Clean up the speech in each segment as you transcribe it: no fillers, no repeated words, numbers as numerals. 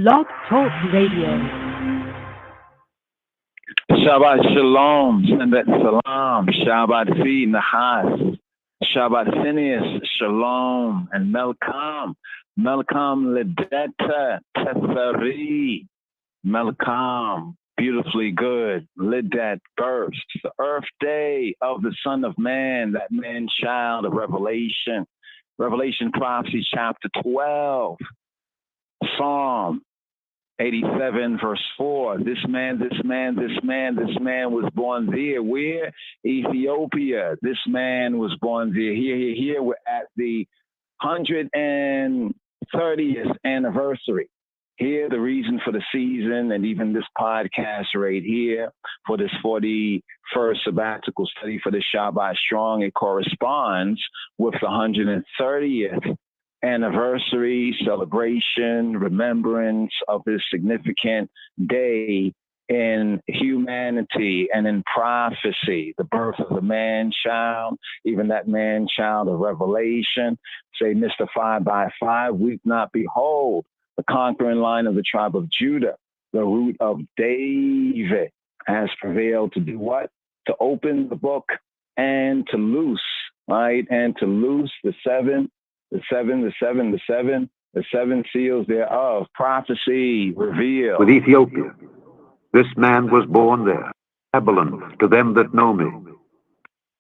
Blog Talk Radio. Shabbat Shalom, Sendet Salam, Shabbat Fi Nahas, Shabbat Phineas, Shalom, and Melkam, Melkam Lideta Teferi, Melkam, beautifully good, Lidet burst, the earth day of the Son of Man, that man child of Revelation, Revelation prophecy chapter 12, Psalm 87 verse 4. This man was born there. Where? Ethiopia. This man was born there. Here. We're at the 130th anniversary. Here, the reason for the season and even this podcast right here for this 41st sabbatical study for the Shabbat Strong, it corresponds with the 130th anniversary, celebration, remembrance of this significant day in humanity and in prophecy, the birth of the man-child, even that man-child of Revelation. Say, Mr. 5x5, weep not, behold, the conquering line of the tribe of Judah, the root of David, has prevailed to do what? To open the book and to loose, right? And to loose the seven seals thereof, prophecy revealed. With Ethiopia, this man was born there, Babylon, to them that know me.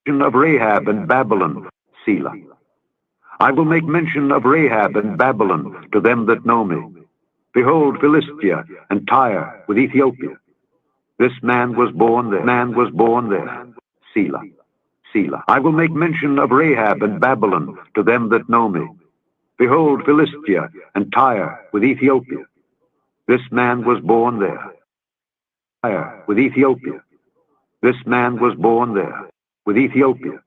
Mention of Rahab and Babylon, Selah. I will make mention of Rahab and Babylon to them that know me. Behold, Philistia and Tyre with Ethiopia. This man was born there, Selah. Selah. I will make mention of Rahab and Babylon to them that know me. Behold, Philistia and Tyre with Ethiopia. This man was born there. Tyre with Ethiopia. This man was born there. With Ethiopia.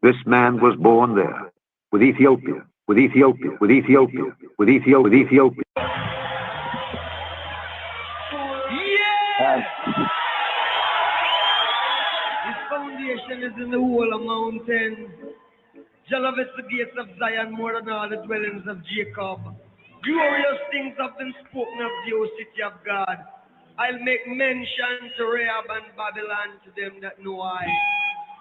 This man was born there. With Ethiopia. With Ethiopia. With Ethiopia. With Ethiopia. With Ethiopia. Yes! Is in the whole of mountains. Jah loveth the gates of Zion more than all the dwellings of Jacob. Glorious things have been spoken of the O city of God. I'll make mention to Rahab and Babylon to them that know I.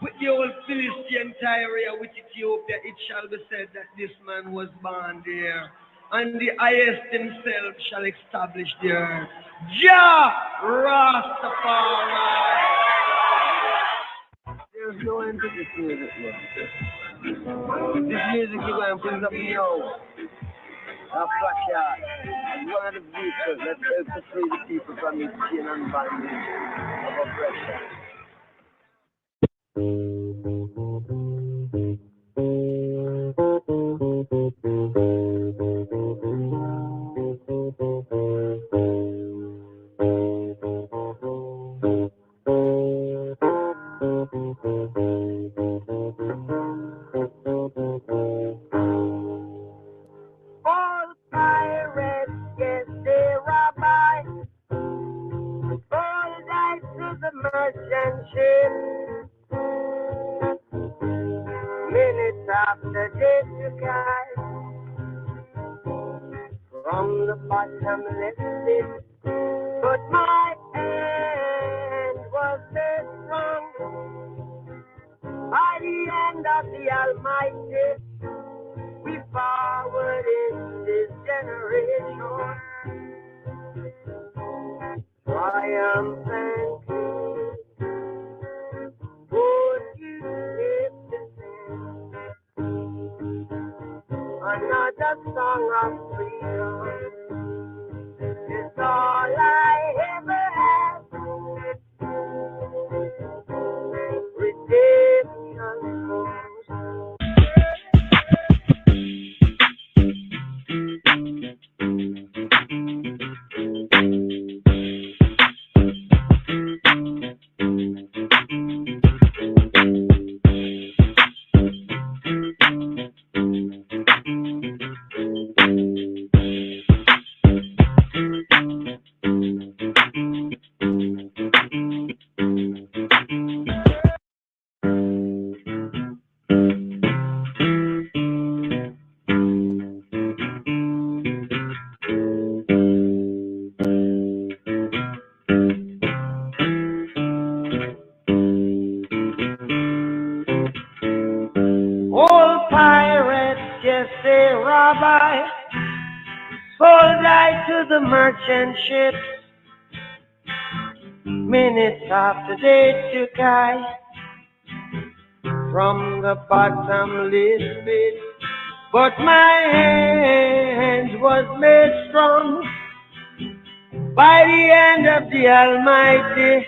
With the old Philistine Tyre, with Ethiopia, it shall be said that this man was born there, and the highest himself shall establish the earth. Jah Rastafari. There's no end to this music, man. This music you're going to put up now. A flash yard. One of the vehicles that helps to free the people from this chain and bondage of oppression. From the bottom lifted, but my hand was set strong. By the hand of the Almighty, we forward in this generation, triumphant King. Would you lift the sing another song of freedom? It's all I ever have. Redemption comes. pirates, yes, they rabbi, sold I to the merchant ships. Minutes after they took I from the bottomless pit, but my hand was made strong by the hand of the Almighty.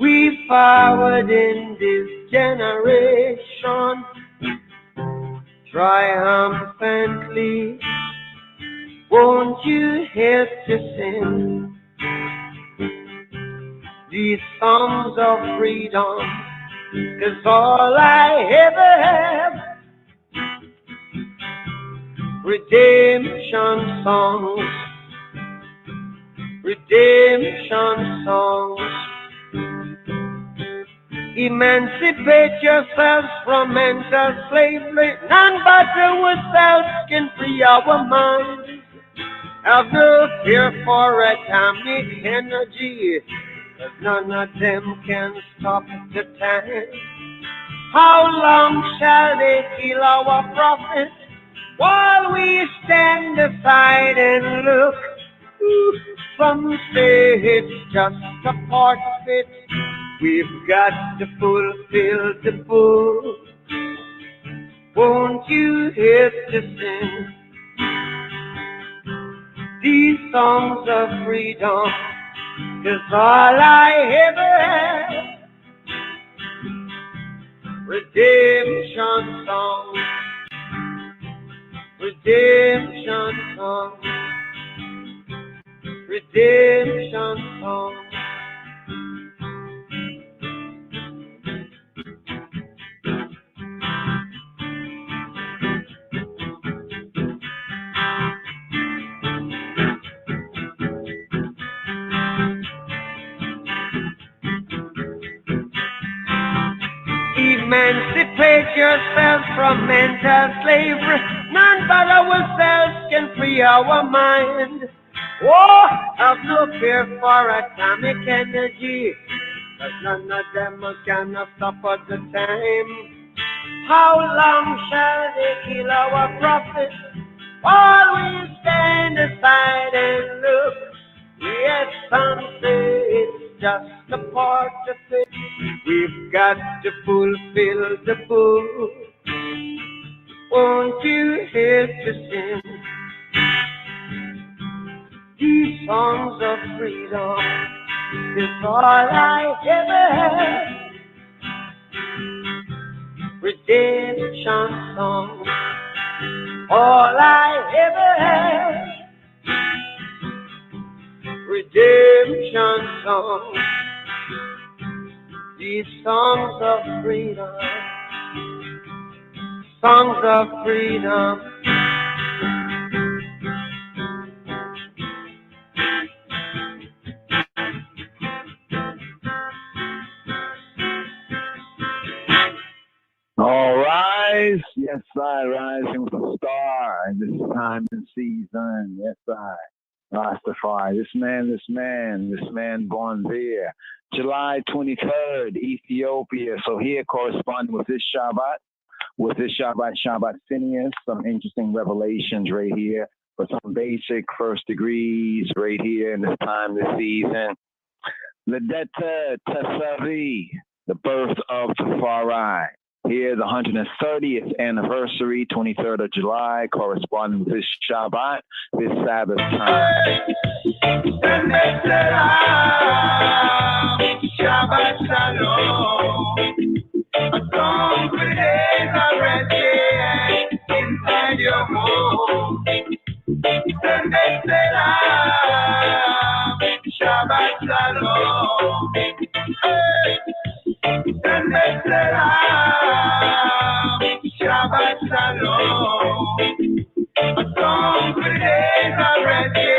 We forward in this generation triumphantly. Won't you help to sing these songs of freedom? 'Cause all I ever have, redemption songs, redemption songs. Emancipate yourselves from mental slavery. None but ourselves can free our minds. Have no fear for atomic energy, 'cause none of them can stop the time. How long shall they kill our prophets while we stand aside and look? Some say it's just a part of it. We've got to fulfill the book. Won't you help to sing these songs of freedom? 'Cause all I ever have, redemption songs, redemption songs, redemption songs. Emancipate yourselves from mental slavery. None but ourselves can free our mind. Oh, have no fear for atomic energy, 'cause none of them can stop at the time. How long shall they kill our prophets while we stand aside and look? Yes, some say it's just a part of it. We've got to fulfill the book. Won't you help to sing these songs of freedom? It's all I ever had. Redemption songs, all I ever had. Redemption songs, these songs of freedom, songs of freedom. All rise. Yes, I rising with a star in this time and season. Yes, I. Rastafari. This man born there. July 23rd, Ethiopia. So here corresponding with this Shabbat Phineas, some interesting revelations right here, but some basic first degrees right here in this time, this season. Ledetta Tessari, the birth of Tafari. Here, the 130th anniversary, 23rd of July, corresponding with this Shabbat, this Sabbath time. Shabbat Shalom. A song for the days already inside your home. Sunday Salam. Shabbat Shalom. Sunday Salam. Shabbat Shalom. A song for the days already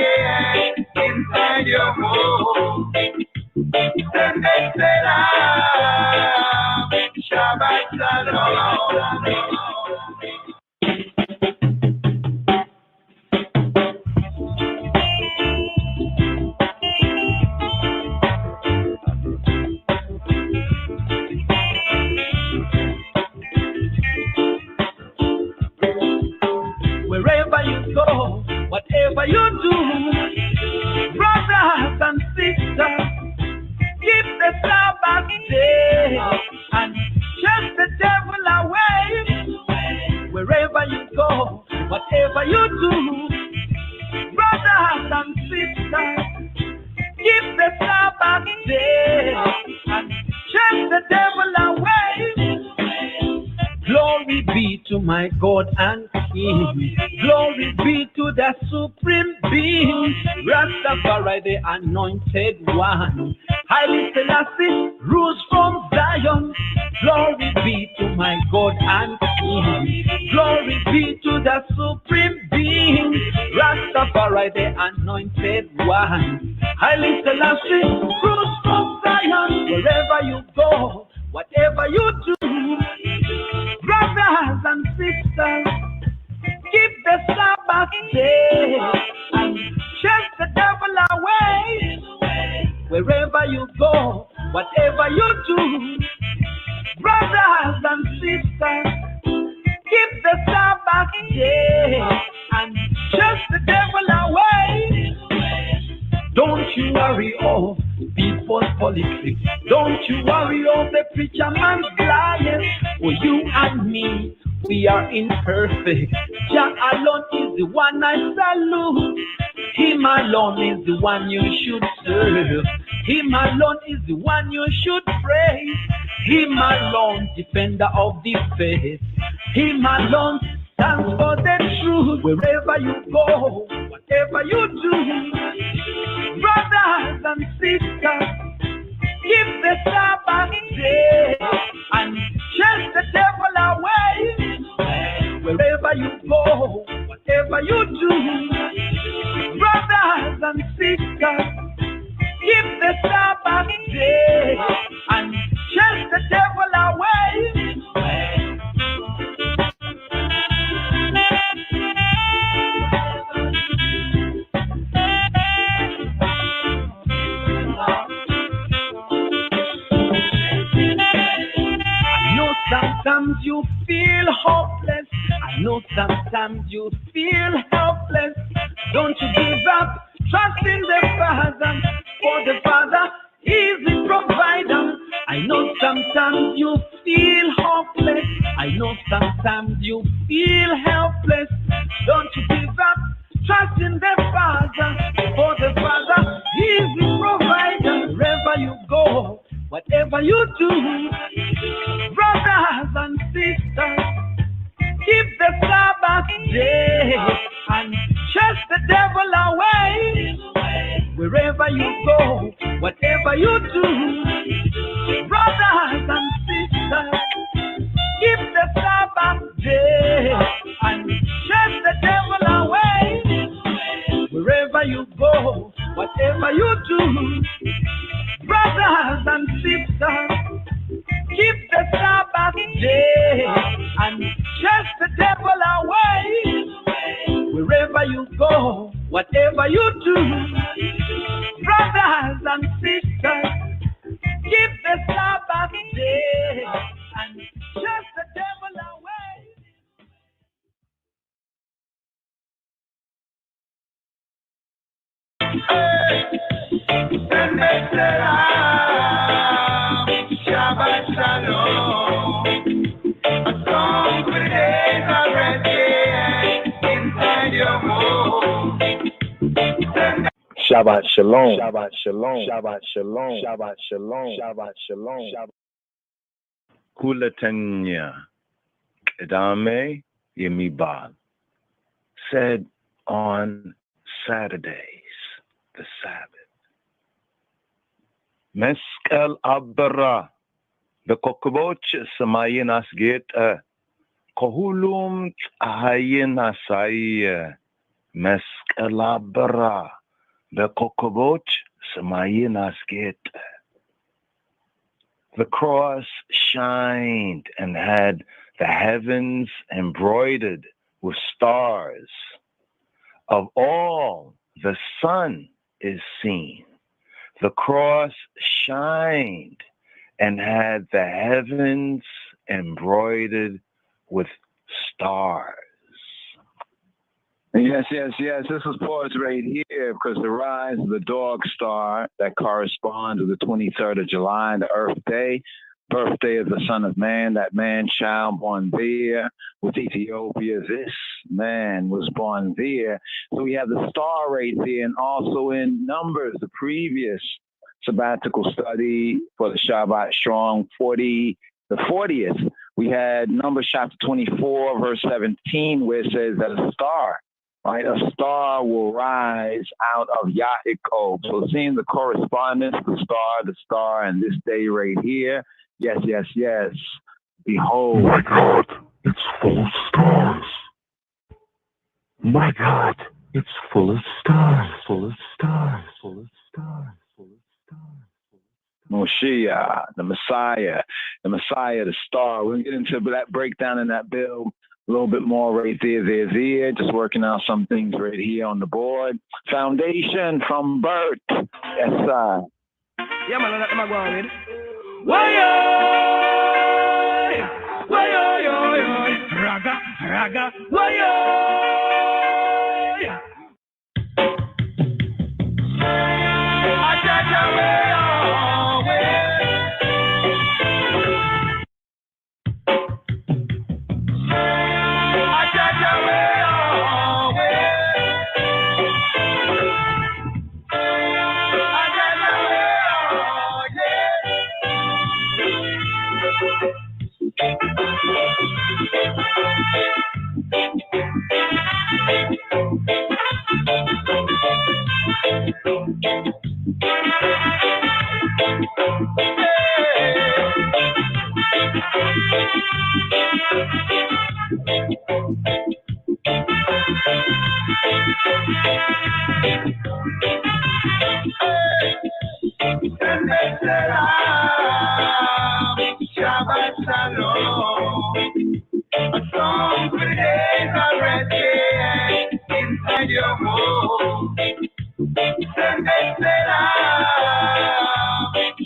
inside your home. Sunday Salam. Shabbat Shalom. go, whatever you do, brothers and sisters, keep the Sabbath day and chase the devil away. Wherever you go, whatever you do, brothers and sisters, keep the Sabbath day and chase the devil away. Glory be to my God and King. Glory be to the Supreme Being. Rastafari, the Anointed One. Haile Selassie rules from Zion. Glory be to my God and King. Glory be to the Supreme Being. Rastafari, the Anointed One. Haile Selassie rules from Zion. Wherever you go, whatever you do, brothers and sisters, keep the Sabbath day and chase the devil away. Wherever you go, whatever you do, brothers and sisters, keep the Sabbath day and chase the devil away. Don't you worry of people's politics. Don't you worry of the preacher man's liars. For you and me, we are imperfect. Jah alone is the one I salute. Him alone is the one you should serve. Him alone is the one you should praise. Him alone, defender of the faith. Him alone stands for the truth. Wherever you go, whatever you do, brothers and sisters, keep the Sabbath day and chase the devil away. Wherever you go, whatever you do, brothers and sisters, keep the Sabbath day and chase the devil away. Sometimes you feel hopeless. I know sometimes you feel helpless. Don't you give up. Trust in the Father, for the Father is the provider. I know sometimes you feel hopeless. I know sometimes you feel helpless. Don't you give up. Trust in the Father, for the Father is the provider. Wherever you go, whatever you do, brothers and sisters, keep the Sabbath day and chase the devil away. Wherever you go, whatever you do, brothers and sisters, keep the Sabbath day and chase the devil away. Wherever you go, whatever you do, brothers and sisters, keep the Sabbath day and chase the devil away. Wherever you go, whatever you do, brothers and sisters, keep the Sabbath day and chase the devil away. Shabbat Shalom. A song for the days already inside your home. Shabbat Shalom. Shabbat Shalom. Shabbat Shalom. Shabbat Shalom. Shabbat Shalom. Kulatanya Kedame Yemibal said on Saturdays, the Sabbath, Meskel Abra, the Kokoboch Samayinas Gate, Kohulum Hayinasai, Meskel Abra, the Kokoboch Samayinas Gate. The cross shined and had the heavens embroidered with stars. Of all the sun is seen. The cross shined and had the heavens embroidered with stars. Yes, yes, yes. This was paused right here because the rise of the dog star that corresponds with the 23rd of July, the Earth Day, birthday of the Son of Man, that man child born there with Ethiopia. This man was born there. So we have the star right there, and also in Numbers, the previous sabbatical study for the Shabbat Strong 40, the 40th. We had Numbers chapter 24, verse 17, where it says that a star, right? A star will rise out of Yaakov. So seeing the correspondence, the star, and this day right here. Yes, yes, yes. Behold. My God, it's full of stars. My God, it's full of stars, full of stars, full of stars, full of stars. Moshiach, the Messiah, the star. We're going to get into that breakdown in that bill a little bit more right there. Just working out some things right here on the board. Foundation from birth. Yes, sir. Yeah, man, that's my go with. Raga, Shabbat Shalom. A song for the days already inside your home.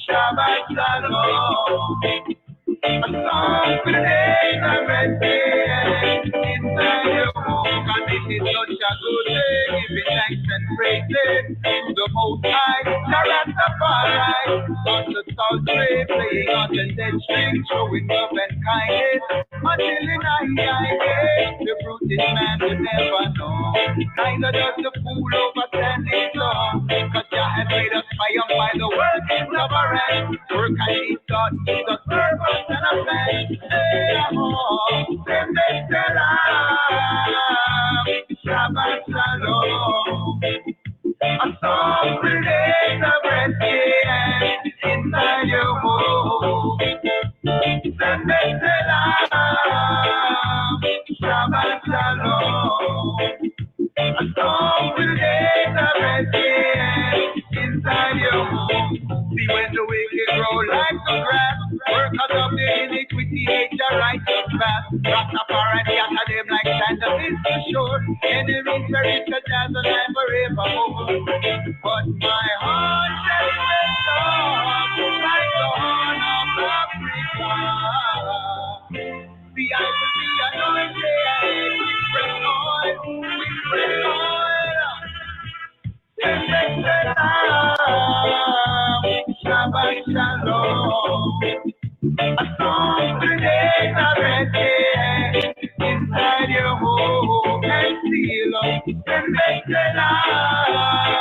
Shabbat Shalom. A song for the days already inside your home. And this is such a good day. Give thanks and praises to the Most High. Rastafari on the sultry, playing on the dead string, showing love and kindness. Until in the brutish man will never know. Neither does the fool overstand his law. Cause Jah has made us triumph by the workings of our hands. Work and he thought to serve us and a plan. Shabbat Shalom. A song for days of rest inside your home. Shabbat Shalom. A song for days of rest inside your home. See when the wicked grow like the grass, workers of the iniquity hate the righteous path. Rastafari scatter them like sand that is the shore. Enemies are rich as the land forevermore. But my heart shall rest up like the horn of Africa. See, I will be anointed with fresh oil, with fresh oil. Shabbat Shalom. A song for the days already inside your home and seal up and make the love.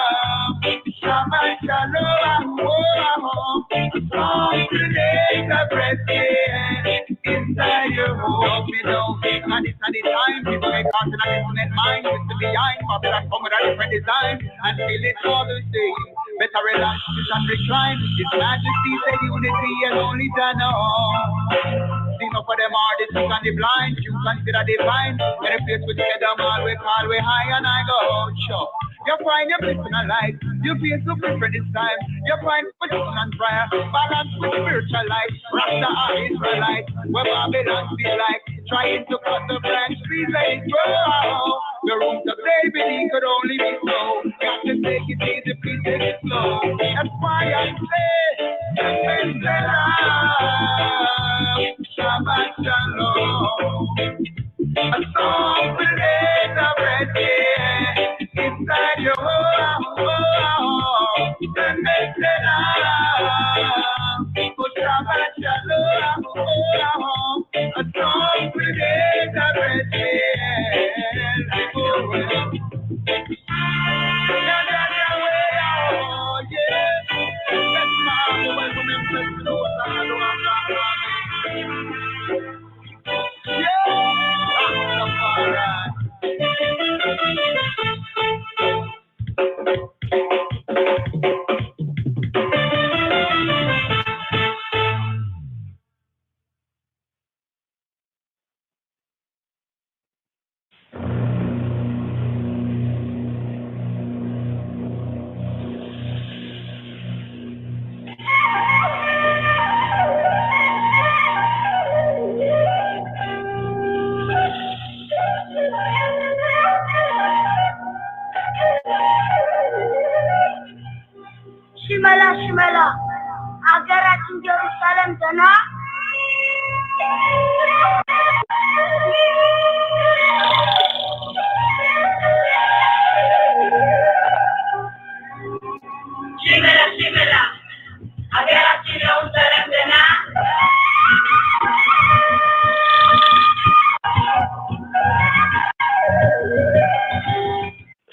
Shabbat Shalom. A song for the days already inside your home. Don't be no and it's not the time. People make hearts and a different mind. It's the behind, popular come with a different design. And feel it all the same. Better relax and recline. His Majesty said unity and only done all. Sing up for them artists and the blind. You consider divine. When a place with together, man, we call we high and I go sure. You find your personal life. You feel so different this time. You find position and prayer. Balance with spiritual life. Rasta are Israelite. Where Babylon feel like trying to cut the branch. Please let it grow. The roots of David, he could only be slow. Got to take it easy, please take it slow. That's why I say, Shabbat Shalom. A song for the days of red day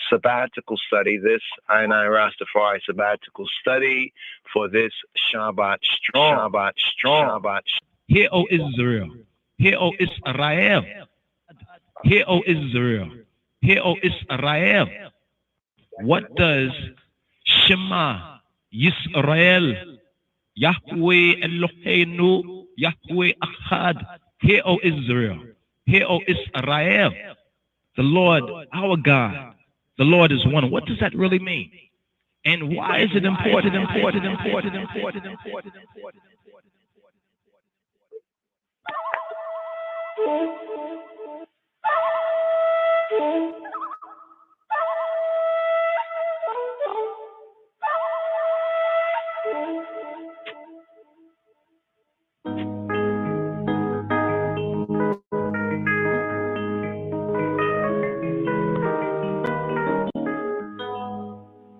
Sabbatical study, this I Rastafari sabbatical study for this Shabbat strong. Shabbat strong. Shabbat. Hear, O Israel. Hear, O Israel. Hear, O Israel. Hear, O Israel. What does Shema Yisrael Yahweh Eloheinu Yahweh Echad? Hear, O Israel. Hear, O Israel. The Lord, our God, the Lord is one. What does that really mean? And why is it important?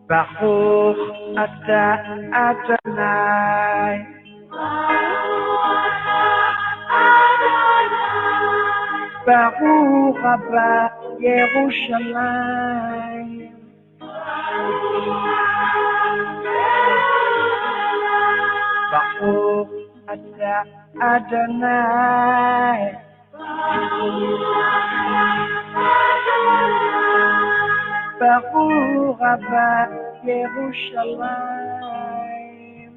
Baruch Ata Adonai. Baruch Abba Yerushalayim. Baruch Ata Adonai. Baruch Abba Yerushalayim.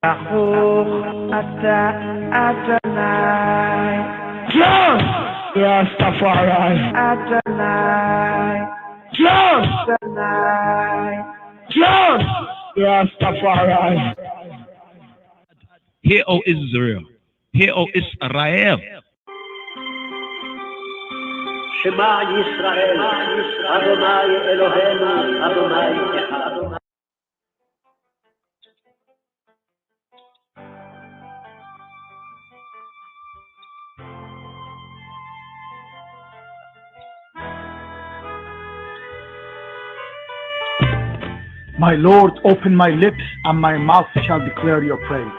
Baruch Ata Adonai. Yes! Rastafari. Adonai. Yes! Adonai. Yes! Rastafari. Hear, O Israel. Hear, O Israel. Shema Yisrael, Adonai Eloheinu, Adonai Echad. My Lord, open my lips, and my mouth shall declare your praise.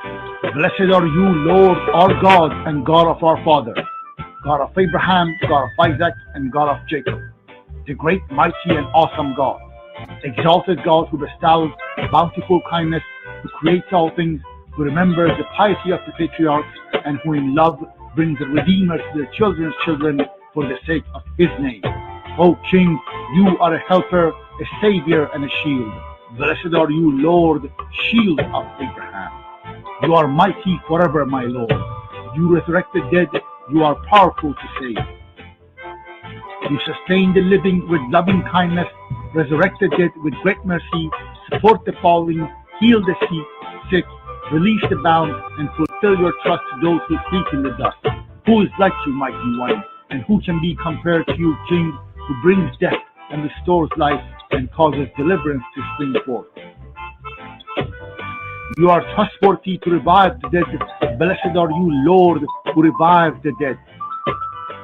Blessed are you, Lord, our God, and God of our father, God of Abraham, God of Isaac, and God of Jacob, the great, mighty, and awesome God, exalted God who bestows bountiful kindness, who creates all things, who remembers the piety of the patriarchs, and who in love brings the Redeemer to their children's children for the sake of his name. O King, you are a helper, a savior, and a shield. Blessed are you, Lord, shield of Abraham. You are mighty forever, my Lord. You resurrect the dead. You are powerful to save. You sustain the living with loving kindness, resurrect the dead with great mercy, support the falling, heal the sick, release the bound, and fulfill your trust to those who sleep in the dust. Who is like you, mighty one, and who can be compared to you, King, who brings death and restores life and causes deliverance to spring forth. You are trustworthy to revive the dead. Blessed are you, Lord, who revives the dead.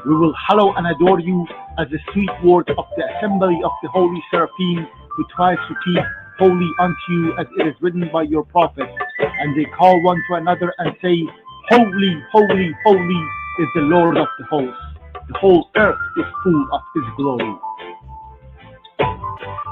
We will hallow and adore you as the sweet word of the assembly of the holy seraphim, who twice repeat, holy unto you, as it is written by your prophets. And they call one to another and say, holy, holy, holy is the Lord of the hosts. The whole earth is full of his glory.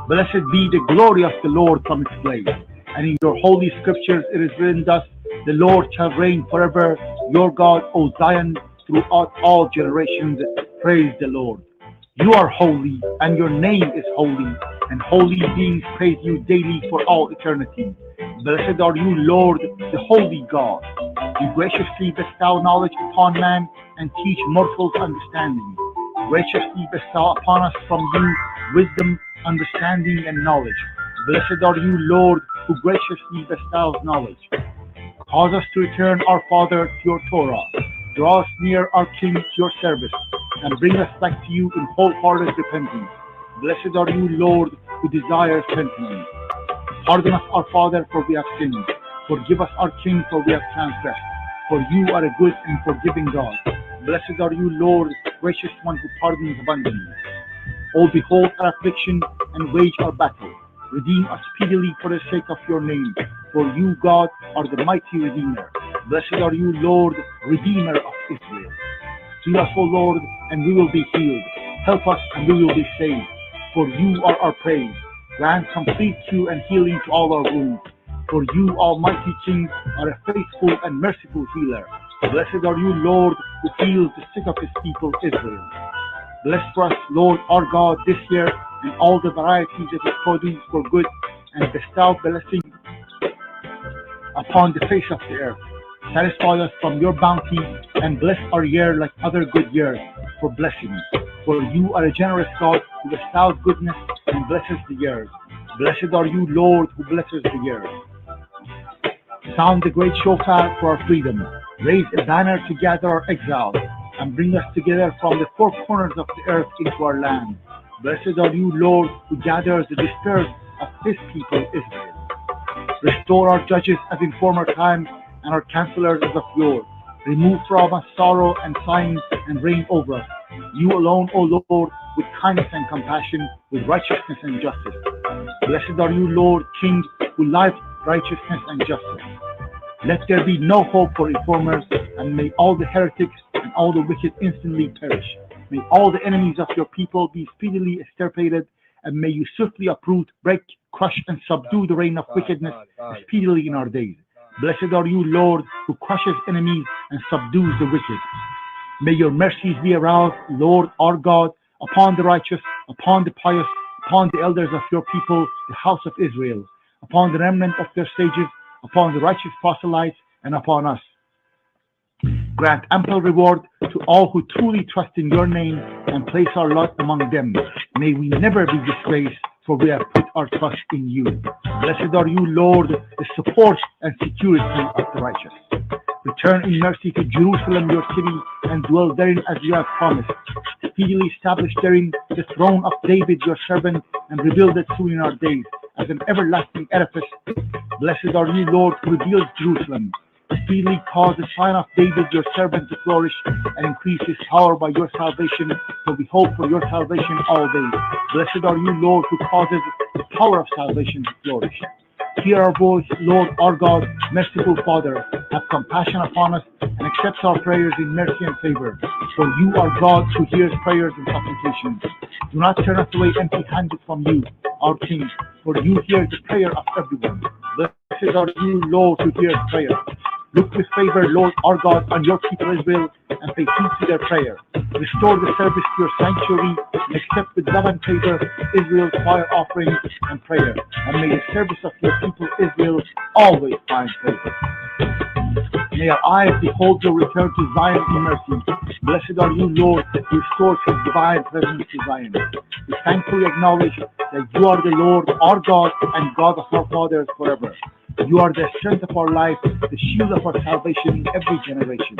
Blessed be the glory of the Lord from its place. And in your holy scriptures it is written thus, the Lord shall reign forever, your God, O Zion, throughout all generations. Praise the Lord. You are holy, and your name is holy, and holy beings praise you daily for all eternity. Blessed are you, Lord, the holy God. You graciously bestow knowledge upon man and teach mortals understanding. Graciously bestow upon us from you wisdom, understanding, and knowledge. Blessed are you, Lord, who graciously bestows knowledge. Cause us to return, our Father, to your Torah. Draw us near, our King, to your service, and bring us back to you in wholehearted repentance. Blessed are you, Lord, who desires repentance. Pardon us, our Father, for we have sinned. Forgive us, our King, for we have transgressed. For you are a good and forgiving God. Blessed are you, Lord, gracious one who pardons abundantly. O behold our affliction and wage our battle. Redeem us speedily for the sake of your name. For you, God, are the mighty Redeemer. Blessed are you, Lord, Redeemer of Israel. Heal us, O Lord, and we will be healed. Help us, and we will be saved. For you are our praise. Grant complete cure and healing to all our wounds. For you, Almighty King, are a faithful and merciful healer. Blessed are you, Lord, who heals the sick of his people, Israel. Bless for us, Lord, our God, this year, and all the varieties of his produce for good, and bestow blessing upon the face of the earth. Satisfy us from your bounty, and bless our year like other good years for blessing. For you are a generous God who bestows goodness and blesses the years. Blessed are you, Lord, who blesses the years. Sound the great shofar for our freedom. Raise a banner to gather our exiles, and bring us together from the four corners of the earth into our land. Blessed are you, Lord, who gathers the dispersed of his people, Israel. Restore our judges as in former times, and our counselors as of yore. Remove from us sorrow and sighing, and reign over us. You alone, O Lord, with kindness and compassion, with righteousness and justice. Blessed are you, Lord, King, who loves righteousness and justice. Let there be no hope for reformers, and may all the heretics and all the wicked instantly perish. May all the enemies of your people be speedily extirpated, and may you swiftly uproot, break, crush, and subdue the reign of wickedness speedily in our days. Blessed are you, Lord, who crushes enemies and subdues the wicked. May your mercies be aroused, Lord our God, upon the righteous, upon the pious, upon the elders of your people, the house of Israel, upon the remnant of their sages, upon the righteous proselytes, and upon us. Grant ample reward to all who truly trust in your name and place our lot among them. May we never be disgraced, for we have put our trust in you. Blessed are you, Lord, the support and security of the righteous. Return in mercy to Jerusalem, your city, and dwell therein as you have promised. Speedily establish therein the throne of David, your servant, and rebuild it soon in our days as an everlasting edifice. Blessed are you, Lord, who reveals Jerusalem. Speedily cause the sign of David, your servant, to flourish, and increase his power by your salvation, for we hope for your salvation all days. Blessed are you, Lord, who causes the power of salvation to flourish. Hear our voice, Lord, our God, merciful Father. Have compassion upon us, and accept our prayers in mercy and favor. For you are God who hears prayers and supplications. Do not turn us away empty-handed from you, our King, for you hear the prayer of everyone. Blessed are you, Lord, who hears prayer. Look with favor, Lord our God, on your people Israel, and pay heed to their prayer. Restore the service to your sanctuary, and accept with love and favor Israel's fire offerings and prayer. And may the service of your people Israel always find favor. May our eyes behold your return to Zion in mercy. Blessed are you, Lord, who restores his divine presence to Zion. We thankfully acknowledge that you are the Lord, our God, and God of our fathers forever. You are the strength of our life, the shield of our salvation in every generation.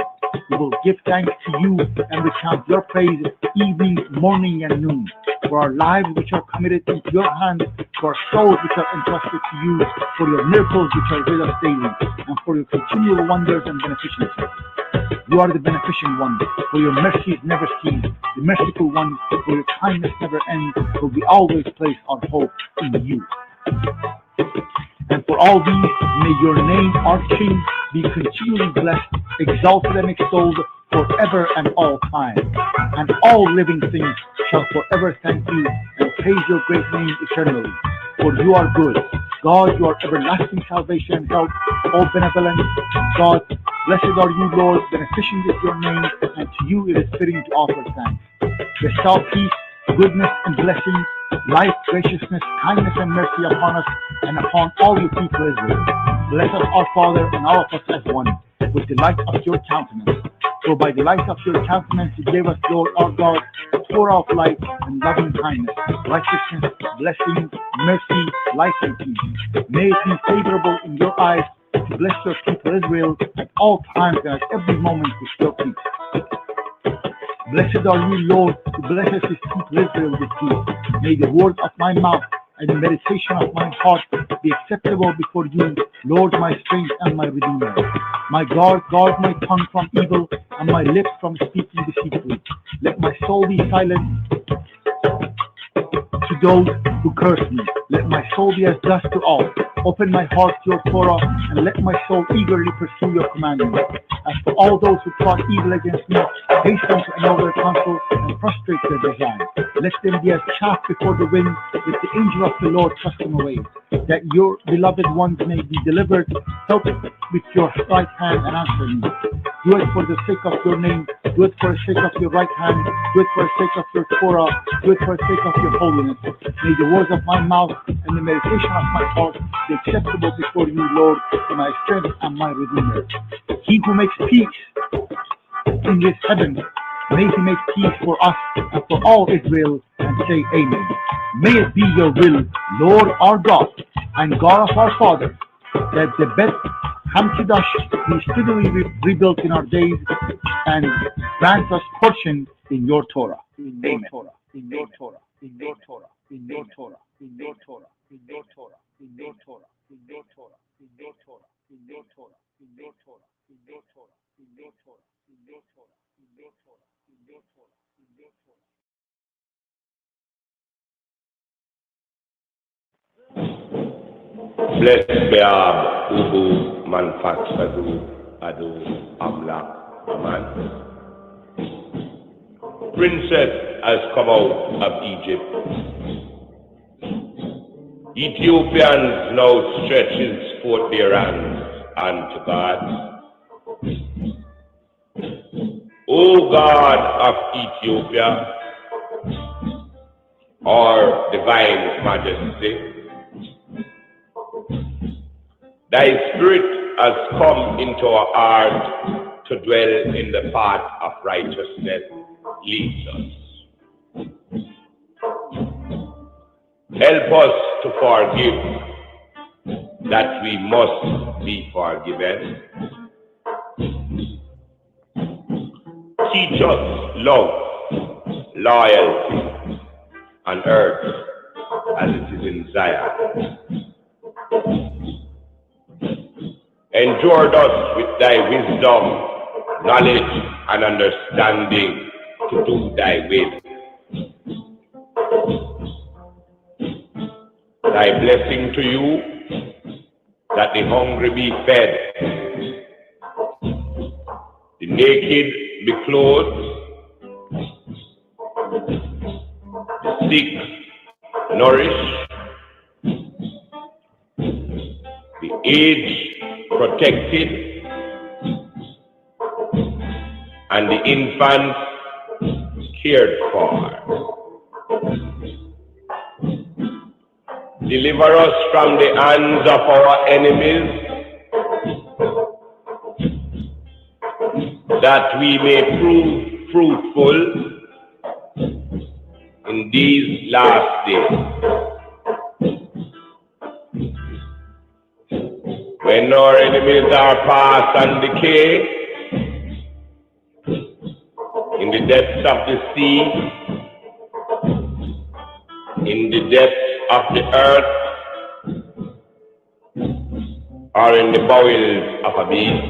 We will give thanks to you and recount your praise evening, morning, and noon. For our lives which are committed into your hand, for our souls which are entrusted to you, for your miracles which are with us daily, and for your continual wonders and beneficences. You are the beneficent one, for your mercies never cease, the merciful one, for your kindness never ends, for we always place our hope in you. And for all these, may your name, our King, be continually blessed, exalted and extolled forever and all time. And all living things shall forever thank you and praise your great name eternally. For you are good. God, your everlasting salvation and help, all benevolent. God, blessed are you, Lord, beneficent is your name, and to you it is fitting to offer thanks. Bestow peace, goodness, and blessing, life, graciousness, kindness, and mercy upon us and upon all your people Israel. Bless us, our Father, and all of us as one, with the light of your countenance. For by the light of your countenance you gave us, Lord our God, a Torah of light and loving kindness, righteousness, blessing, mercy, life, and peace. May it be favorable in your eyes to bless your people Israel at all times and at every moment with your peace. Blessed are you, Lord, who blesses his people Israel with peace. May the words of my mouth and the meditation of my heart be acceptable before you, Lord, my strength and my redeemer. My God, guard my tongue from evil and my lips from speaking deceitfully. Let my soul be silent to those who curse me. Let my soul be as dust to all. Open my heart to your Torah, and let my soul eagerly pursue your commandments. As for all those who plot evil against me, hasten to annul their counsel and frustrate their design. Let them be as chaff before the wind, let the angel of the Lord thrust them away. That your beloved ones may be delivered, help with your right hand and answer me. Do it for the sake of your name, do it for the sake of your right hand, do it for the sake of your Torah, do it for the sake of your holiness. May the words of my mouth and the meditation of my heart be acceptable before you, Lord, my strength and my redeemer. He who makes peace in this heaven, may he make peace for us and for all Israel, and say amen. May it be your will, Lord our God and God of our Father, that the Beth Hamkidash be steadily rebuilt in our days and grant us portion in your Torah. In your Torah. In your Torah. In your Torah. In your Torah. In your Torah. In your Torah. In your Torah. In your Torah. In your Torah. In your Torah. In your Torah. In your Torah. In your Torah. In your Torah. In your Torah. In your Torah. In your Torah. Blessed Beab, Ubu, Manfax, Adu, Amla, Aman. Princess has come out of Egypt. Ethiopians now stretches forth their hands unto God. O God of Ethiopia, our divine majesty, thy spirit has come into our heart to dwell in the path of righteousness. Lead us. Help us to forgive, that we must be forgiven. Teach us love, loyalty on earth as it is in Zion. Endure us with thy wisdom, knowledge, and understanding to do thy will. Thy blessing to you, that the hungry be fed, the naked be clothed, the sick nourished, the aged protected, and the infants cared for. Deliver us from the hands of our enemies, that we may prove fruitful in these last days. When our enemies are past and decay, in the depths of the sea, in the depths of the earth, or in the bowels of a beast.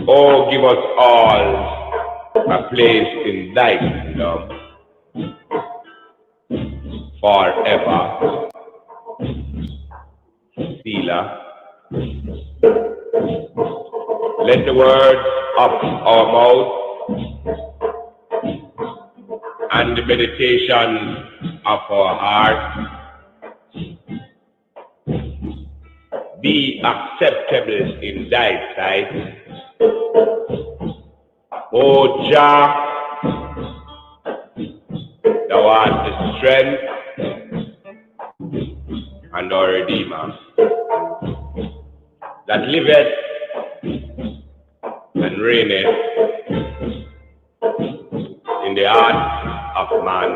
Oh, give us all a place in thy kingdom forever. Selah. Let the words of our mouth and the meditation of our heart be acceptable in thy sight. O Jah, thou art the strength and our Redeemer, that liveth and reigneth in the heart of man.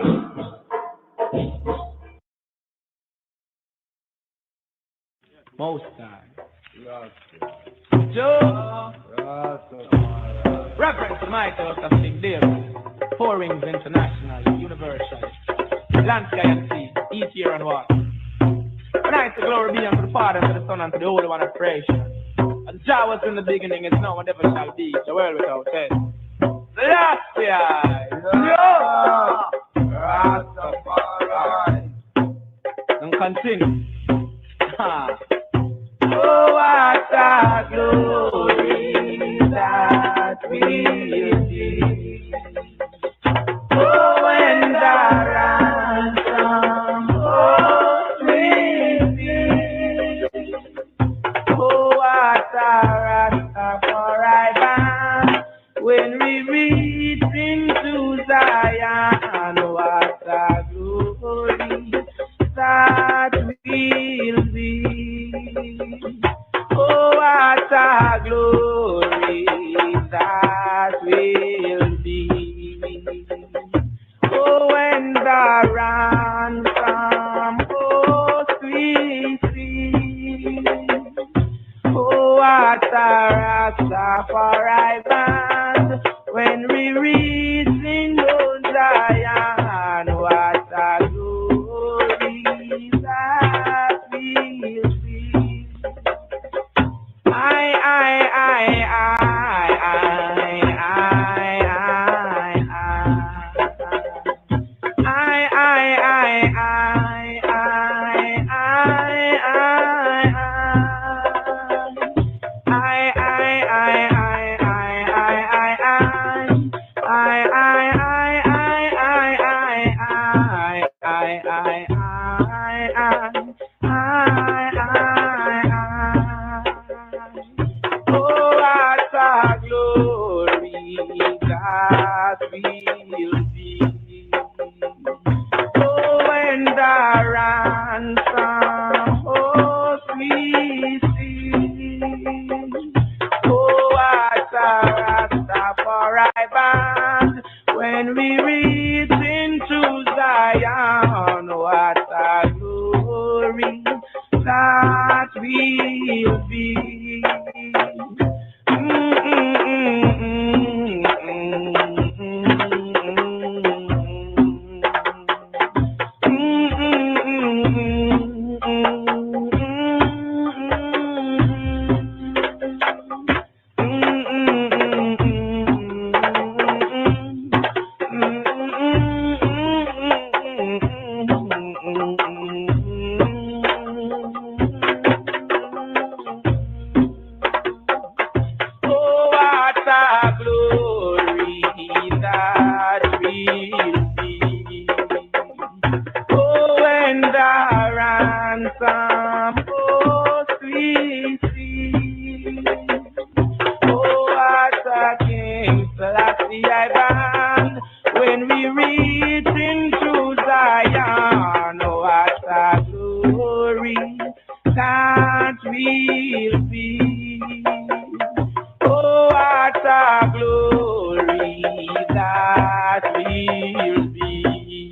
Most time. Joe. Reference to my thoughts of Big Deal. Four Rings International, Universal. Land, sky, and sea. Each year and water. Nice to glory be unto the Father, and to the Son, and to the Holy One of creation. As Jah was in the beginning, is now, and ever shall be. The world without end. Rastafari. And continue. Oh, what a glory that we see. Oh, when the ransom was received. Oh, what a Rastafari band when we reach into Zion. What a glory that will be. Oh, what a glory that will be. Oh, when the ransom was received. Oh, what a Rastafari band when we reach in Zion. What a glory that will be. When we reach into Zion, what a glory that will be. When we reach into Zion, what a glory that will be. Oh, what a glory that will be.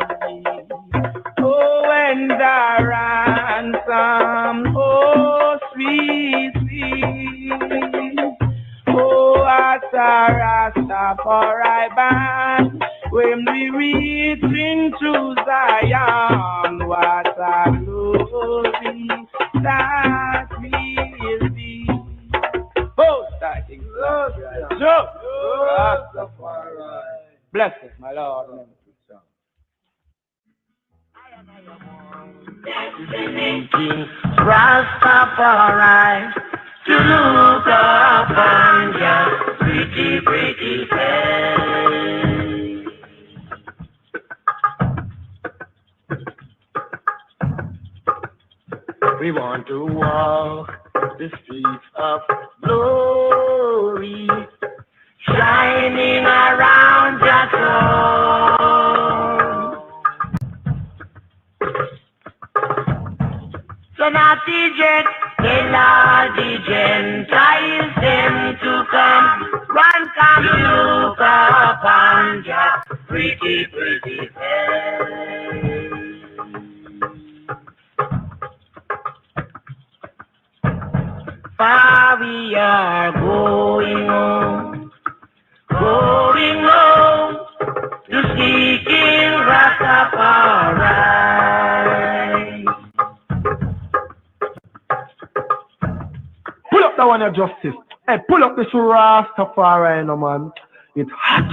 Oh, when the ransom, oh, sweet, sweet. Oh, what a Rastafari band when we reach into Zion. What a glory that will be. Oh, starting. Rastafari. Bless it, my Lord. Rastafari, to look upon your pretty, pretty face. We want to walk the streets of glory, shining around your throne. So not the jet, tell all the Gentiles them to come. One come look upon your pretty, pretty face. we are going home, going home to seek in Rastafari. Pull up that one, your justice. Hey, pull up this Rastafari, no man. It's hot.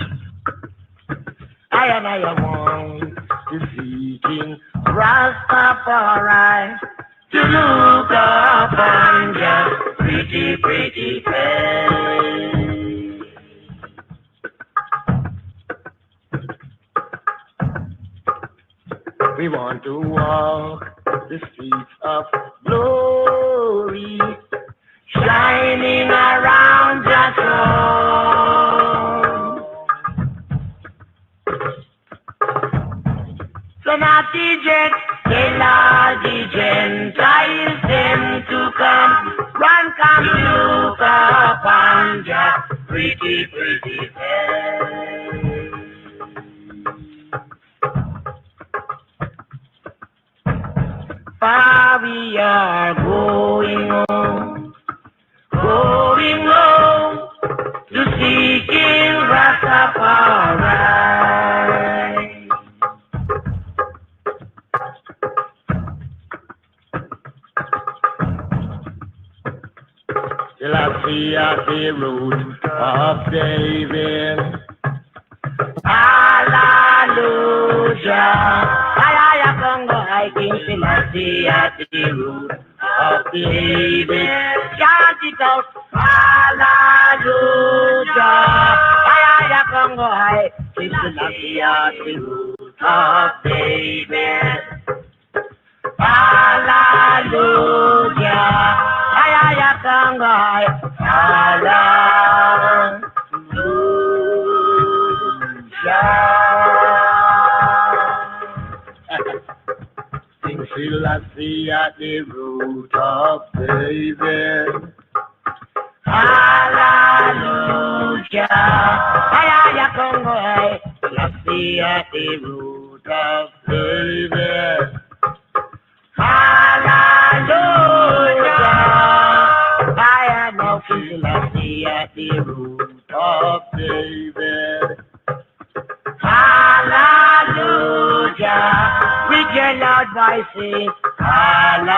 I want to seek in Rastafari to look upon your pretty, pretty face. We want to walk the streets of glory, shining around your throne. So now DJ, tell all the Gentiles them to come, run come look upon your pretty, pretty face. Far we are going home, going home to seek in Rastafari. Till I see at the root of David. Hallelujah. Congo, I King Selassie at the root of David. Chant it out. Hallelujah. Congo, I King Selassie at the root of David. Hallelujah. Congo, King Selassie at the root of David. Hallelujah. Congo, Selassie at the root of David. Hallelujah. I know King Selassie at the root of David. Hallelujah. With your loud voices. Hallelujah.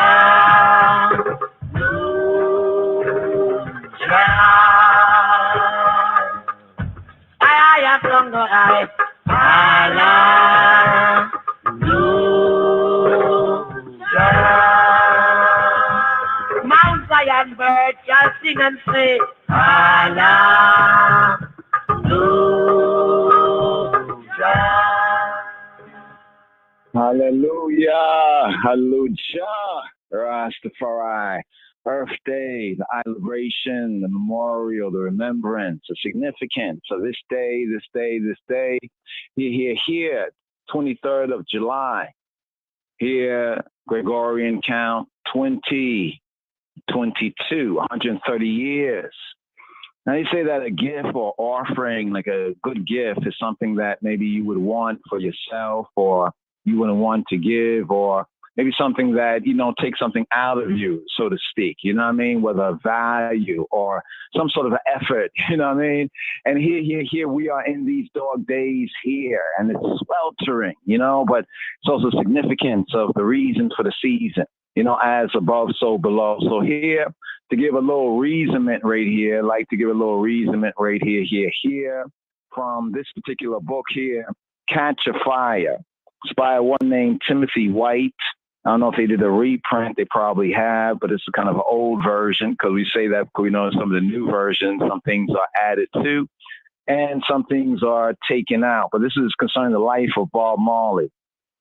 I Congo, hallelujah. Mount Zion bird shall sing and say, hallelujah. Hallelujah. Hallelujah. Rastafari. Earth Day, the celebration, the memorial, the remembrance, the significance of this day, here, 23rd of July. Here, Gregorian count, 2022, 130 years. Now, you say that a gift or offering, like a good gift, is something that maybe you would want for yourself, or you wouldn't want to give, or maybe something that, take something out of you, so to speak, you know what I mean? Whether a value or some sort of an effort, you know what I mean? And here we are in these dog days here, and it's sweltering, but it's also significance of the reasons for the season, as above, so below. So here, to give a little reasonment right here, here, from this particular book here, Catch a Fire. It's by one named Timothy White. I don't know if they did a reprint. They probably have, but it's a kind of an old version, because we say that because we know some of the new versions, some things are added to and some things are taken out. But this is concerning the life of Bob Marley.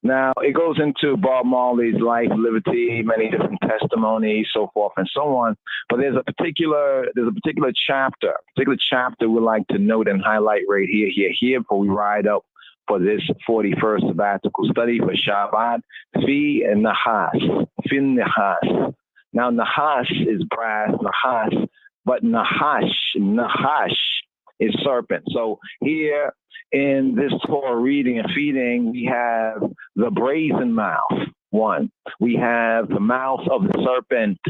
Now, it goes into Bob Marley's life, liberty, many different testimonies, so forth and so on. But there's a particular chapter we'd like to note and highlight right here, before we ride up for this 41st sabbatical study for Shabbat, Fi and Nahas. Now, Nahas is brass, Nahas, but Nahash is serpent. So here in this Torah reading and feeding, we have the brazen mouth, one. We have the mouth of the serpent,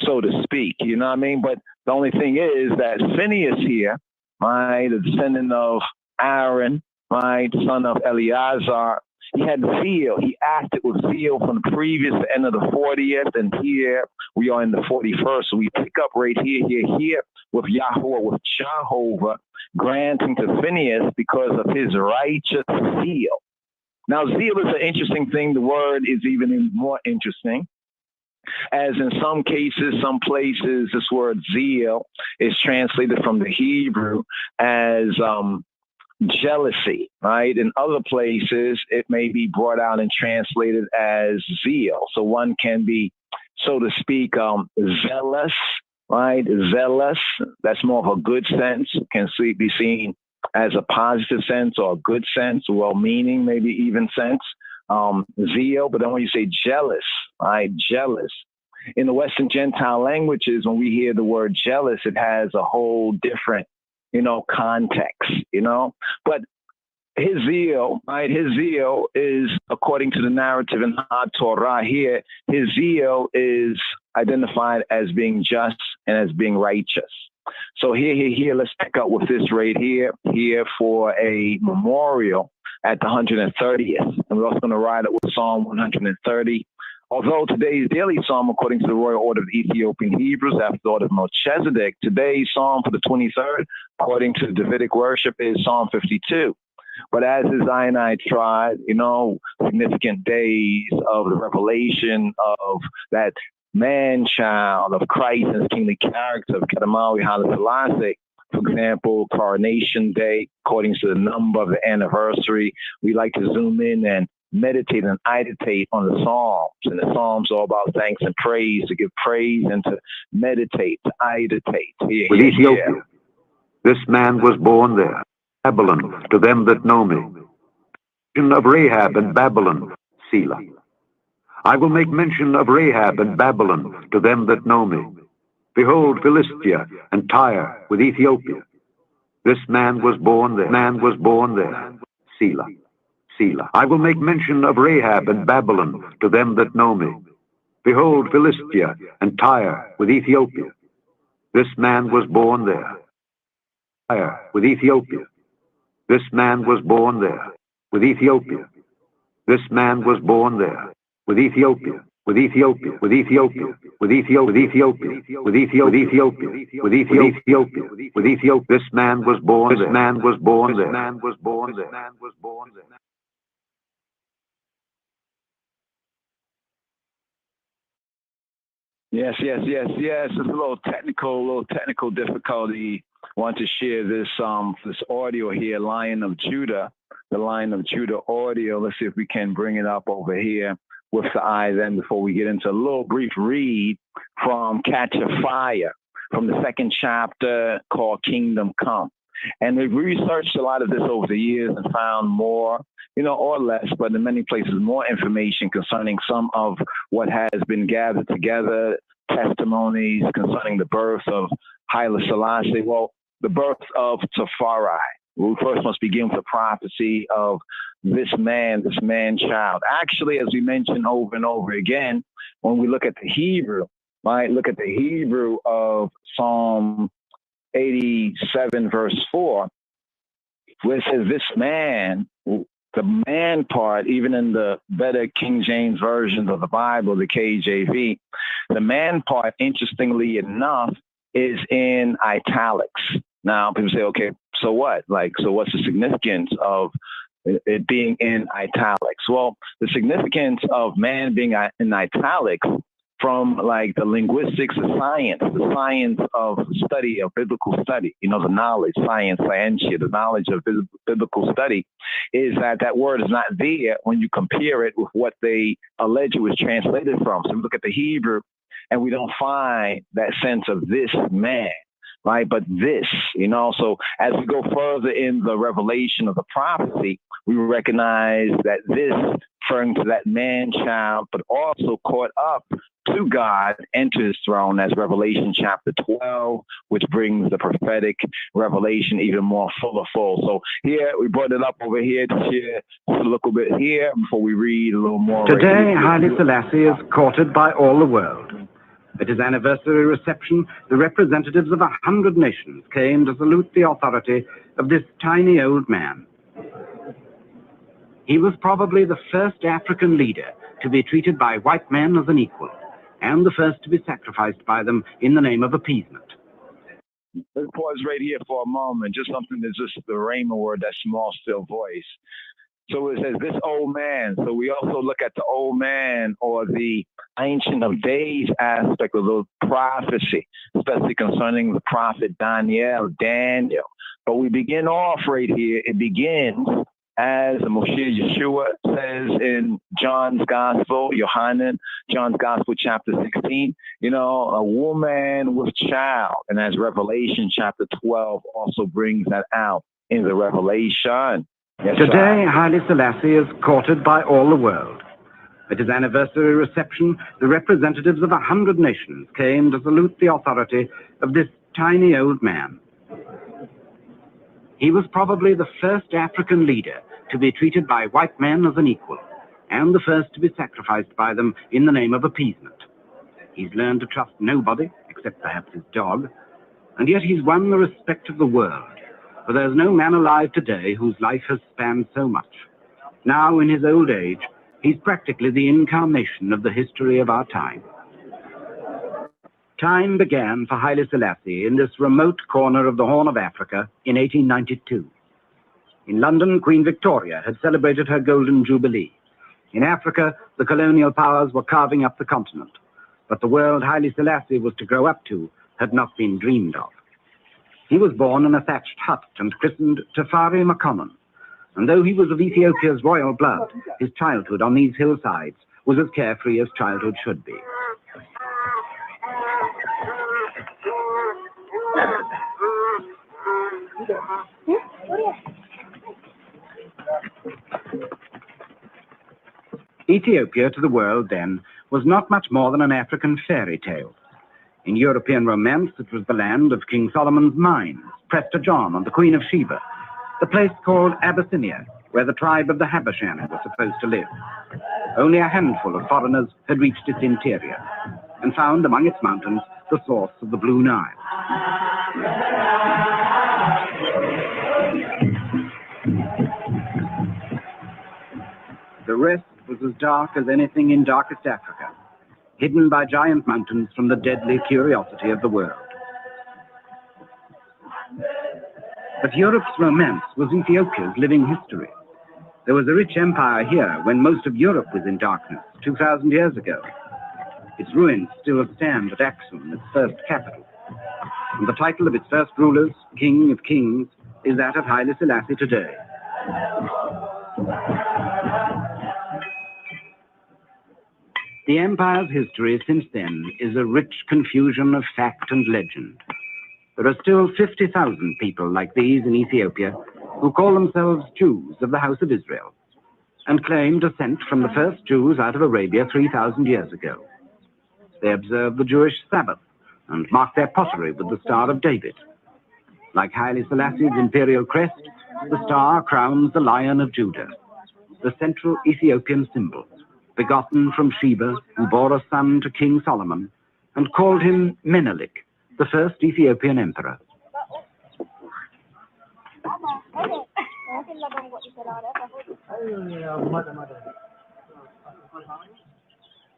so to speak. You know what I mean? But the only thing is that Phineas here, right, the descendant of Aaron, right, son of Eleazar, he had zeal. He acted with zeal from the previous end of the 40th, and here we are in the 41st. So we pick up right here with Yahweh, with Jehovah, granting to Phineas because of his righteous zeal. Now, zeal is an interesting thing. The word is even more interesting, as in some cases, some places, this word zeal is translated from the Hebrew as jealousy, right? In other places, it may be brought out and translated as zeal. So one can be, so to speak, zealous, right? Zealous. That's more of a good sense. It can be seen as a positive sense or a good sense, well-meaning, maybe even sense. Zeal. But then when you say jealous, right? Jealous. In the Western Gentile languages, when we hear the word jealous, it has a whole different, context, but his zeal, right? His zeal is, according to the narrative in Torah here, his zeal is identified as being just and as being righteous. So here, let's pick up with this right here for a memorial at the 130th. And we're also going to ride it with Psalm 130. Although today's daily psalm, according to the Royal Order of Ethiopian Hebrews, after the order of Melchizedek, today's psalm for the 23rd, according to the Davidic worship, is Psalm 52. But as the Zionite tribe, significant days of the revelation of that man-child of Christ and his kingly character of Kedemawi Haile Selassie, for example, Coronation Day, according to the number of the anniversary, we like to zoom in and meditate and meditate on the Psalms. And the Psalms are about thanks and praise, to give praise and to meditate, to meditate. With Ethiopia, this man was born there, Babylon, to them that know me. Mention of Rahab and Babylon, Selah. I will make mention of Rahab and Babylon to them that know me. Behold, Philistia and Tyre with Ethiopia. This man was born there, Selah. Selah. I will make mention of Rahab and Babylon to them that know me. Behold, Philistia and Tyre with Ethiopia. This man was born there. Tyre with Ethiopia. This man was born there. With Ethiopia. This man was born there. With Ethiopia. With Ethiopia. With Ethiopia. With Ethiopia. With Ethiopia. With Ethiopia. With Ethiopia. With Ethiopia. This man was born there. This man was born there. This man was born there. This man was born there. Yes. It's a little technical difficulty. I want to share this audio here, Lion of Judah, the Lion of Judah audio. Let's see if we can bring it up over here with the eye then before we get into a little brief read from Catch a Fire, from the second chapter called Kingdom Come. And we've researched a lot of this over the years and found more, or less, but in many places, more information concerning some of what has been gathered together, testimonies concerning the birth of Haile Selassie. Well, the birth of Tafari. We first must begin with the prophecy of this man-child. Actually, as we mentioned over and over again, when we look at the Hebrew, right, look at the Hebrew of Psalm 87, verse 4, where it says this man, the man part, even in the better King James versions of the Bible, the KJV, the man part, interestingly enough, is in italics. Now, people say, okay, so what? So what's the significance of it being in italics? Well, the significance of man being in italics from the linguistics of science, the science of study, of biblical study, the knowledge, scientia, the knowledge of biblical study, is that word is not there when you compare it with what they allege it was translated from. So we look at the Hebrew and we don't find that sense of this man, right? But this, so as we go further in the revelation of the prophecy, we recognize that this, referring to that man-child, but also caught up to God and to his throne, as Revelation chapter 12, which brings the prophetic revelation even more full. So here, we brought it up over here to share just a little bit here before we read a little more. Today, Haile Selassie is courted by all the world. At his anniversary reception, the representatives of 100 nations came to salute the authority of this tiny old man. He was probably the first African leader to be treated by white men as an equal, and the first to be sacrificed by them in the name of appeasement. Let's pause right here for a moment. Just something that's just the Rhema word, that small, still voice. So it says this old man. So we also look at the old man or the Ancient of Days aspect of the prophecy, especially concerning the prophet Daniel. But we begin off right here. It begins as Moshe Yeshua says in John's Gospel, John's Gospel, chapter 16, a woman with child. And as Revelation chapter 12 also brings that out in the Revelation. Yes, today, Haile Selassie is courted by all the world. At his anniversary reception, the representatives of 100 nations came to salute the authority of this tiny old man. He was probably the first African leader to be treated by white men as an equal, and the first to be sacrificed by them in the name of appeasement. He's learned to trust nobody, except perhaps his dog, and yet he's won the respect of the world, for there's no man alive today whose life has spanned so much. Now, in his old age, he's practically the incarnation of the history of our time. Time began for Haile Selassie in this remote corner of the Horn of Africa in 1892. In London, Queen Victoria had celebrated her Golden Jubilee. In Africa, the colonial powers were carving up the continent. But the world Haile Selassie was to grow up to had not been dreamed of. He was born in a thatched hut and christened Tafari Makonnen. And though he was of Ethiopia's royal blood, his childhood on these hillsides was as carefree as childhood should be. Ethiopia to the world then was not much more than an African fairy tale. In European romance, it was the land of King Solomon's mines, Prester John and the Queen of Sheba, the place called Abyssinia, where the tribe of the Habeshan was supposed to live. Only a handful of foreigners had reached its interior and found among its mountains the source of the Blue Nile. The rest was as dark as anything in darkest Africa, hidden by giant mountains from the deadly curiosity of the world. But Europe's romance was Ethiopia's living history. There was a rich empire here when most of Europe was in darkness 2,000 years ago. Its ruins still stand at Aksum, its first capital. And the title of its first rulers, King of Kings, is that of Haile Selassie today. The empire's history since then is a rich confusion of fact and legend. There are still 50,000 people like these in Ethiopia who call themselves Jews of the House of Israel and claim descent from the first Jews out of Arabia 3,000 years ago. They observe the Jewish Sabbath and mark their pottery with the Star of David. Like Haile Selassie's imperial crest, the star crowns the Lion of Judah, the central Ethiopian symbol, begotten from Sheba, who bore a son to King Solomon and called him Menelik, the first Ethiopian emperor.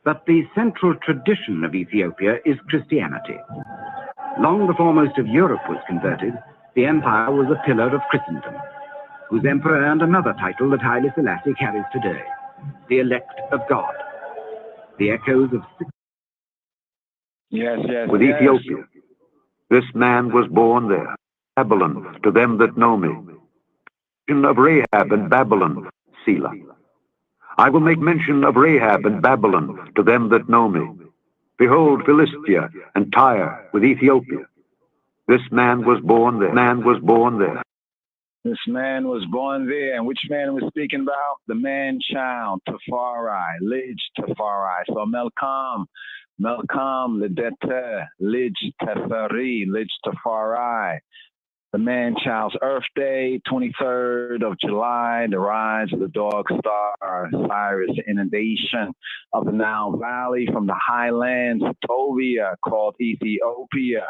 But the central tradition of Ethiopia is Christianity. Long before most of Europe was converted, the empire was a pillar of Christendom, whose emperor earned another title that Haile Selassie carries today, the elect of God. The echoes of... With Ethiopia, this man was born there, Babylon, to them that know me. Of Rahab and Babylon, Selah. I will make mention of Rahab and Babylon to them that know me. Behold, Philistia and Tyre with Ethiopia. This man was born there. This man was born there. And which man was speaking about? The man-child, Tafari, Lij Tafari. So Melkam, Ledete, Lij Teferi, Lij Tafari. the man-child's Earth Day, 23rd of July, the rise of the dog star, Cyrus, the inundation of the Nile Valley from the highlands of Tovia, called Ethiopia,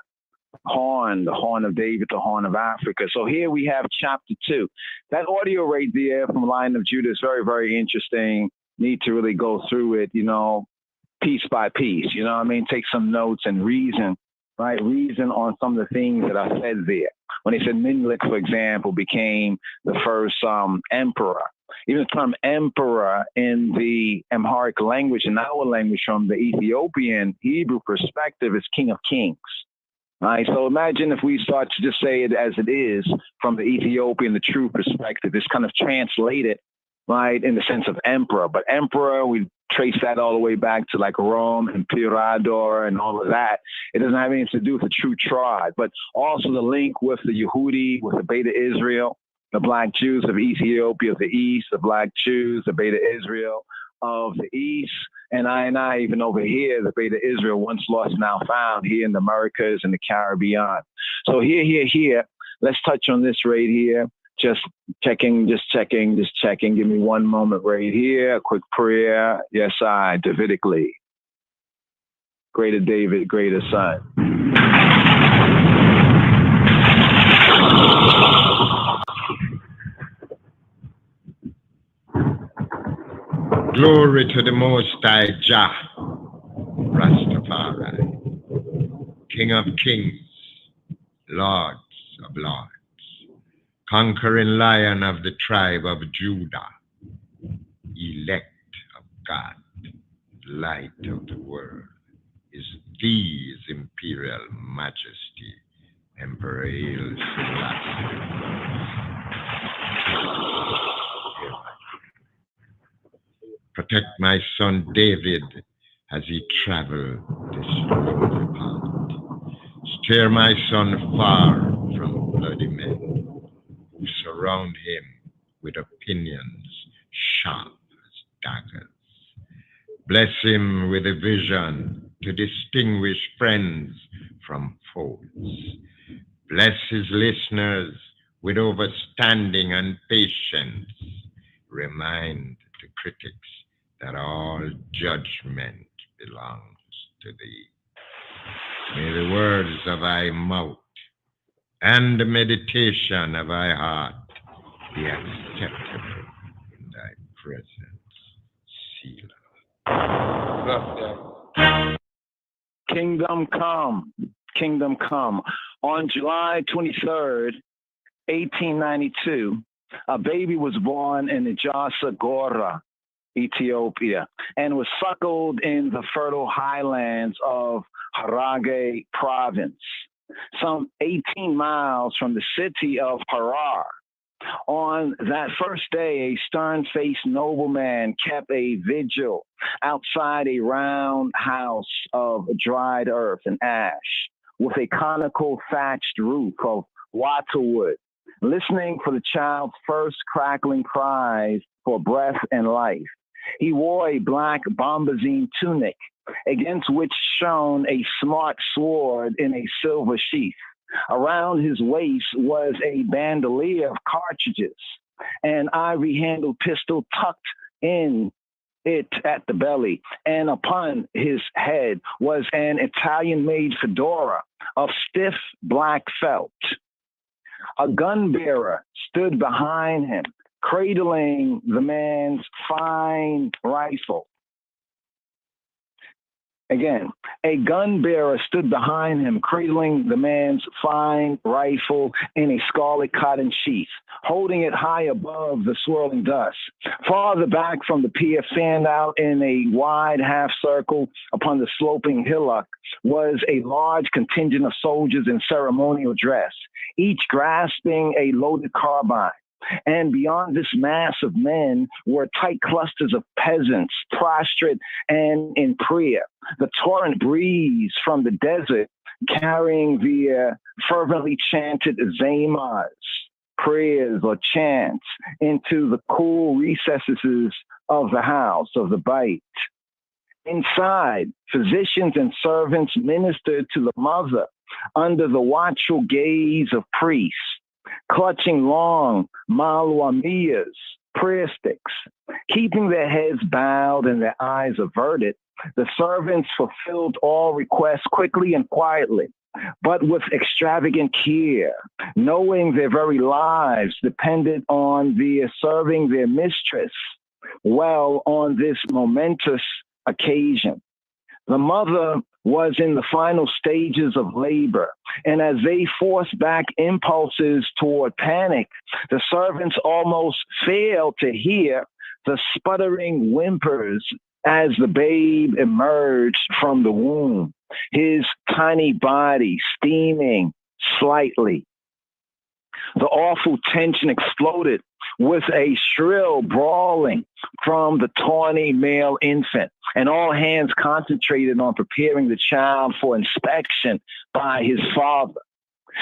Horn, the Horn of David, the Horn of Africa. So here we have chapter 2. That audio right there from Lion of Judah is very, very interesting. Need to really go through it, piece by piece, take some notes and reason, right? Reason on some of the things that are said there. When they said Menelik, for example, became the first emperor. Even the term emperor in the Amharic language and our language from the Ethiopian Hebrew perspective is king of kings. Right? So imagine if we start to just say it as it is from the Ethiopian, the true perspective. It's kind of translated, right, in the sense of emperor. But emperor, we trace that all the way back to like Rome, Emperador, and all of that. It doesn't have anything to do with the true tribe, but also the link with the Yehudi, with the Beta Israel, the Black Jews of Ethiopia of the East, the Black Jews, the Beta Israel of the East, and I even over here, the Beta Israel, once lost, now found, here in the Americas and the Caribbean. So here, let's touch on this right here. Just checking. Give me one moment right here. A quick prayer. Yes, I, Davidically. Greater David, greater Son. Glory to the Most High Jah, Rastafari, King of Kings, Lords of Lords, conquering Lion of the tribe of Judah, elect of God, light of the world, is His Imperial Majesty, Emperor Haile Selassie. Protect my son David as he traveled this lonely path. Steer my son far from bloody men who surround him with opinions sharp as daggers. Bless him with a vision to distinguish friends from foes. Bless his listeners with overstanding and patience. Remind the critics that all judgment belongs to thee. May the words of thy mouth and the meditation of thy heart be acceptable in thy presence, Selah. Kingdom come. On July 23rd, 1892, a baby was born in Ijasa Gora, Ethiopia, and was suckled in the fertile highlands of Harage province, some 18 miles from the city of Harar. On that first day, a stern-faced nobleman kept a vigil outside a round house of dried earth and ash with a conical thatched roof of wattle-wood, listening for the child's first crackling cries for breath and life. He wore a black bombazine tunic, against which shone a smart sword in a silver sheath. Around his waist was a bandolier of cartridges, an ivory-handled pistol tucked in it at the belly, and upon his head was an Italian-made fedora of stiff black felt. A gun bearer stood behind him, cradling the man's fine rifle. Again, a gun bearer stood behind him, cradling the man's fine rifle in a scarlet cotton sheath, holding it high above the swirling dust. Farther back from the pier, fanned out in a wide half circle upon the sloping hillock, was a large contingent of soldiers in ceremonial dress, each grasping a loaded carbine. And beyond this mass of men were tight clusters of peasants, prostrate and in prayer. The torrent breeze from the desert carrying the fervently chanted zemas, prayers or chants, into the cool recesses of the house of the bite. Inside, physicians and servants ministered to the mother under the watchful gaze of priests, clutching long malwamiyas, prayer sticks, keeping their heads bowed and their eyes averted. The servants fulfilled all requests quickly and quietly, but with extravagant care, knowing their very lives depended on their serving their mistress well on this momentous occasion. The mother was in the final stages of labor, and as they forced back impulses toward panic, the servants almost failed to hear the sputtering whimpers as the babe emerged from the womb, his tiny body steaming slightly. The awful tension exploded with a shrill brawling from the tawny male infant, and all hands concentrated on preparing the child for inspection by his father.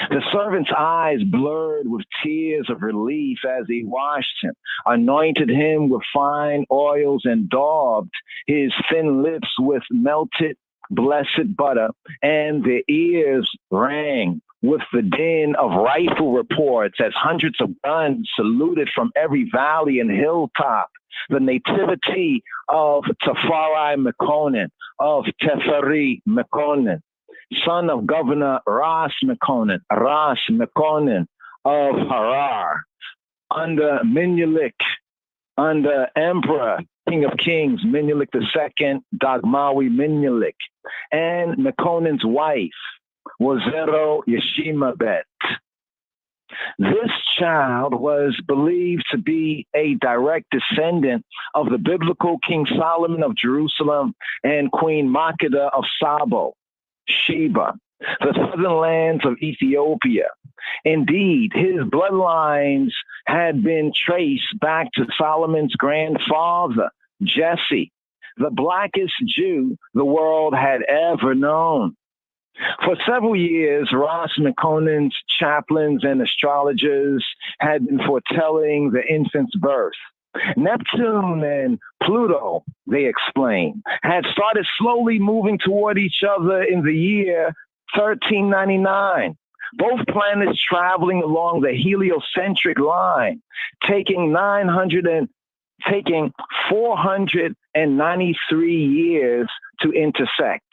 The servant's eyes blurred with tears of relief as he washed him, anointed him with fine oils, and daubed his thin lips with melted blessed butter, and their ears rang with the din of rifle reports as hundreds of guns saluted from every valley and hilltop the nativity of Tafari Mekonnen, of Teferi Mekonnen, son of Governor Ras Mekonnen of Harar, under Menelik, under Emperor, King of Kings, Menelik II, Dagmawi Menelik, and Mekonnen's wife, Wazero Yeshimabet. This child was believed to be a direct descendant of the biblical King Solomon of Jerusalem and Queen Makeda of Sabo, Sheba, the southern lands of Ethiopia. Indeed, his bloodlines had been traced back to Solomon's grandfather, Jesse, the blackest Jew the world had ever known. For several years, Ras Mekonnen's chaplains and astrologers had been foretelling the infant's birth. Neptune and Pluto, they explained, had started slowly moving toward each other in the year 1399. Both planets traveling along the heliocentric line, taking 493 years to intersect.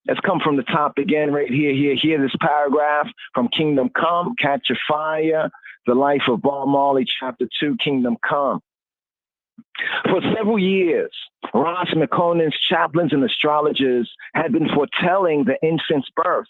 Let's come from the top again, right here. This paragraph from Kingdom Come, Catch a Fire, The Life of Bob Marley, Chapter 2, Kingdom Come. For several years, Ras Mekonnen's chaplains and astrologers had been foretelling the infant's birth.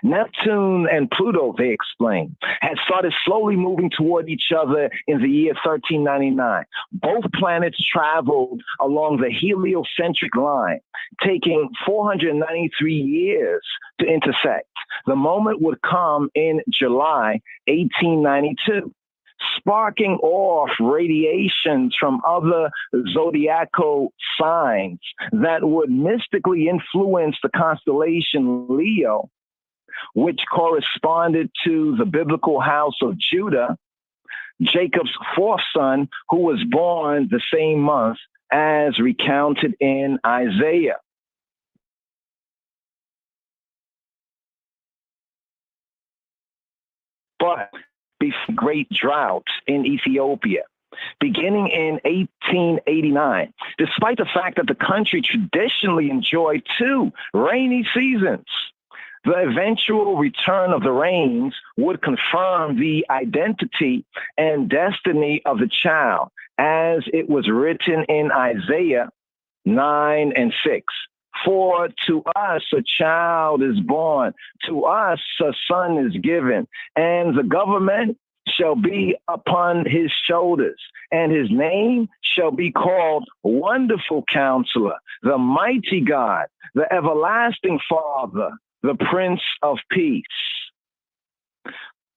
Neptune and Pluto, they explained, had started slowly moving toward each other in the year 1399. Both planets traveled along the heliocentric line, taking 493 years to intersect. The moment would come in July 1892, sparking off radiations from other zodiacal signs that would mystically influence the constellation Leo, which corresponded to the biblical house of Judah, Jacob's fourth son, who was born the same month as recounted in Isaiah. But before great drought in Ethiopia, beginning in 1889, despite the fact that the country traditionally enjoyed 2 rainy seasons, the eventual return of the rains would confirm the identity and destiny of the child, as it was written in Isaiah 9:6. For to us a child is born, to us a son is given, and the government shall be upon his shoulders, and his name shall be called Wonderful Counselor, the Mighty God, the Everlasting Father, the Prince of Peace.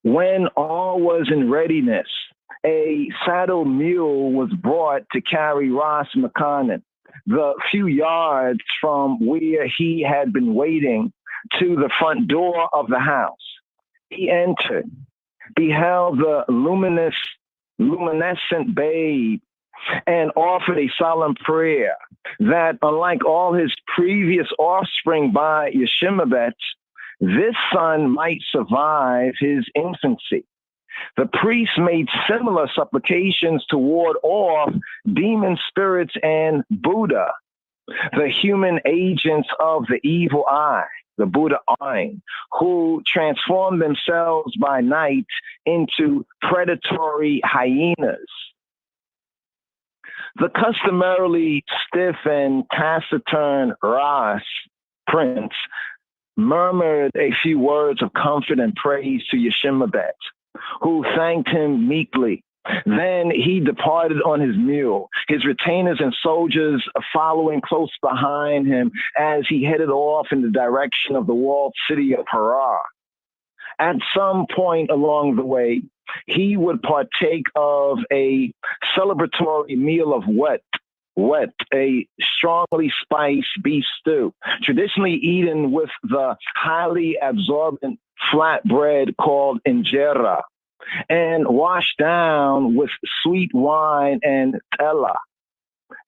When all was in readiness, a saddled mule was brought to carry Ras Mekonnen the few yards from where he had been waiting to the front door of the house. He entered, beheld the luminescent babe, and offered a solemn prayer that, unlike all his previous offspring by Yeshimabet, this son might survive his infancy. The priest made similar supplications to ward off demon spirits and Buddha, the human agents of the evil eye, the Buddha Ain, who transform themselves by night into predatory hyenas. The customarily stiff and taciturn Ras, prince, murmured a few words of comfort and praise to Yeshimabet, who thanked him meekly. Then he departed on his mule, his retainers and soldiers following close behind him as he headed off in the direction of the walled city of Harar. At some point along the way, he would partake of a celebratory meal of wet, a strongly spiced beef stew, traditionally eaten with the highly absorbent flatbread called injera, and washed down with sweet wine and tella,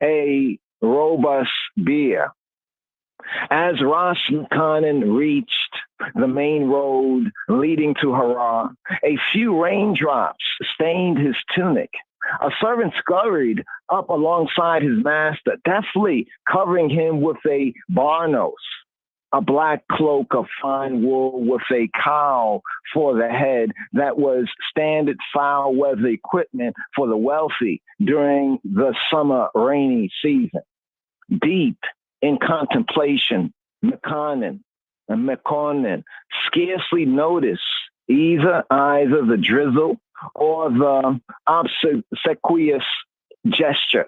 a robust beer. As Ras Makanan reached the main road leading to Harar, a few raindrops stained his tunic. A servant scurried up alongside his master, deftly covering him with a barnos, a black cloak of fine wool with a cowl for the head that was standard foul weather equipment for the wealthy during the summer rainy season. Deep in contemplation, Mekanen and Mekonnen scarcely noticed either the drizzle or the obsequious gesture.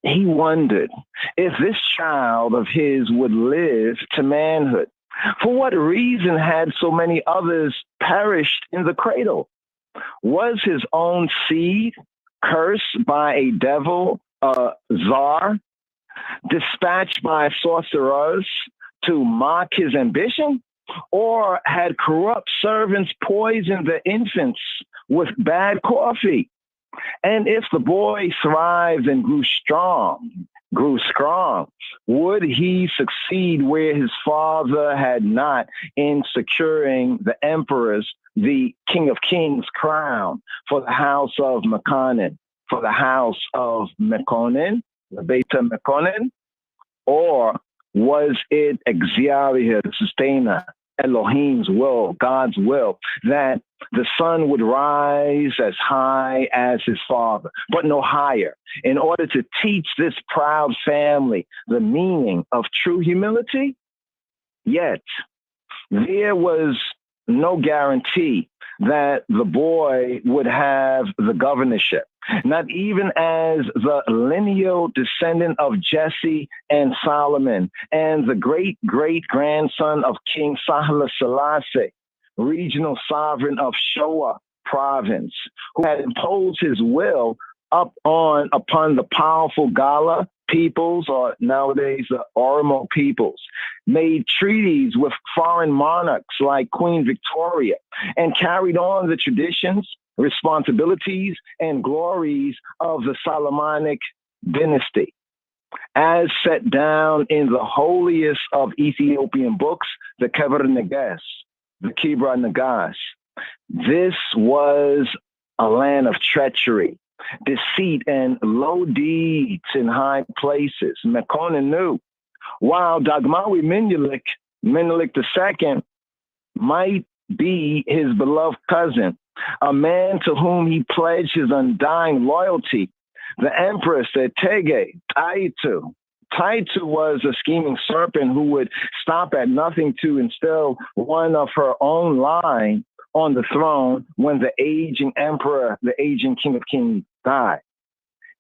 He wondered if this child of his would live to manhood. For what reason had so many others perished in the cradle? Was his own seed cursed by a devil, czar, dispatched by sorcerers to mock his ambition? Or had corrupt servants poisoned the infants with bad coffee? And if the boy thrived and grew strong, would he succeed where his father had not in securing the emperor's, the King of Kings crown for the house of Mekanen, for the house of Mekonnen, the Beta Mekonnen? Or was it Exariah, the sustainer, Elohim's will, God's will, that the son would rise as high as his father, but no higher, in order to teach this proud family the meaning of true humility? Yet, there was no guarantee that the boy would have the governorship, not even as the lineal descendant of Jesse and Solomon and the great-great-grandson of King Sahle Selassie, regional sovereign of Shoa province, who had imposed his will upon the powerful Gala peoples, or nowadays the Oromo peoples, made treaties with foreign monarchs like Queen Victoria, and carried on the traditions, responsibilities, and glories of the Solomonic dynasty. As set down in the holiest of Ethiopian books, the Kebra Nagas, the Kebra Nagas, this was a land of treachery, deceit, and low deeds in high places. Mekonnen knew, while Dagmawi Menelik II might be his beloved cousin, a man to whom he pledged his undying loyalty, the empress said, Tege, Taitu. Taitu was a scheming serpent who would stop at nothing to instill one of her own line on the throne when the aging emperor, the aging King of Kings, died.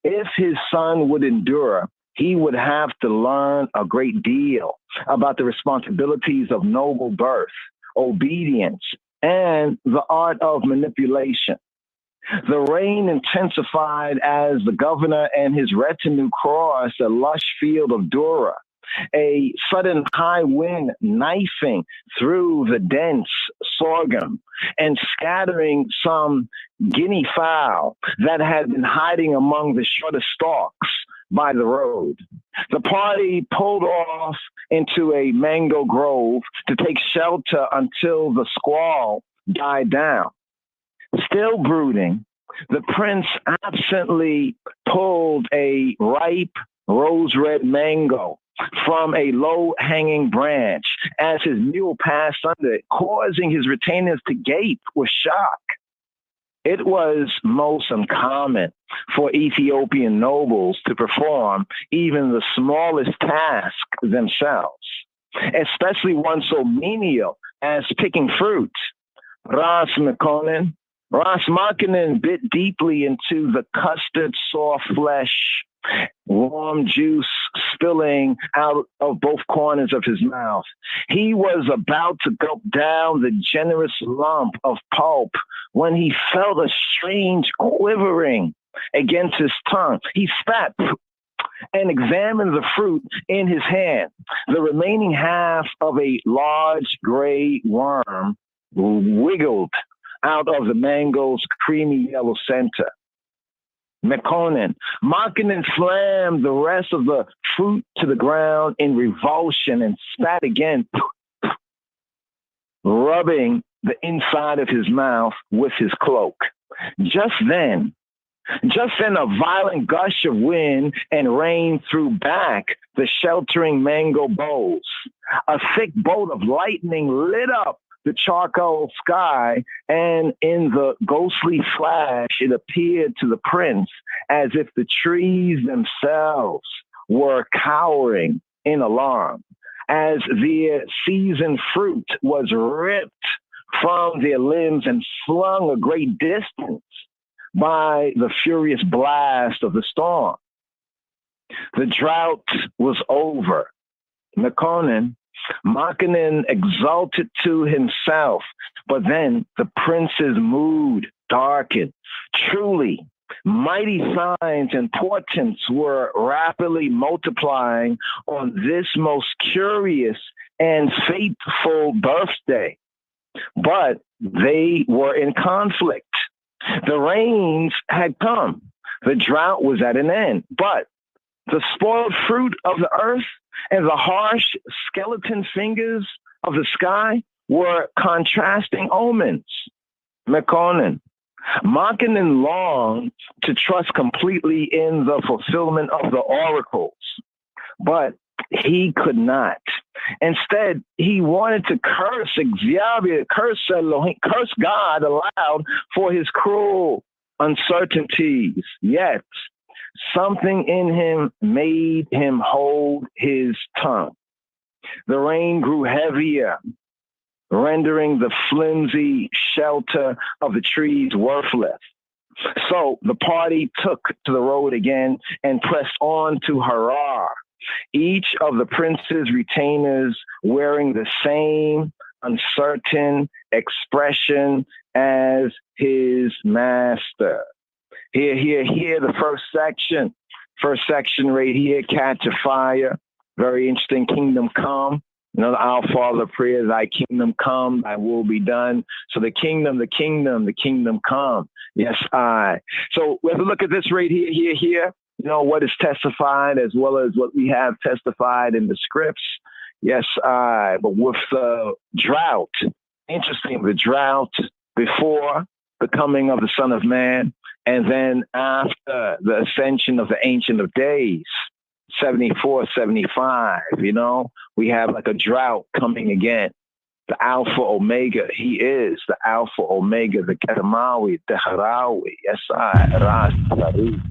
If his son would endure, he would have to learn a great deal about the responsibilities of noble birth, obedience, and the art of manipulation. The rain intensified as the governor and his retinue crossed a lush field of Dura, a sudden high wind knifing through the dense sorghum and scattering some guinea fowl that had been hiding among the shorter stalks by the road. The party pulled off into a mango grove to take shelter until the squall died down. Still brooding, the prince absently pulled a ripe rose-red mango from a low-hanging branch as his mule passed under it, causing his retainers to gape with shock. It was most uncommon for Ethiopian nobles to perform even the smallest task themselves, especially one so menial as picking fruit. Ras Makinen bit deeply into the custard soft flesh, warm juice spilling out of both corners of his mouth. He was about to gulp down the generous lump of pulp when he felt a strange quivering against his tongue. He spat and examined the fruit in his hand. The remaining half of a large gray worm wiggled out of the mango's creamy yellow center. Makinen slammed the rest of the fruit to the ground in revulsion and spat again, rubbing the inside of his mouth with his cloak. Just then, a violent gush of wind and rain threw back the sheltering mango boughs. A thick bolt of lightning lit up the charcoal sky, and in the ghostly flash, it appeared to the prince as if the trees themselves were cowering in alarm, as their seasoned fruit was ripped from their limbs and flung a great distance by the furious blast of the storm. The drought was over. Makinen exulted to himself, but then the prince's mood darkened. Truly, mighty signs and portents were rapidly multiplying on this most curious and fateful birthday. But they were in conflict. The rains had come. The drought was at an end. But the spoiled fruit of the earth and the harsh skeleton fingers of the sky were contrasting omens. Makinen longed to trust completely in the fulfillment of the oracles, but he could not. Instead, he wanted to curse God aloud for his cruel uncertainties. Yet, something in him made him hold his tongue. The rain grew heavier, rendering the flimsy shelter of the trees worthless. So the party took to the road again and pressed on to Harar, each of the prince's retainers wearing the same uncertain expression as his master. Here, the first section. First section right here, Catch a Fire. Very interesting. Kingdom come. You know, the Our Father prayer, thy kingdom come, thy will be done. So the kingdom come. Yes, I. So we have to look at this right here. You know, what is testified as well as what we have testified in the scripts. Yes, I. But with the drought, interesting, the drought before the coming of the Son of Man, and then after the ascension of the Ancient of Days, 74, 75, you know, we have like a drought coming again. The Alpha Omega, he is the Alpha Omega, the Kedamawi, the Harawi, yes, I, Rastafari.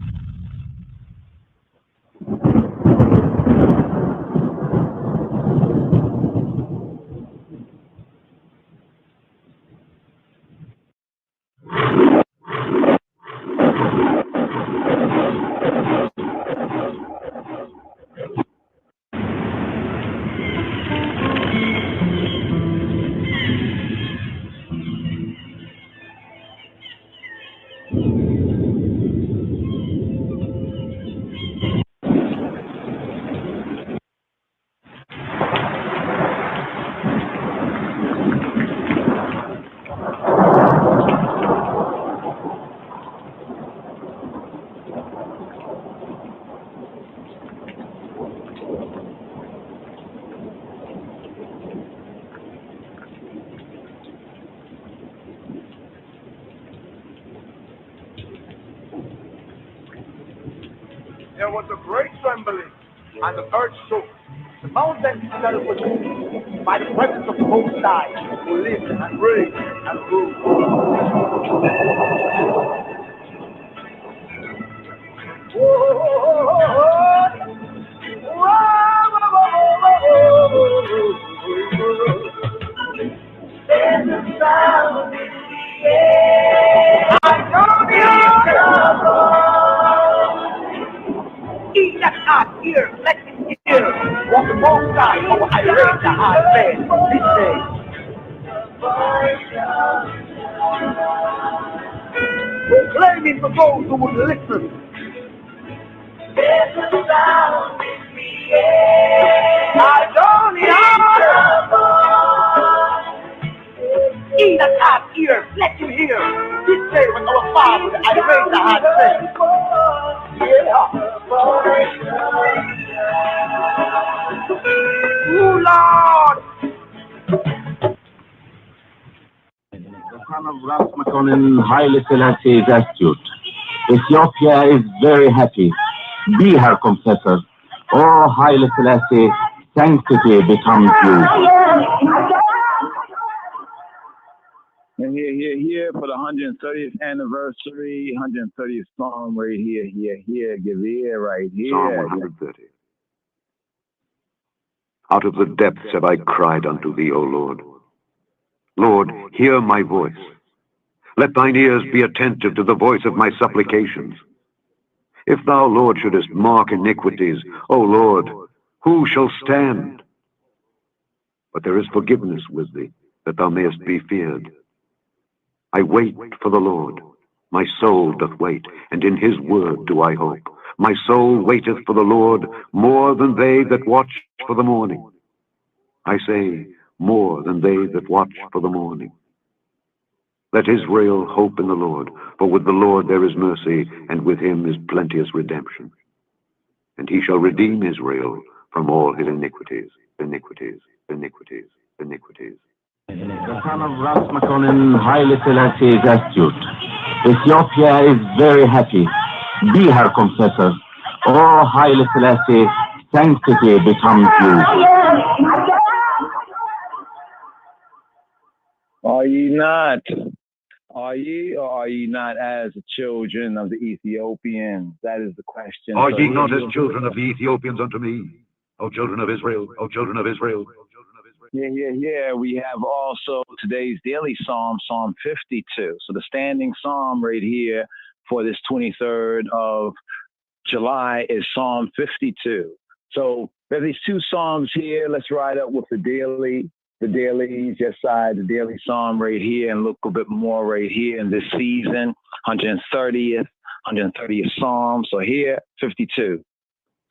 There was a great trembling, and the earth shook. The mountains fell with moved by the presence of the Most High, who lives and reigns and rules. There's a sound in the air. I know He that hath ears, let him hear what the Most High, our Creator, has said this day. Proclaiming to those who would listen. There's a sound in the air. I don't hear. He that hath ears, let him hear. This day when our Father, the Creator, has said. Oh Lord! The son of Rastafari, Haile Selassie is astute. Ethiopia is very happy. Be her confessor. Oh, Haile Selassie, sanctity becomes you. And here for the 130th anniversary, 130th song right here, give ear right here. Psalm 130. Out of the depths have I cried unto thee, O Lord. Lord, hear my voice. Let thine ears be attentive to the voice of my supplications. If thou, Lord, shouldest mark iniquities, O Lord, who shall stand? But there is forgiveness with thee, that thou mayest be feared. I wait for the Lord. My soul doth wait, and in his word do I hope. My soul waiteth for the Lord more than they that watch for the morning. I say, more than they that watch for the morning. Let Israel hope in the Lord, for with the Lord there is mercy, and with him is plenteous redemption. And he shall redeem Israel from all his iniquities, iniquities, iniquities, iniquities. The son of Rastafari, Haile Selassie is astute. Ethiopia is very happy. Be her confessor. Oh, Haile Selassie, sanctity becomes you. Are ye not? Are ye or are ye not as the children of the Ethiopians? That is the question. Are ye not as children of the Ethiopians unto me, O children of Israel, O children of Israel? Yeah. We have also today's daily psalm, Psalm 52. So the standing psalm right here for this 23rd of July is Psalm 52. So there's these two psalms here. Let's ride up with the daily just side, the daily psalm right here, and look a bit more right here in this season, 130th psalm. So here, 52.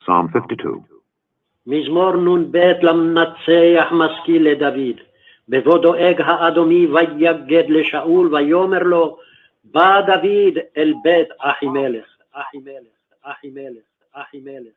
Psalm 52. מזמור נ"ב למנצח משכיל לדוד. בבוא דואג האדומי ויגד לשאול ויאמר לו, בא דוד אל בית אחימלך, אחימלך, אחימלך, אחימלך.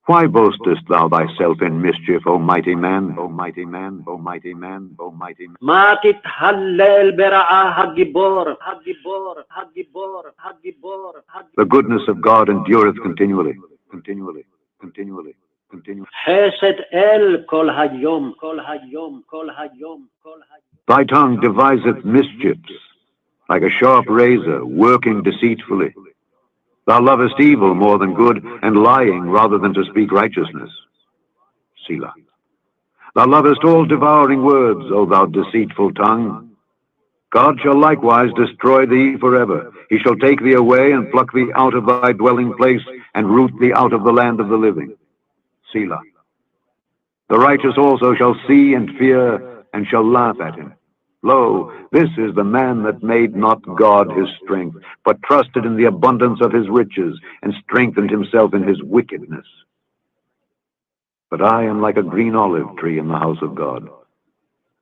Why boastest thou thyself in mischief, O mighty man, O mighty man, O mighty man, O mighty man? מה תתהלל ברעה הגיבור, הגיבור, הגיבור, הגיבור. The goodness of God endureth continually, continually, continually, continually. חסד אל כל היום, כל היום, כל היום, כל היום. Thy tongue deviseth mischiefs, like a sharp razor, working deceitfully. Thou lovest evil more than good, and lying rather than to speak righteousness. Selah. Thou lovest all devouring words, O thou deceitful tongue. God shall likewise destroy thee forever. He shall take thee away and pluck thee out of thy dwelling place, and root thee out of the land of the living. Selah. The righteous also shall see and fear, and shall laugh at him. Lo, this is the man that made not God his strength, but trusted in the abundance of his riches, and strengthened himself in his wickedness. But I am like a green olive tree in the house of God.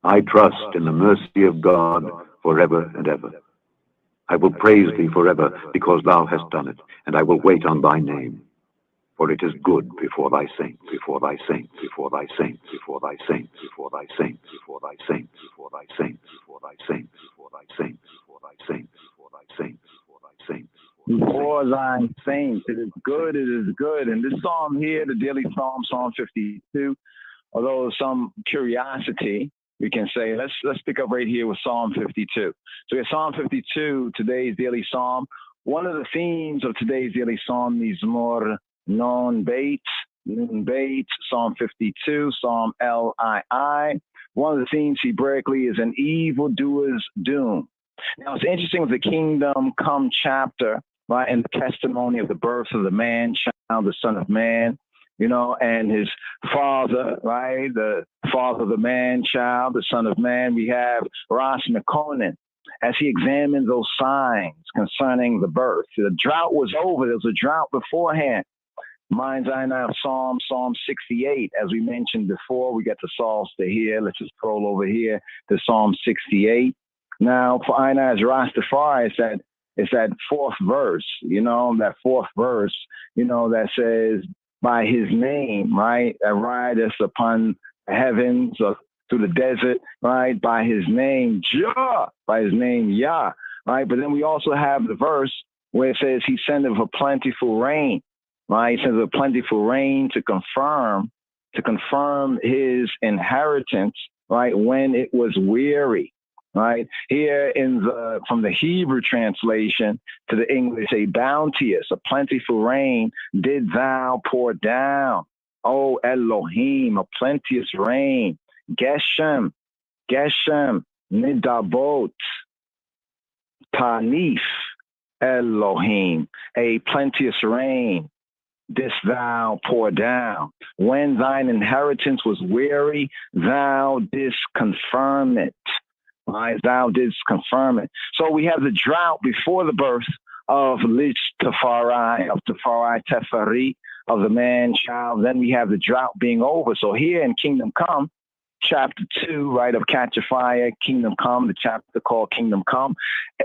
I trust in the mercy of God forever and ever. I will praise thee forever, because thou hast done it, and I will wait on thy name. For it is good before thy saints, before thy saints, before thy saints, before thy saints, before thy saints, before thy saints, before thy saints, before thy saints, before thy saints, before thy saints, before thy saints, before thy saints, before For thine saints, it is good, it is good. And this psalm here, the daily psalm, Psalm 52, although some curiosity, we can say, let's pick up right here with Psalm 52. So we have Psalm 52, today's daily psalm. One of the themes of today's daily psalm, Mizmor Non Beit, Psalm 52, Psalm LII. One of the themes Hebraically is an evildoer's doom. Now it's interesting with the Kingdom Come chapter, right, and the testimony of the birth of the man-child, the Son of Man, you know, and his father, right, the father of the man-child, the Son of Man. We have Ras Mekonnen as he examined those signs concerning the birth. The drought was over. There was a drought beforehand. Mind's eye now, Psalm 68. As we mentioned before, we got the Psalms to here. Let's just scroll over here to Psalm 68. Now, for Inez Rastafari, it's that fourth verse, you know, that says, by his name, right, that rideth upon the heavens or through the desert, right, by his name, Jah, by his name, Yah, right? But then we also have the verse where it says he sendeth a plentiful rain, right? He sends a plentiful rain to confirm his inheritance, right, when it was weary. Right here from the Hebrew translation to the English, a bounteous, a plentiful rain did thou pour down, O Elohim, a plenteous rain. Geshem, Nidabot, Tanif, Elohim, a plenteous rain didst thou pour down. When thine inheritance was weary, thou didst confirm it. Right, thou didst confirm it. So we have the drought before the birth of Tefari, of the man-child. Then we have the drought being over. So here in Kingdom Come, chapter 2, right, of Catch a Fire, Kingdom Come, the chapter called Kingdom Come,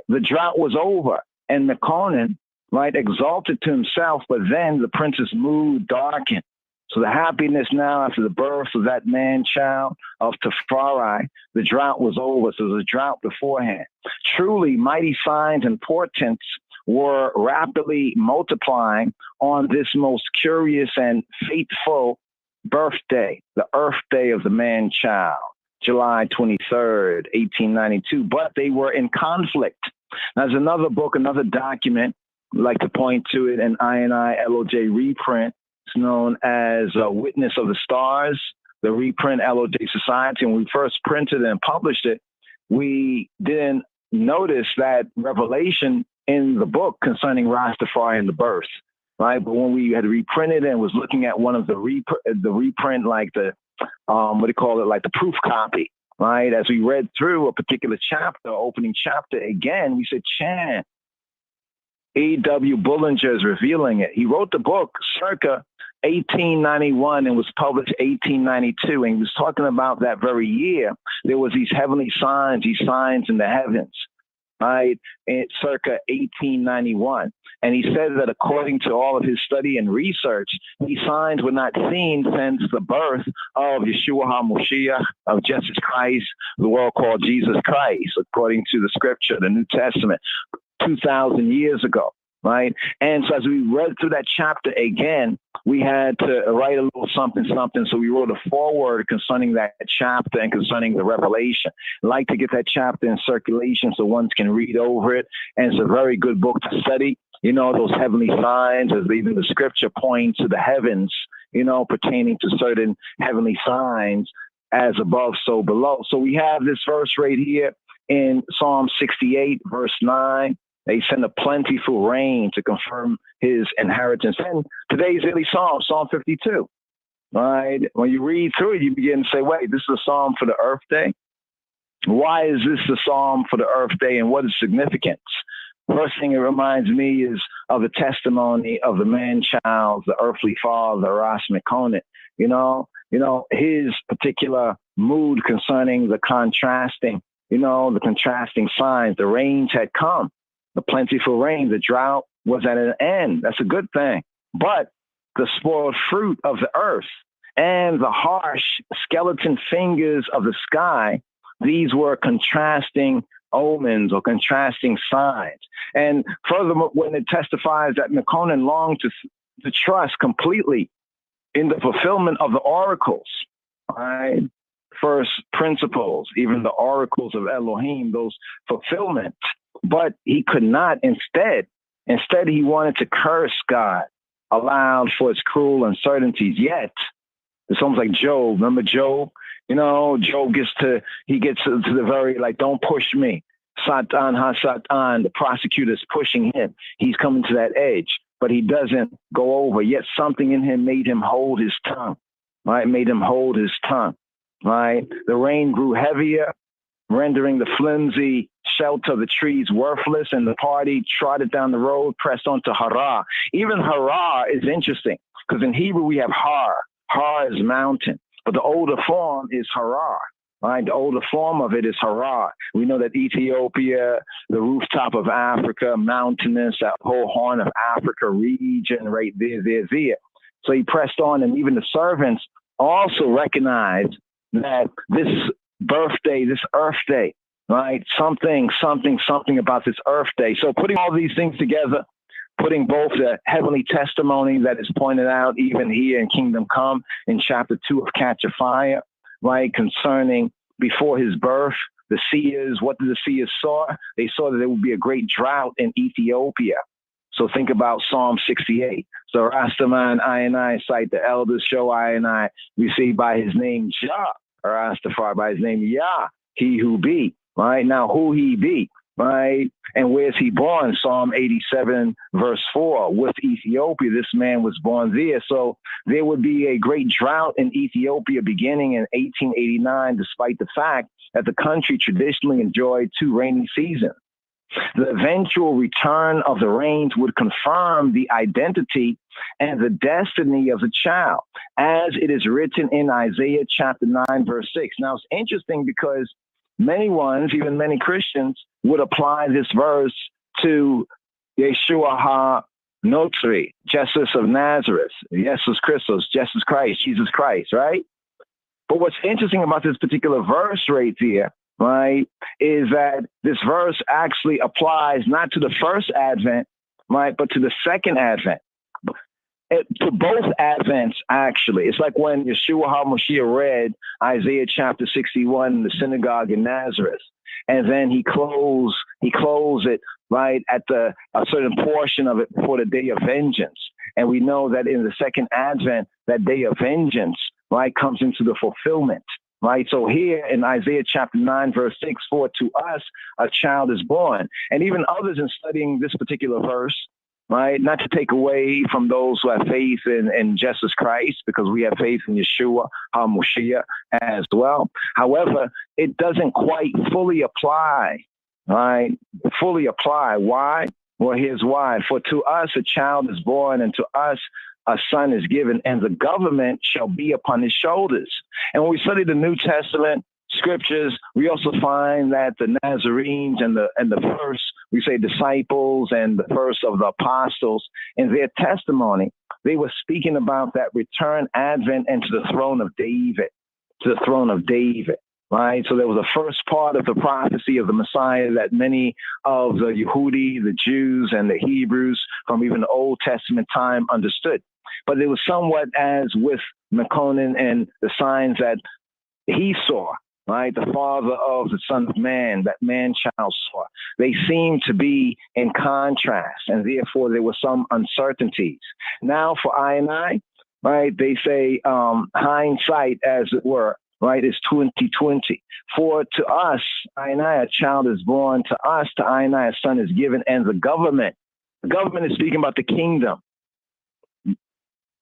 the drought was over. And Mekonnen, right, exalted to himself, but then the prince's mood darkened. So the happiness now after the birth of that man-child of Tefari, the drought was over. So there was a drought beforehand. Truly, mighty signs and portents were rapidly multiplying on this most curious and fateful birthday, the Earth Day of the man-child, July 23rd, 1892. But they were in conflict. Now, there's another book, another document, I'd like to point to it, an INI LOJ reprint. It's known as Witness of the Stars, the reprint LOJ Society. When we first printed and published it, we didn't notice that revelation in the book concerning Rastafari and the birth, right? But when we had reprinted and was looking at one of the reprint, like the, like the proof copy, right? As we read through a particular chapter, opening chapter again, we said, Chan, A.W. Bullinger is revealing it. He wrote the book circa 1891 and was published 1892. And he was talking about that very year. There was these heavenly signs, these signs in the heavens, right? In circa 1891. And he said that according to all of his study and research, these signs were not seen since the birth of Yeshua HaMoshiach, of Jesus Christ, the world called Jesus Christ, according to the scripture, the New Testament, 2,000 years ago. Right. And so as we read through that chapter again, we had to write a little something. So we wrote a foreword concerning that chapter and concerning the revelation. I'd like to get that chapter in circulation so one can read over it. And it's a very good book to study. You know, those heavenly signs, as even the scripture points to the heavens, you know, pertaining to certain heavenly signs as above, so below. So we have this verse right here in Psalm 68, verse 9. They send a plentiful rain to confirm his inheritance. And today's daily psalm, Psalm 52. Right? When you read through it, you begin to say, wait, this is a psalm for the Earth Day? Why is this a psalm for the Earth Day, and what is significance? First thing it reminds me is of the testimony of the man-child, the earthly father, Ras Mekonnen. You know, his particular mood concerning the contrasting signs. The rains had come. The plentiful rain, the drought was at an end. That's a good thing. But the spoiled fruit of the earth and the harsh skeleton fingers of the sky, these were contrasting omens or contrasting signs. And furthermore, when it testifies that Mekonnen longed to trust completely in the fulfillment of the oracles, right? First principles, even the oracles of Elohim, those fulfillment. But he could not. Instead, he wanted to curse God aloud for its cruel uncertainties. Yet, it's almost like Job. Remember Job? You know, Job gets to the very, like, don't push me. Satan ha-Satan, the prosecutor's pushing him. He's coming to that edge, but he doesn't go over. Yet something in him made him hold his tongue, right? Made him hold his tongue, right? The rain grew heavier, rendering the flimsy shelter of the trees worthless, and the party trotted down the road, pressed on to Harar. Even Harar is interesting, because in Hebrew we have Har. Har is mountain, but the older form is Harar. Right, the older form of it is Harar. We know that Ethiopia, the rooftop of Africa, mountainous, that whole Horn of Africa region right there. So he pressed on, and even the servants also recognized that this birthday, this Earth Day, right? Something about this Earth Day. So putting all these things together, putting both the heavenly testimony that is pointed out even here in Kingdom Come in chapter 2 of Catch a Fire, right, concerning before his birth, the seers, what did the seers saw? They saw that there would be a great drought in Ethiopia. So think about Psalm 68. So Rastaman, I cite the elders, show I, we see by his name Jah, Rastafari, by his name Yah, he who be, right? Now who he be, right? And where's he born? Psalm 87, verse 4. With Ethiopia, this man was born there. So there would be a great drought in Ethiopia beginning in 1889, despite the fact that the country traditionally enjoyed 2 rainy seasons. The eventual return of the rains would confirm the identity and the destiny of the child, as it is written in Isaiah chapter 9, verse 6. Now, it's interesting because many ones, even many Christians, would apply this verse to Yeshua ha-Notri, Jesus of Nazareth, Jesus Christos, Jesus Christ, right? But what's interesting about this particular verse right here, right, is that this verse actually applies not to the first advent, right, but to the second advent. To both advents, actually. It's like when Yeshua HaMashiach read Isaiah chapter 61 in the synagogue in Nazareth, and then he closed it right at a certain portion of it for the day of vengeance. And we know that in the second advent, that day of vengeance, right, comes into the fulfillment. Right. So here in Isaiah chapter 9, verse 6, for to us a child is born. And even others in studying this particular verse, right, not to take away from those who have faith in Jesus Christ, because we have faith in Yeshua HaMashiach as well. However, it doesn't quite fully apply, right? Fully apply. Why? Well, here's why. For to us a child is born, and to us a son is given, and the government shall be upon his shoulders. And when we study the New Testament scriptures, we also find that the Nazarenes and the first, we say disciples and the first of the apostles, in their testimony, they were speaking about that return advent into the throne of David, right? So there was a first part of the prophecy of the Messiah that many of the Yehudi, the Jews, and the Hebrews from even the Old Testament time understood. But it was somewhat as with Mekonnen and the signs that he saw, right? The father of the Son of Man, that man-child saw. They seemed to be in contrast, and therefore there were some uncertainties. Now for I, right, they say hindsight, as it were, right, is 2020. For to us, a child is born. To us, to a son is given, and the government is speaking about the kingdom.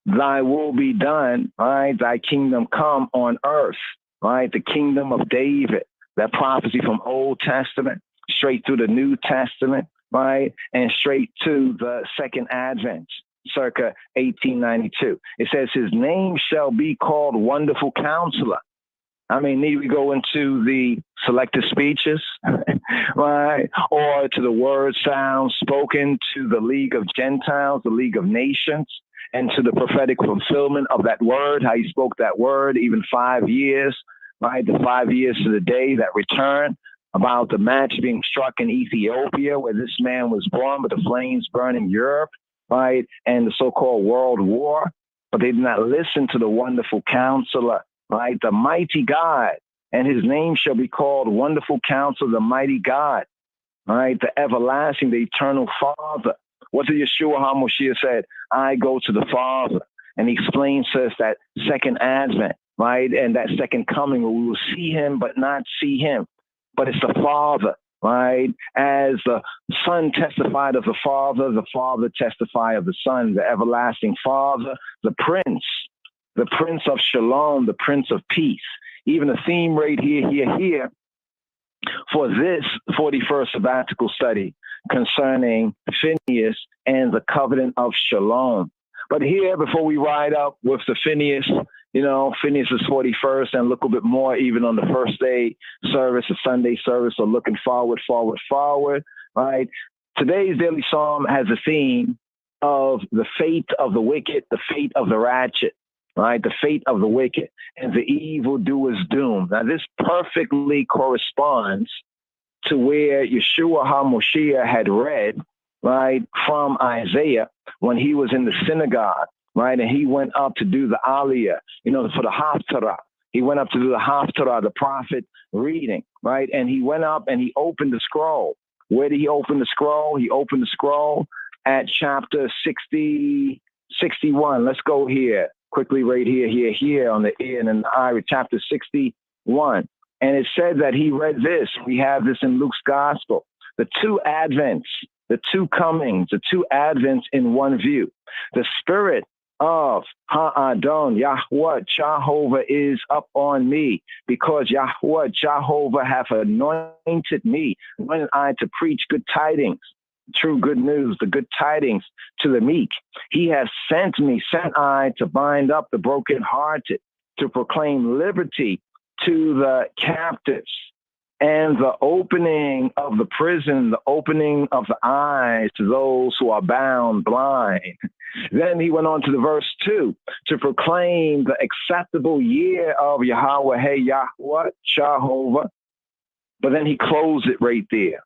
Thy will be done, right? Thy kingdom come on earth, right? The kingdom of David, that prophecy from Old Testament, straight through the New Testament, right? And straight to the second advent, circa 1892. It says his name shall be called Wonderful Counselor. I mean, need we go into the selected speeches, right? Or to the word sounds spoken to the League of Gentiles, the League of Nations, and to the prophetic fulfillment of that word, how he spoke that word, even 5 years, right? The 5 years to the day that return, about the match being struck in Ethiopia, where this man was born, but the flames burning Europe, right, and the so-called World War. But they did not listen to the wonderful counselor, right, the mighty God, and his name shall be called Wonderful Counselor, the mighty God, right, the everlasting, the eternal Father. What did Yeshua HaMashiach said? I go to the Father. And he explains to us that second advent, right, and that second coming where we will see him but not see him. But it's the Father, right? As the Son testified of the Father testified of the Son, the everlasting Father, the Prince of Shalom, the Prince of Peace. Even a theme right here for this 41st sabbatical study concerning Phineas and the covenant of Shalom. But here, before we ride up with the Phineas, Phineas is 41st, and look a bit more even on the first day service, the Sunday service, so looking forward, right? Today's daily psalm has a theme of the fate of the wicked, the fate of the ratchet, right? The fate of the wicked and the evildoer's doom. Now, this perfectly corresponds to where Yeshua HaMashiach had read, right, from Isaiah when he was in the synagogue, right, and he went up to do the Aliyah, for the Haftarah. He went up to do the Haftarah, the prophet reading, right, and he went up and he opened the scroll. Where did he open the scroll? He opened the scroll at chapter 61. Let's go here quickly, right here on the ear and in the eye, chapter 61. And it said that he read this. We have this in Luke's gospel. The two advents, the two comings, the two advents in one view. The spirit of Ha'adon, Yahweh, Jehovah is up on me, because Yahweh, Jehovah hath anointed me, when I to preach good tidings, true good news, the good tidings to the meek. He has sent I to bind up the brokenhearted, to proclaim liberty to the captives, and the opening of the prison, the opening of the eyes to those who are bound blind. Then he went on to the verse 2, to proclaim the acceptable year of Yahweh, hey Yahweh, Jehovah. But then he closed it right there.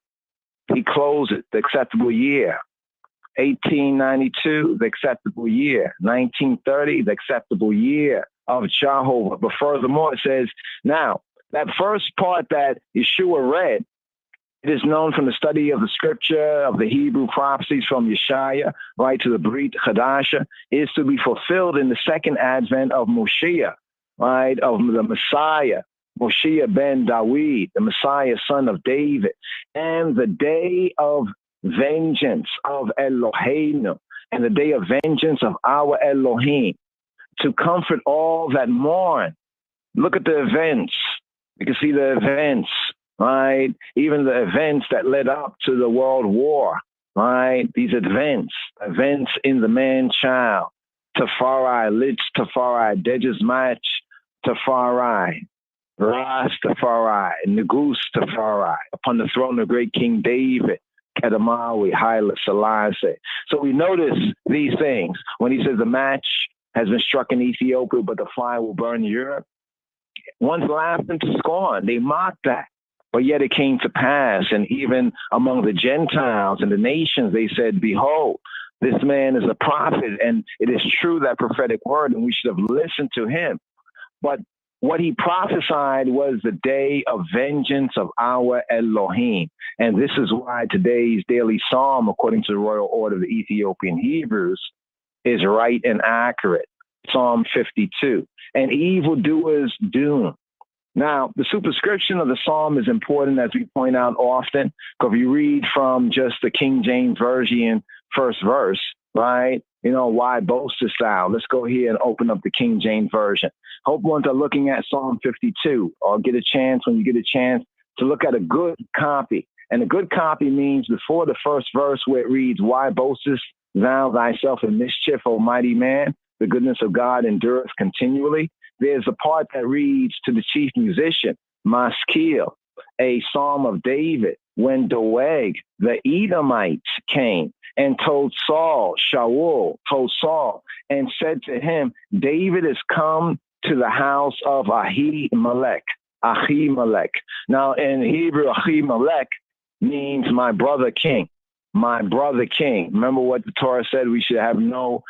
He closed it, the acceptable year. 1892, the acceptable year. 1930, the acceptable year of Jehovah. But furthermore, it says, now, that first part that Yeshua read, it is known from the study of the scripture, of the Hebrew prophecies from Yeshaya, right, to the Brit Chadasha, is to be fulfilled in the second advent of Moshiach, right, of the Messiah, Moshiach ben Dawid, the Messiah, son of David, and the day of vengeance of Eloheinu, and the day of vengeance of our Elohim, to comfort all that mourn. Look at the events. You can see the events, right? Even the events that led up to the World War, right? These events in the man-child. Tafari, Litz Tafari, Dejas Match Tafari, Rastafari, Negus Tafari, upon the throne of great King David, Kedamawi, Haile Selassie. So we notice these things when he says the match has been struck in Ethiopia, but the fire will burn Europe. Once laughed into scorn. They mocked that. But yet it came to pass. And even among the Gentiles and the nations, they said, behold, this man is a prophet. And it is true, that prophetic word, and we should have listened to him. But what he prophesied was the day of vengeance of our Elohim. And this is why today's daily psalm, according to the royal order of the Ethiopian Hebrews, is right and accurate. Psalm 52. And evildoers doom. Now, the superscription of the psalm is important, as we point out often, because if you read from just the King James Version first verse, right? Why boastest thou? Let's go here and open up the King James Version. Hope ones are looking at Psalm 52, or get a chance, when you get a chance, to look at a good copy. And a good copy means before the first verse where it reads, why boastest thou thyself in mischief, O mighty man? The goodness of God endureth continually. There's a part that reads to the chief musician, Maskil, a psalm of David, when Doeg, the Edomites, came and told Saul, Shaul told Saul, and said to him, David is come to the house of Ahimelech. Ahimelech. Now, in Hebrew, Ahimelech means my brother king. My brother king. Remember what the Torah said? We should have no,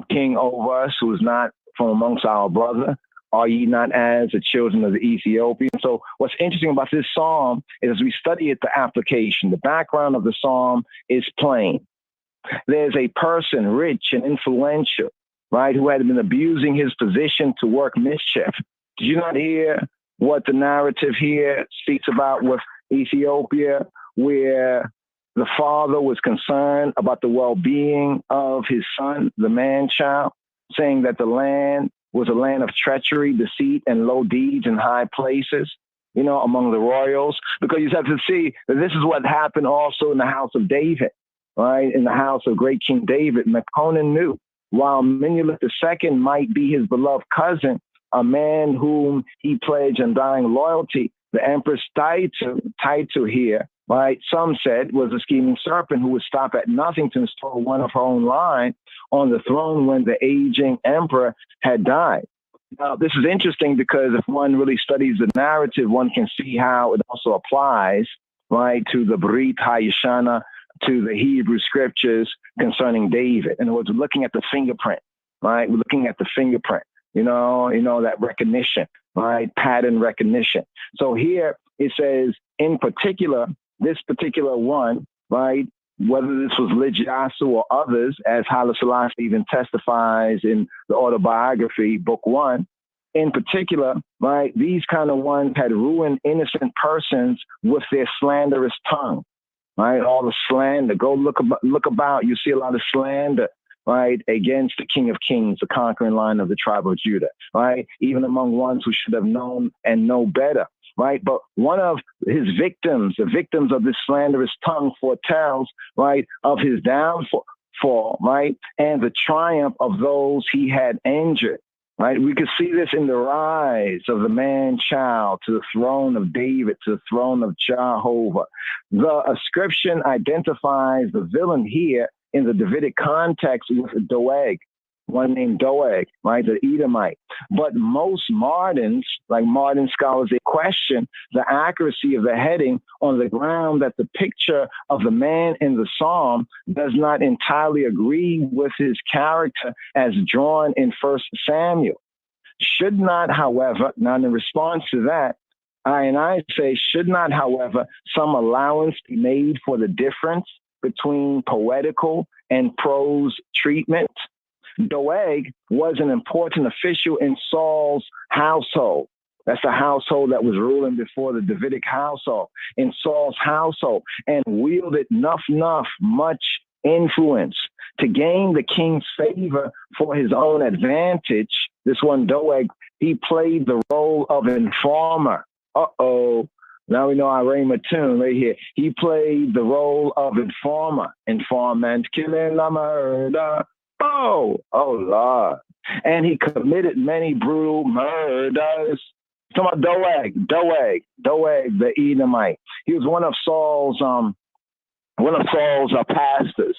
king over us who is not from amongst our brother. Are ye not as the children of the Ethiopian? So what's interesting about this psalm is as we study it, the application, the background of the psalm is plain. There's a person rich and influential, right, who had been abusing his position to work mischief. Did you not hear what the narrative here speaks about with Ethiopia, where the father was concerned about the well-being of his son, the man-child, saying that the land was a land of treachery, deceit, and low deeds in high places, among the royals? Because you have to see that this is what happened also in the house of David, right? In the house of great King David. Meconan knew, while Menelik II might be his beloved cousin, a man whom he pledged undying loyalty, the Empress Taitu here, right, some said was a scheming serpent who would stop at nothing to install one of her own line on the throne when the aging emperor had died. Now, this is interesting because if one really studies the narrative, one can see how it also applies, right, to the Brit Hayashana, to the Hebrew scriptures concerning David. In other words, we're looking at the fingerprint, right? We're looking at the fingerprint, that recognition, right? Pattern recognition. So here it says, in particular, this particular one, right, whether this was Lijiasu or others, as Haile Selassie even testifies in the autobiography, book 1, in particular, right, these kind of ones had ruined innocent persons with their slanderous tongue, right? All the slander. Go look about. You see a lot of slander, right, against the King of Kings, the conquering line of the tribe of Judah, right? Even among ones who should have known and know better, right? But one of his victims, the victims of this slanderous tongue, foretells, right, of his downfall, right, and the triumph of those he had injured. Right, we could see this in the rise of the man-child to the throne of David, to the throne of Jehovah. The ascription identifies the villain here in the Davidic context with Doeg, one named Doeg, right, the Edomite. But most moderns, like modern scholars, they question the accuracy of the heading on the ground that the picture of the man in the psalm does not entirely agree with his character as drawn in 1 Samuel. Should not, however, now in response to that, I say, should not, however, some allowance be made for the difference between poetical and prose treatment? Doeg was an important official in Saul's household. That's the household that was ruling before the Davidic household, in Saul's household, and wielded much influence to gain the king's favor for his own advantage. This one, Doeg, he played the role of informer. Now we know our Rhema tune right here. He played the role of informer, informant, killing the murder. Oh, Lord. And he committed many brutal murders. Talking about Doeg, the Edomite. He was one of Saul's pastors,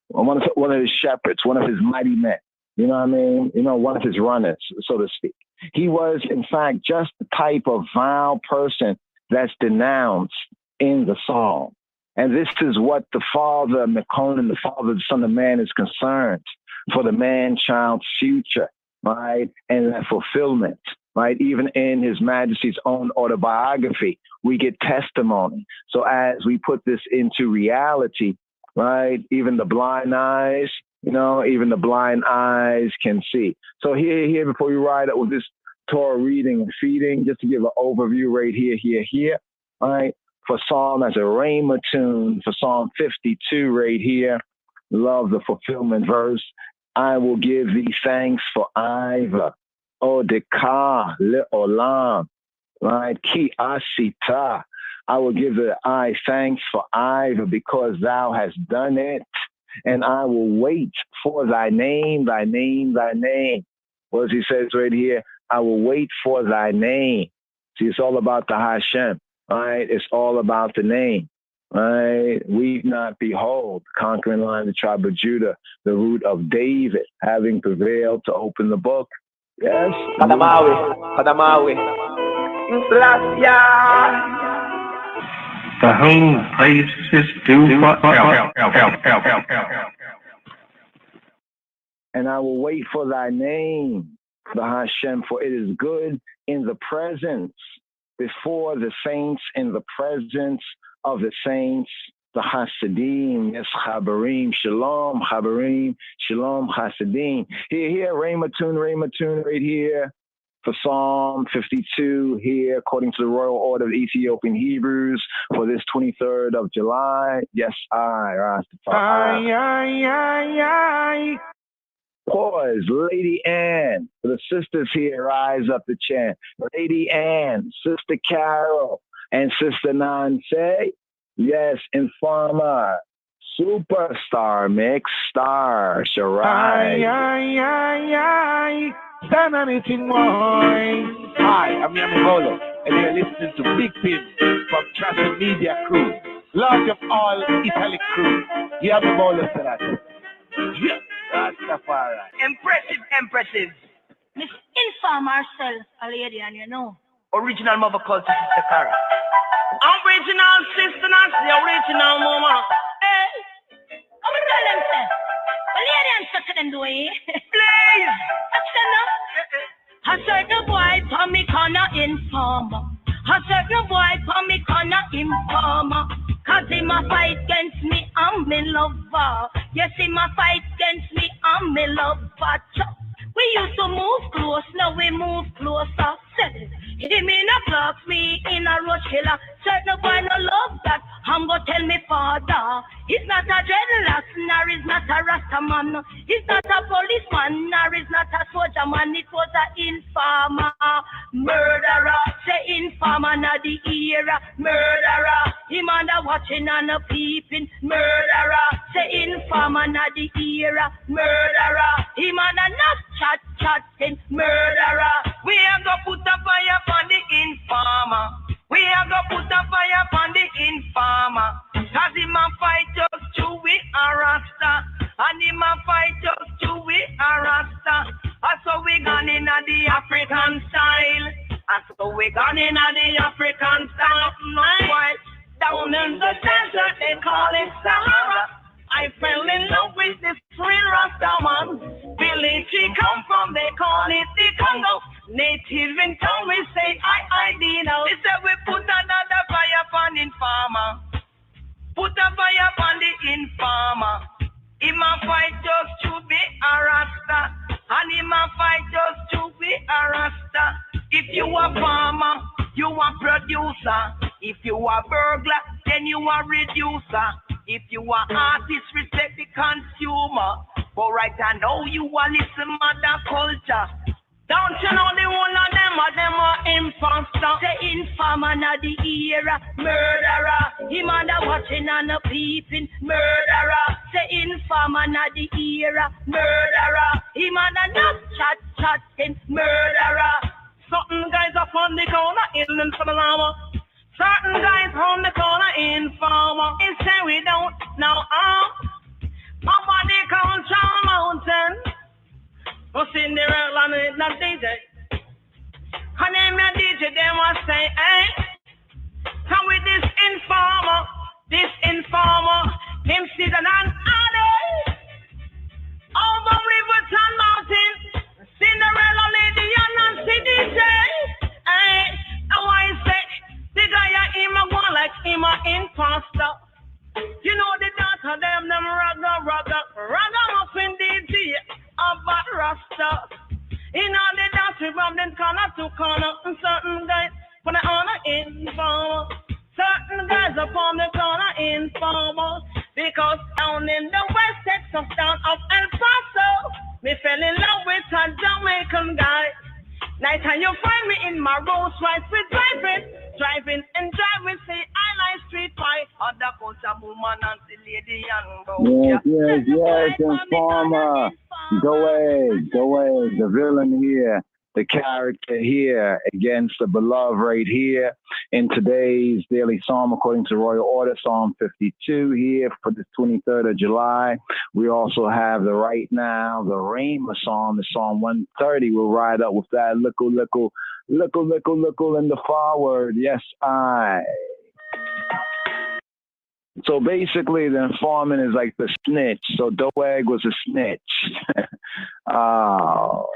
one of his shepherds, one of his mighty men. You know what I mean? One of his runners, so to speak. He was, in fact, just the type of vile person that's denounced in the psalm. And this is what the father, Meconan, the father, the son of man, is concerned for the man-child's future, right? And that fulfillment, right? Even in His Majesty's own autobiography, we get testimony. So as we put this into reality, right, even the blind eyes, even the blind eyes can see. So here, before we ride up with this Torah reading and feeding, just to give an overview right here, all right, for Psalm as a Rhema tune, for Psalm 52 right here, love the fulfillment verse. I will give thee thanks for Iva, Odeka le'olam, right? Ki asita. I will give the thanks for Iva because thou hast done it, and I will wait for thy name, thy name, thy name. Well, as he says right here, I will wait for thy name. See, it's all about the Hashem, right? It's all about the name. Right? Weep not, behold, conquering line of the tribe of Judah, the root of David, having prevailed to open the book. Yes. Kadamawi. The whole place is due for help. And I will wait for thy name, the Hashem, for it is good in the presence, before the saints, in the presence of the saints, the Hasidim, yes, Chabarim, Shalom, Chabarim, Shalom, Hasidim. Here, Raymatun, right here, for Psalm 52, here, according to the Royal Order of Ethiopian Hebrews, for this 23rd of July. Yes, I, Rastafari. Pause, Lady Ann, for the sisters here, rise up to chant. Lady Ann, Sister Carol, and Sister Nancy. Yes, Informer, Superstar, Mix Star, Shirai. Stand anything more. Hi, I'm Yamagolo, and you're listening to Big Pim from Traffic Media Crew, large of all Italic crew. Yamagolo said that. Yeah, Rastafari. Impressive. Miss Informer herself, a lady, and you know. Original mother called Sister Cara. Original sister, not the original mama. Hey, I'm gonna tell them, sir. The lady and such them do it. Please. That's enough. A certain boy for me corner informer. A certain boy for me corner informer. Cause him a fight against me, I'm me lover. Yes, him a fight against me, I'm me lover. We used to move close, now we move closer. Him in a box, me in a rush killer. Certain boy no love that. I'm gonna tell me father. He's not a dreadlocks, nor is not a rastaman. He's not a policeman, nor is not a soldier man. It was a informer, murderer. Say informer na the era, murderer. Him under watching and a peeping, murderer. Say informer na the era, murderer. Him under not chatting, murderer. We are gonna put a fire on the informer. We are gonna put a fire on the informer. Cause him a fight us to we a rasta. And him a fight us to we a rasta. So we gone in a the African style. So we gone in a the African style. While down in the desert they call it Sahara. I fell in love with this real Rasta man. Village he come from, they call it the Congo. Native in town, we say I did now. They say we put another fire upon informer. Put a fire upon the informer. Him a fight just to be a Rasta. And him a fight just to be a Rasta. If you a farmer, you a producer. If you a burglar, then you a reducer. If you are artist, respect the consumer. But right now you are listen mother culture. Don't you know the one of them are imposter. Say informer na the era, murderer. Him under watching and a peeping, murderer. Say informer na the era, murderer. Him under not chatting, murderer. Certain guys up on the corner in Samalama. Certain guys on the corner in farmer. It say we don't know up on the Control Mountain. For Cinderella and the DJ. Her name is DJ, they must say, hey. Come with this informer, him season and others. Over rivers and mountains. Cinderella lady and Nancy DJ. Hey, now I say. The guy him a go like him a imposter. You know the daughter them ragamuffin DJ about Rasta. In all the dance we from them corner to corner. And certain guys for the honor informer. Certain guys upon the corner informer. Because down in the West Texas town of El Paso, me fell in love with a Jamaican guy. Night time you find me in my Rolls Royce with driving, say I like street pie. Other culture woman and the lady and go. Yes, informer. Go away, the villain here. the character here against the beloved right here in today's daily psalm according to Royal Order, Psalm 52 here for the 23rd of July. We also have the right now, the Rhema Psalm, the Psalm 130. We'll ride up with that. Lickle in the forward. Yes, I. So basically, the informant is like the snitch. So Doeg was a snitch. Oh.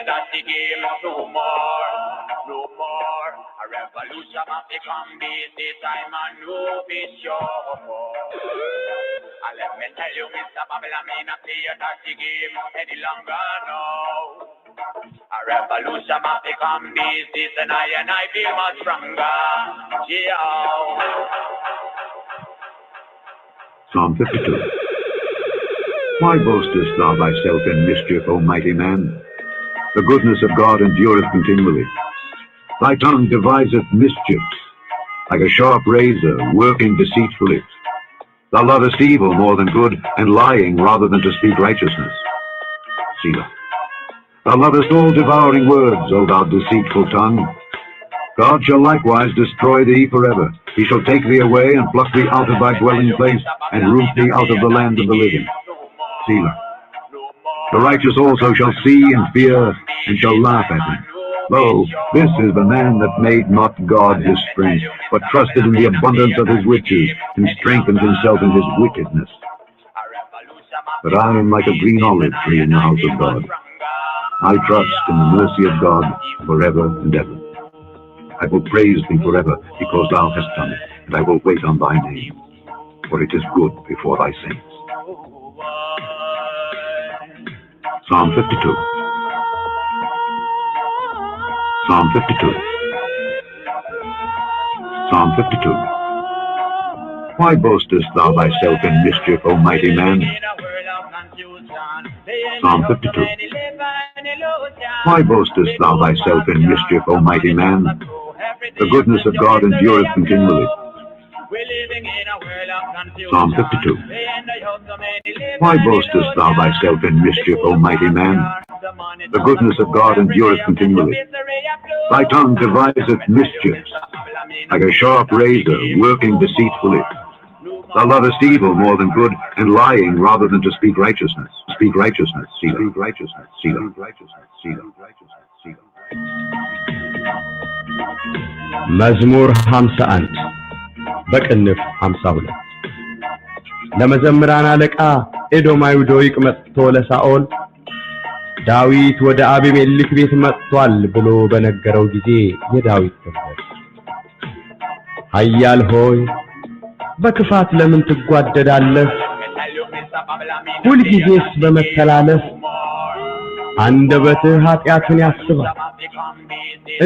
That the game no more. A revolution must become this time and no be sure. And let me tell you, Mr. Babylon, me not play that the game any longer now. A revolution must become this and I feel much stronger. Yeah. Psalm 52. Why boastest thou thyself in mischief, O mighty man? The goodness of God endureth continually. Thy tongue deviseth mischiefs, like a sharp razor, working deceitfully. Thou lovest evil more than good, and lying rather than to speak righteousness. Selah. Thou lovest all devouring words, O thou deceitful tongue. God shall likewise destroy thee forever. He shall take thee away, and pluck thee out of thy dwelling place, and root thee out of the land of the living. Selah. The righteous also shall see and fear, and shall laugh at him. Lo, this is the man that made not God his strength, but trusted in the abundance of his riches, and strengthened himself in his wickedness. But I am like a green olive tree in the house of God. I trust in the mercy of God forever and ever. I will praise thee forever, because thou hast done it, and I will wait on thy name, for it is good before thy saints. Psalm 52. Psalm 52. Psalm 52. Why boastest thou thyself in mischief, O mighty man? Psalm 52. Why boastest thou thyself in mischief, O mighty man? The goodness of God endureth continually. Psalm 52. Why boastest thou thyself in mischief, O mighty man? The goodness of God endureth continually. Thy tongue deviseth mischiefs, like a sharp razor, working deceitfully. Thou lovest evil more than good, and lying rather than to speak righteousness. Speak righteousness, Selah. Speak righteousness, Selah. መዝሙር 51 በቅንፍ 52 ለመዘምራን አለቃ ኤዶማዊ ዶይቅ መጥቶ ለሳኦል ዳዊት ወደ አቤሜሌክ ቤት መጥቷል ብሎ በነገረው ጊዜ የዳዊት ትምህርት ኃያል ሆይ በክፋት ለምን ትጓደዳለህ? ሁልጊዜስ በመተላለፍ አንደበትህ ኃጢአትን ያስባል።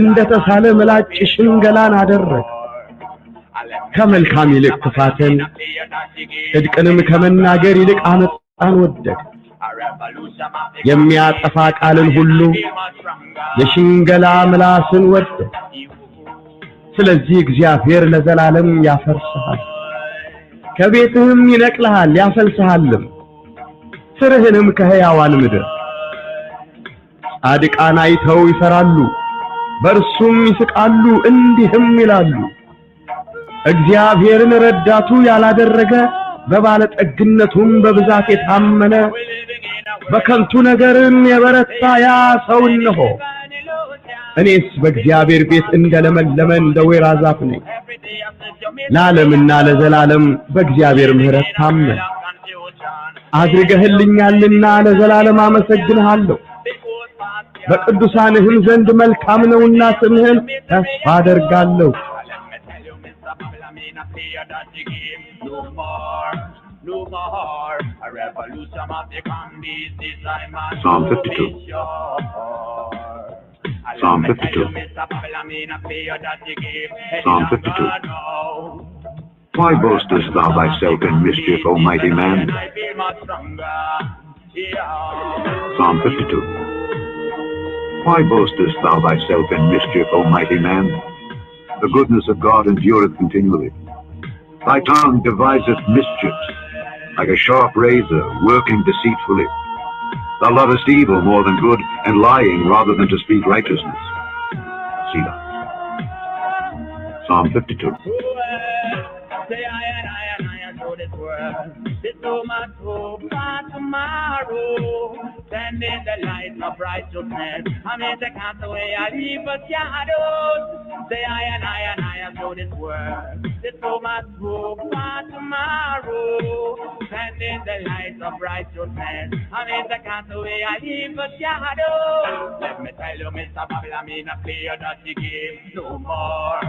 እንደ ተሳለ ምላጭ ሽንገላን አደረግ። ከመልካም ይልቅ ክፋትን ጽድቅንም ከመናገር ይልቅ አመፃን ወደድ። የሚያጠፋ ቃልን ሁሉ የሽንገላ ምላስን ወደድ። ስለዚህ እግዚአብሔር ለዘላለም ያፈርስሃል፣ ከቤትህም ይነቅልሃል ያፈልስሃልም፣ ስርህንም ከሕያዋን ምድር። ጻድቃን አይተው ይፈራሉ፣ በእርሱም ይስቃሉ፣ እንዲህም ይላሉ እግዚአብሔርን ረዳቱ ያላደረገ በባለጠግነቱም በብዛት የታመነ በከንቱ ነገርም የበረታ ያ ሰው እነሆ። እኔስ በእግዚአብሔር ቤት እንደለመለመ እንደ ወይራ ዛፍ ነኝ። ለዓለምና ለዘላለም በእግዚአብሔር ምሕረት ታመን። አድርገህልኛልና ለዘላለም አመሰግንሃለሁ። በቅዱሳንህም ዘንድ መልካም ነውና ስምህን ተስፋ አደርጋለሁ። Psalm 52. Psalm 52. Psalm 52. Why boastest thou thyself in mischief, O mighty man? Psalm 52. Why boastest thou thyself in mischief, O mighty man? The goodness of God endureth continually. Thy tongue deviseth mischiefs, like a sharp razor, working deceitfully. Thou lovest evil more than good, and lying rather than to speak righteousness. Selah. Psalm 52. This woman hope for tomorrow, sending the light of righteousness. I mean, they can't away I leave a shadows. Say I am doing this work. This woman hope for tomorrow, sending the light of righteousness. I mean, they can't away I leave a shadow. Let me tell you, Mr. Babylon, me not clear that the game no more.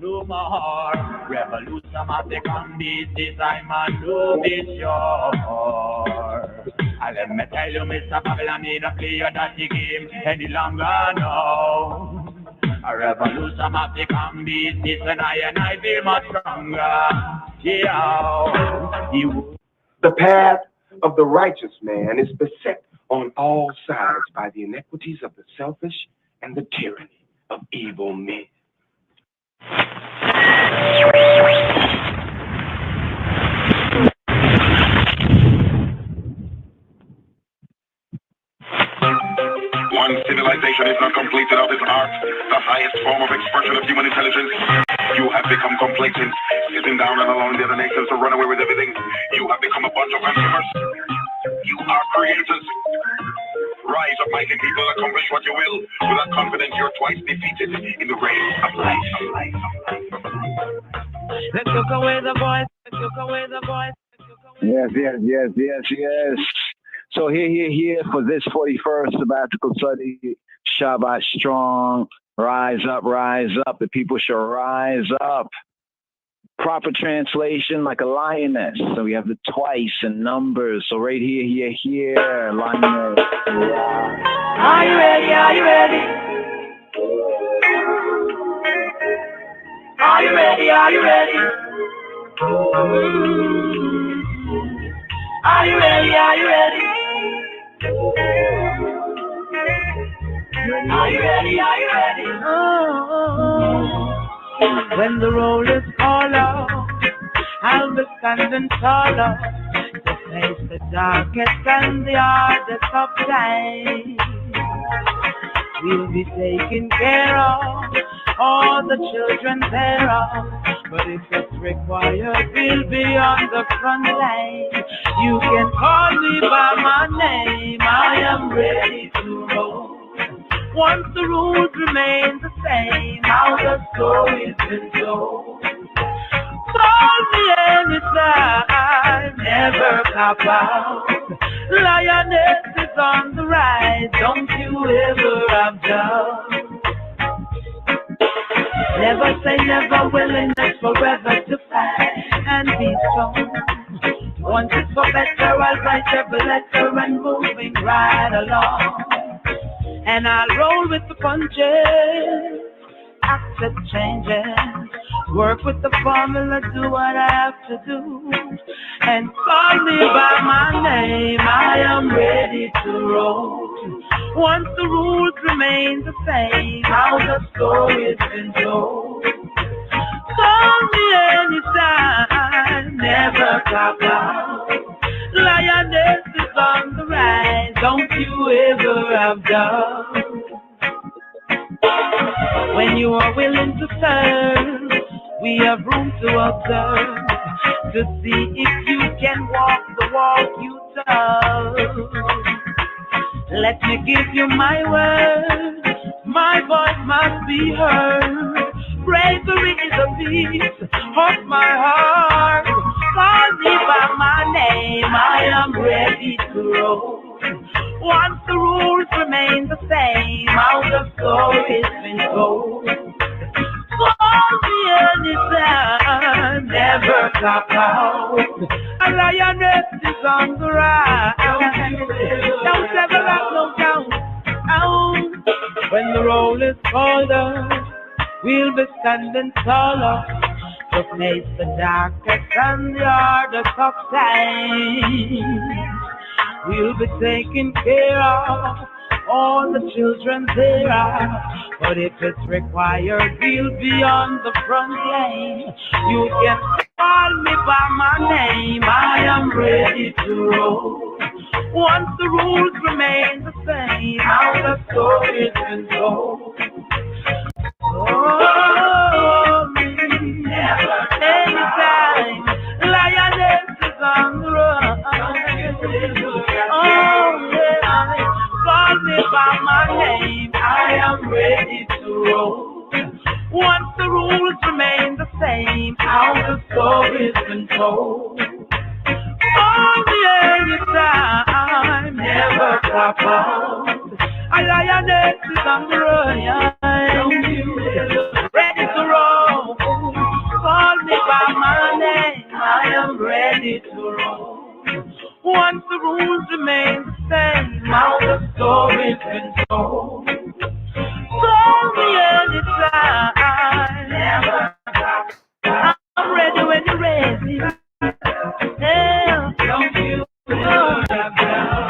No more revolution of the commies this time and no be sure. And let me tell you, Mr. Babylon, me not clear that the game any longer now. A revolution of the commies this and I feel much stronger. Yeah. The path of the righteous man is beset on all sides by the iniquities of the selfish and the tyranny of evil men. One civilization is not complete without its art, the highest form of expression of human intelligence. You have become complacent, sitting down and allowing the other nations to run away with everything. You have become a bunch of consumers. You are creators. Rise up, mighty people, accomplish what you will. Without confidence, you're twice defeated in the race of life. Let's look away the voice. Let's look away the voice. Yes. So here for this 41st sabbatical study, Shabbat strong, rise up. The people shall rise up. Proper translation, like a lioness. So we have the twice in numbers. So right here, lioness. Are you ready? Are you ready? Are you ready? Are you ready? Are you ready? Are you ready? Are you ready? Are you ready? When the roll is called out, I'll be standing taller to face the darkest and the hardest of times. We'll be taking care of all the children thereof, but if it's required, we'll be on the front line. You can call me by my name, I am ready to roll. Once the rules remain the same, how the story's been told. Call me anytime, never cop out. Lioness is on the rise, don't you ever have doubt. Never say never, willingness forever to fight and be strong. Once it's for better, I'll write every letter and moving right along. And I'll roll with the punches, accept changes, work with the formula, do what I have to do. And call me by my name, I am ready to roll. Once the rules remain the same, how the story's been told. Call me anytime, never cop out. Lioness is on the rise, don't you ever have doubt. When you are willing to serve, we have room to observe, to see if you can walk the walk you tell. Let me give you my word, my voice must be heard. Bravery is a piece of my heart. Call me by my name, I am ready to roll. Once the rules remain the same, how the story's been told. Call me anytime, never cop out. A lioness is on the rise. Don't ever have no doubt. When the roll is called up, we'll be standing taller to face the darkest and the hardest of times. We'll be taking care of all the children there. But if it's required, we'll be on the front line. You can call me by my name. I am ready to roll. Once the rules remain the same, how the story's been told. Oh, anytime, lioness is on the run. Oh, yeah, call me by my name. I am ready to roll. Once the rules remain the same, how the story's been told. On the anytime, never stop out. A lioness is on the run. Ready to roll. Call me by my name. I am ready to roll. Once the rules remain the same, how the story's been told. Call me anytime. Never stop. I'm ready when you're ready. Yeah, don't you know that down.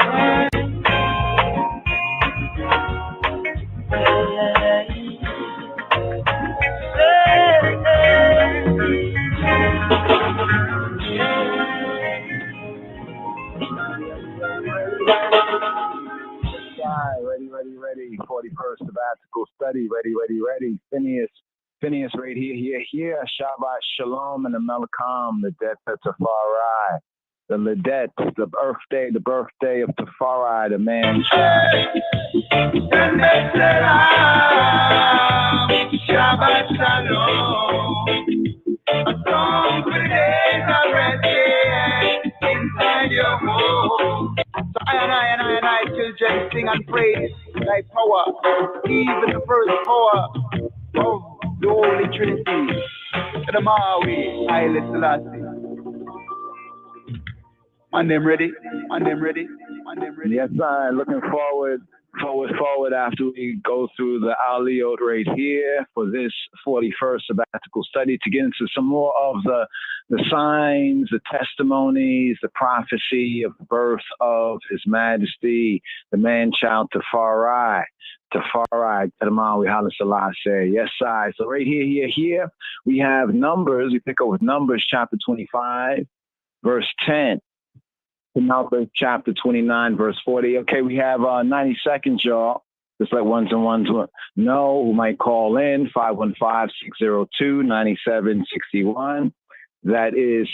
Ready. 41st sabbatical study. Ready. Phineas right here. Shabbat Shalom and the Melkam, the death of Tafari. The Lidet, the birthday of Tafari, the man child. Shabbat Shalom. A song for the days already inside your home. So I, children, sing and praise thy power, even the first power of the Holy Trinity. The Maui, Haile Selassie. My name ready. Yes, sir. Looking forward after we go through the Aliyot right here for this 41st sabbatical study to get into some more of the signs, the testimonies, the prophecy of the birth of His Majesty, the man-child Tafari, Tadamawi Haile Selassie. Yes, sir. So right here, we have Numbers. We pick up with Numbers chapter 25, verse 10. Numbers chapter 29, verse 40. Okay, we have 90 seconds, y'all. Just like ones and ones know who might call in, 515-602-9761. That is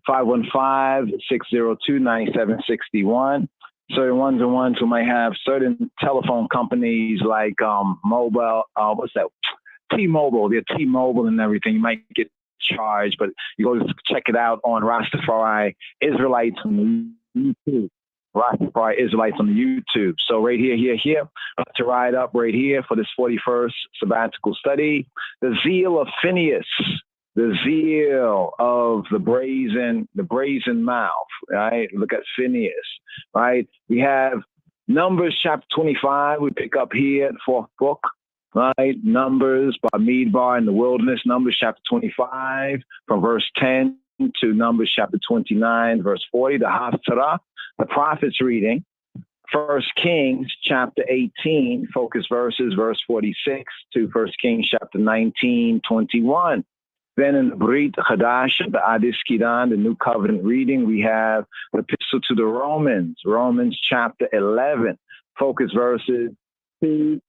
515-602-9761. Certain ones and ones who might have certain telephone companies like mobile, T-Mobile. They're T-Mobile and everything. You might get charged, but you go check it out on Rastafari Israelites on the YouTube. Rastafari Israelites on the YouTube. So right here, to ride up right here for this 41st sabbatical study, the zeal of Phineas, the zeal of the brazen mouth, right? Look at Phineas, right? We have Numbers chapter 25. We pick up here, the fourth book, right? Numbers by Midbar in the wilderness. Numbers chapter 25 from verse 10 to Numbers chapter 29, verse 40. The Haftarah, the prophet's reading. 1 Kings chapter 18, focus verses, verse 46 to 1 Kings chapter 19, 21. Then in the Brit Chadash, the Adis Kidan, the New Covenant reading, we have the Epistle to the Romans chapter 11, focus verses 2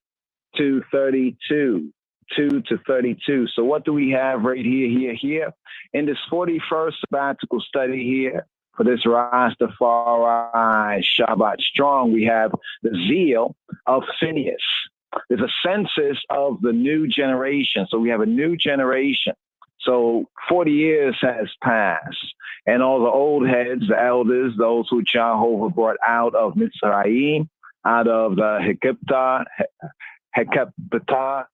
to 32. 2 to 32. So what do we have right here? In this 41st sabbatical study here, for this Rastafari Shabbat Strong, we have the zeal of Phineas. There's a census of the new generation. So we have a new generation. So 40 years has passed, and all the old heads, the elders, those who Jehovah brought out of Mitzrayim, out of the Hekeptah,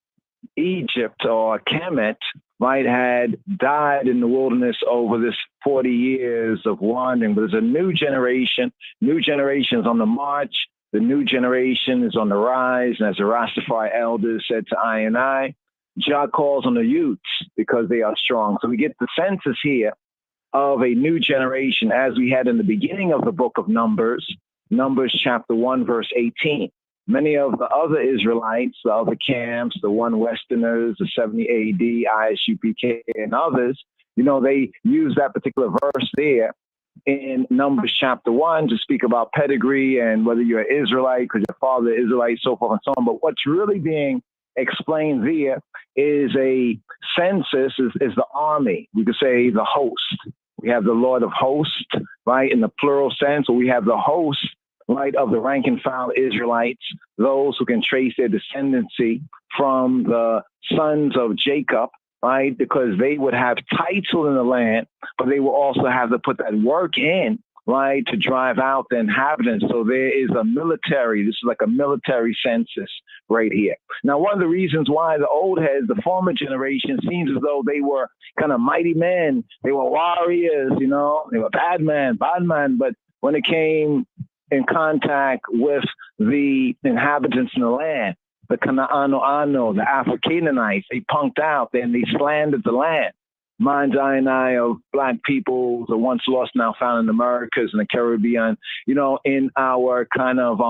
Egypt, or Kemet, might had died in the wilderness over this 40 years of wandering. But there's a new generation. New generation is on the march. The new generation is on the rise. And as the Rastafari elders said to I, Jah calls on the youths because they are strong. So we get the census here of a new generation as we had in the beginning of the book of Numbers, Numbers chapter 1, verse 18. Many of the other Israelites, the other camps, the one Westerners, the 70 AD, ISUPK, and others, they use that particular verse there in Numbers chapter 1 to speak about pedigree and whether you're an Israelite because your father is Israelite, so forth and so on. But what's really being explained there is a census, is the army. We could say the host. We have the Lord of hosts, right, in the plural sense, or we have the host, right, of the rank and file Israelites, those who can trace their descendancy from the sons of Jacob, right, because they would have title in the land, but they will also have to put that work in, right, to drive out the inhabitants. So there is a military, this is like a military census right here. Now, one of the reasons why the old heads, the former generation, seems as though they were kind of mighty men, they were warriors, they were bad man, but when it came in contact with the inhabitants in the land, the Kanaano, the Afro-Canaanites, they punked out and they slandered the land. Minds I of black people, the once lost, now found in the Americas and the Caribbean, in our kind of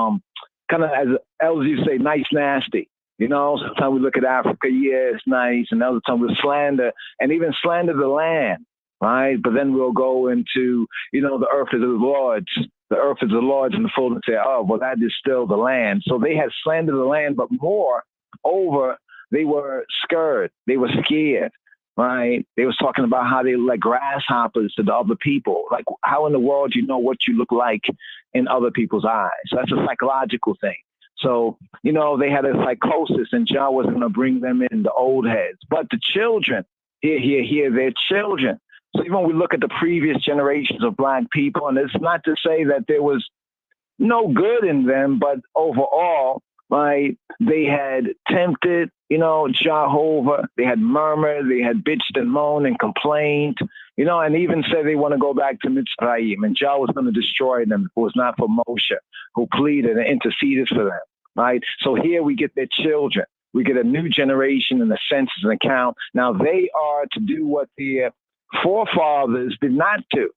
as elders used to say, nice, nasty. Sometimes we look at Africa, yeah, it's nice, and other times we slander, and even slander the land, right? But then we'll go into, the earth is the Lord's. The earth is the Lord's, and the fullness thereof. Well, that is still the land. So they had slandered the land, but moreover, they were scared. They were scared, right? They was talking about how they were like grasshoppers to the other people. Like, how in the world do you know what you look like in other people's eyes? So that's a psychological thing. So, they had a psychosis, and Jah was going to bring them in, the old heads. But the children, here, they're children. So even when we look at the previous generations of black people, and it's not to say that there was no good in them, but overall, right, they had tempted, Jehovah, they had murmured, they had bitched and moaned and complained, and even said they want to go back to Mitzrayim, and Jah was going to destroy them if it was not for Moshe, who pleaded and interceded for them, right? So here we get their children. We get a new generation in the census and account. Now they are to do what their forefathers did not do.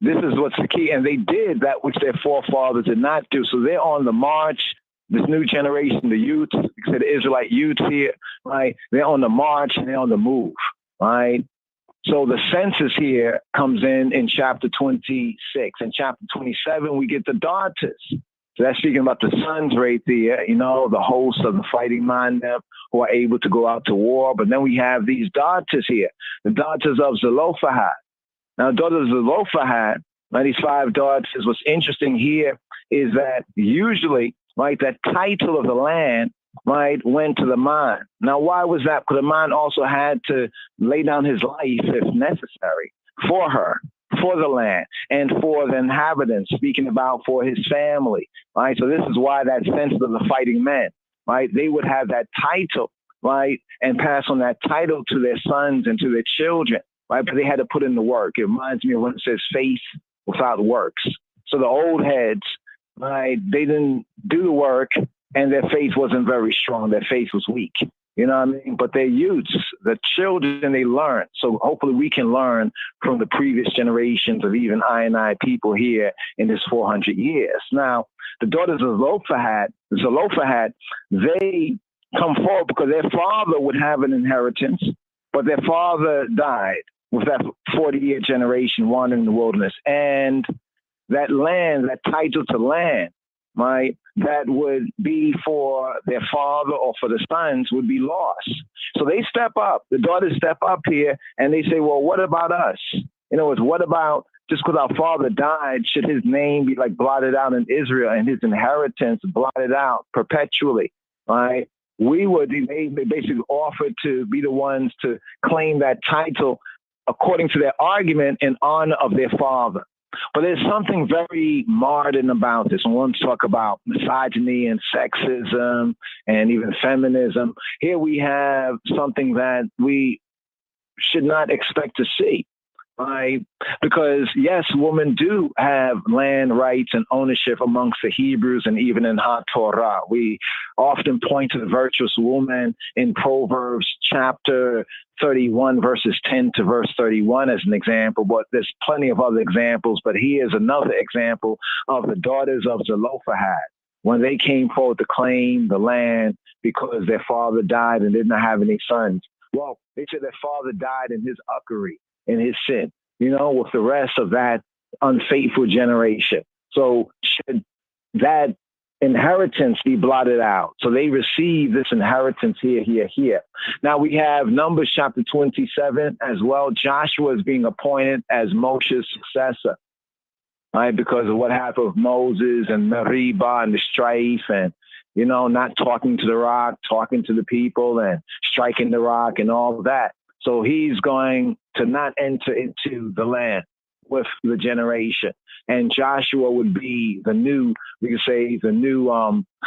This is what's the key. And they did that which their forefathers did not do. So they're on the march. This new generation, the youth, the Israelite youth here, right? They're on the march and they're on the move, right? So the census here comes in chapter 26. In chapter 27, we get the daughters. So that's speaking about the sons right there, the hosts of the fighting man who are able to go out to war. But then we have these daughters here, the daughters of Zelophehad. Now, daughters of Zelophehad, 95 daughters. What's interesting here is that usually, right, that title of the land, right, went to the man. Now, why was that? Because the man also had to lay down his life if necessary for her, for the land, and for the inhabitants, speaking about for his family, right? So this is why that sense of the fighting men, right? They would have that title, right, and pass on that title to their sons and to their children, right? But they had to put in the work. It reminds me of when it says faith without works. So the old heads, right, they didn't do the work, and their faith wasn't very strong. Their faith was weak. You know what I mean? But their youths, the children, they learn. So hopefully we can learn from the previous generations of even I people here in this 400 years. Now, the daughters of Zelophehad, they come forward because their father would have an inheritance, but their father died with that 40-year generation wandering in the wilderness. And that land, that title to land, right, that would be for their father or for the sons would be lost. So they step up, the daughters step up here, and they say, well, what about us? In other words, what about just because our father died, should his name be like blotted out in Israel and his inheritance blotted out perpetually, right? They basically offered to be the ones to claim that title according to their argument in honor of their father. But there's something very modern about this. I want to talk about misogyny and sexism and even feminism. Here we have something that we should not expect to see, right? Because yes, women do have land rights and ownership amongst the Hebrews and even in HaTorah. We often point to the virtuous woman in Proverbs chapter 31, verses 10 to verse 31 as an example, but there's plenty of other examples. But here's another example of the daughters of Zelophehad. When they came forward to claim the land because their father died and did not have any sons. Well, they said their father died in his uckery, in his sin, with the rest of that unfaithful generation. So should that inheritance be blotted out? So they receive this inheritance here. Now we have Numbers chapter 27 as well. Joshua is being appointed as Moshe's successor, right? Because of what happened with Moses and Meribah and the strife and, not talking to the rock, talking to the people and striking the rock and all of that. So he's going to not enter into the land with the generation. And Joshua would be the new, we could say the new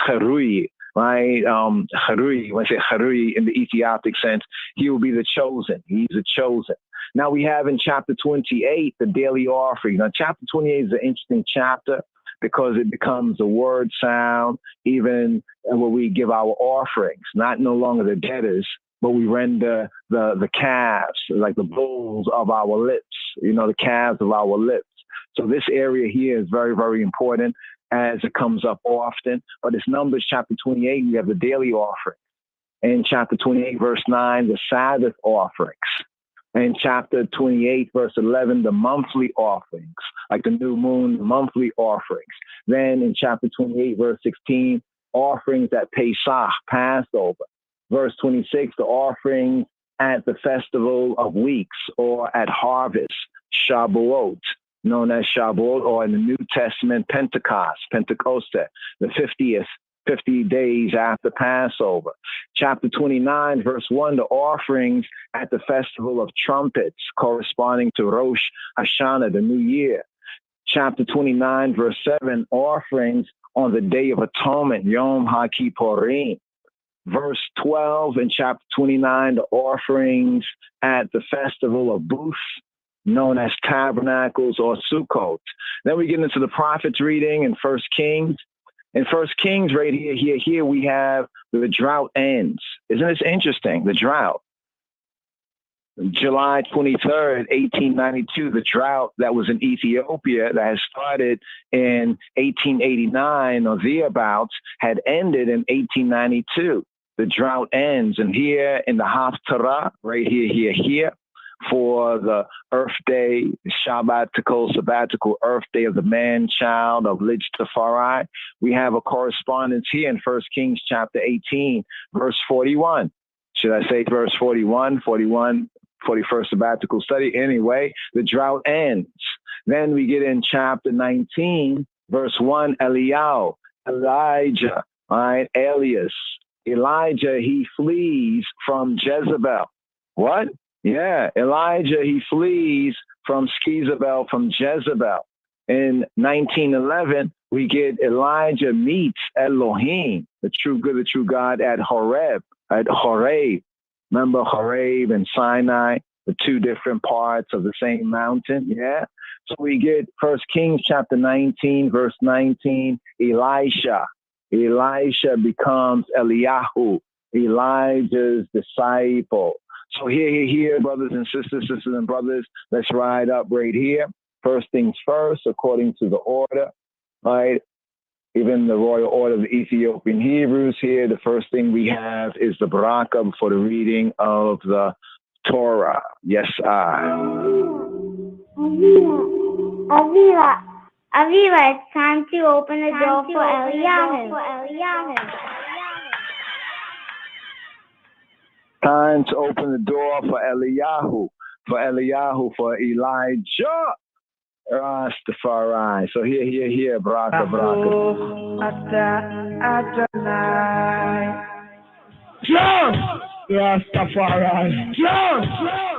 Harui, right? Harui, when I say Harui in the Ethiopic sense, he will be the chosen. He's the chosen. Now we have in chapter 28, the daily offering. Now chapter 28 is an interesting chapter because it becomes a word sound, even where we give our offerings, no longer the debtors, but we render the calves, like the bulls of our lips, the calves of our lips. So this area here is very, very important as it comes up often. But it's Numbers chapter 28, we have the daily offering. In chapter 28, verse 9, the Sabbath offerings. In chapter 28, verse 11, the monthly offerings, like the new moon, monthly offerings. Then in chapter 28, verse 16, offerings at Pesach, Passover. Verse 26, the offerings at the Festival of Weeks or at harvest, Shavuot, known as Shavuot, or in the New Testament, Pentecost, the 50 days after Passover. Chapter 29, verse 1, the offerings at the Festival of Trumpets, corresponding to Rosh Hashanah, the New Year. Chapter 29, verse 7, offerings on the Day of Atonement, Yom HaKippurim. Verse 12 in chapter 29, the offerings at the Festival of Booths, known as Tabernacles or Sukkot. Then we get into the prophets reading in 1 Kings. In 1 Kings, right here we have the drought ends. Isn't this interesting? The drought. July 23rd, 1892, the drought that was in Ethiopia that had started in 1889 or thereabouts had ended in 1892. The drought ends. And here in the Haftarah, right here, for the Earth Day, sabbatical Earth Day of the man-child of Livestreaming, we have a correspondence here in 1 Kings chapter 18, verse 41. Should I say verse 41, 41st sabbatical study? Anyway, the drought ends. Then we get in chapter 19, verse 1, Elijah, right? Elijah, he flees from Jezebel. What? Yeah, Elijah, he flees from Jezebel. In 1911, we get Elijah meets Elohim, the true God at Horeb. Remember Horeb and Sinai, the two different parts of the same mountain? Yeah. So we get 1 Kings chapter 19, verse 19, Elisha becomes Eliyahu, Elijah's disciple. So here, brothers and sisters and brothers, let's ride up right here. First things first, according to the order, right? Even the royal order of the Ethiopian Hebrews here, the first thing we have is the Baraka for the reading of the Torah. Yes, Aviva, it's time to open the door for Eliyahu. Time to open the door for Eliyahu, for Elijah. Rastafari. So here, Baraka. Just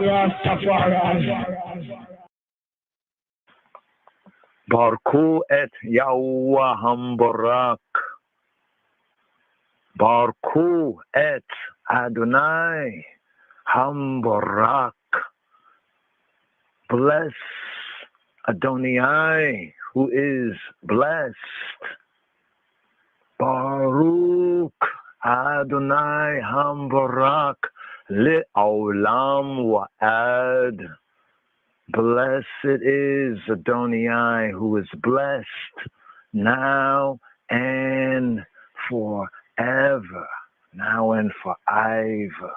Rastafari. Barku et Yahweh Hambarak. Barku et Adonai Hambarak. bless Adonai, who is blessed. Baruch Adonai Hambarak Le'olam Wa'ad. Blessed is Adonai, who is blessed now and forever. Now and forever.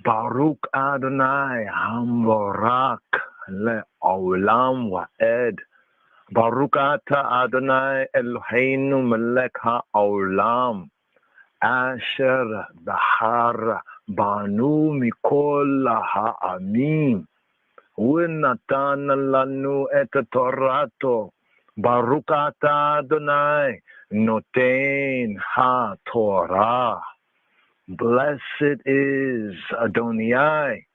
Baruch Adonai Hambarak Le'olam Wa'ad. Baruch Ata Adonai Eloheinu Melech HaOlam Asher Bahar Banu Mikol Ha'amim U'natan Lanu Et Torato. Baruch Ata Adonai Noten HaTorah. Blessed is Adonai,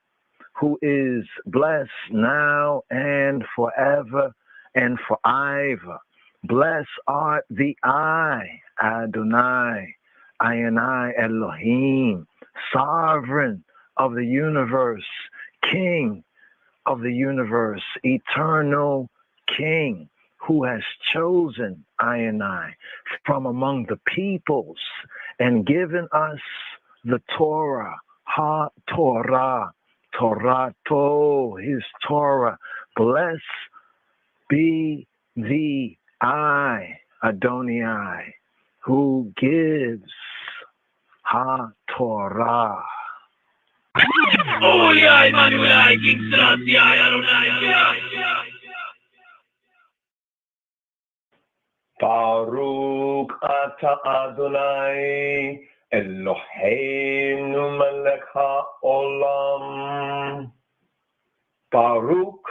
who is blessed now and forever and forever. Blessed art thee, I, Adonai, Elohim, sovereign of the universe, King of the universe, eternal King, who has chosen I from among the peoples and given us the Torah, Ha-Torah, Torato, his Torah. Blessed be the I, Adonai, who gives Ha-Torah. Oh, yeah, Emmanuel, King Selassie, Adonai. Baruch Ata Adonai Eloheinu Melech HaOlam. Baruch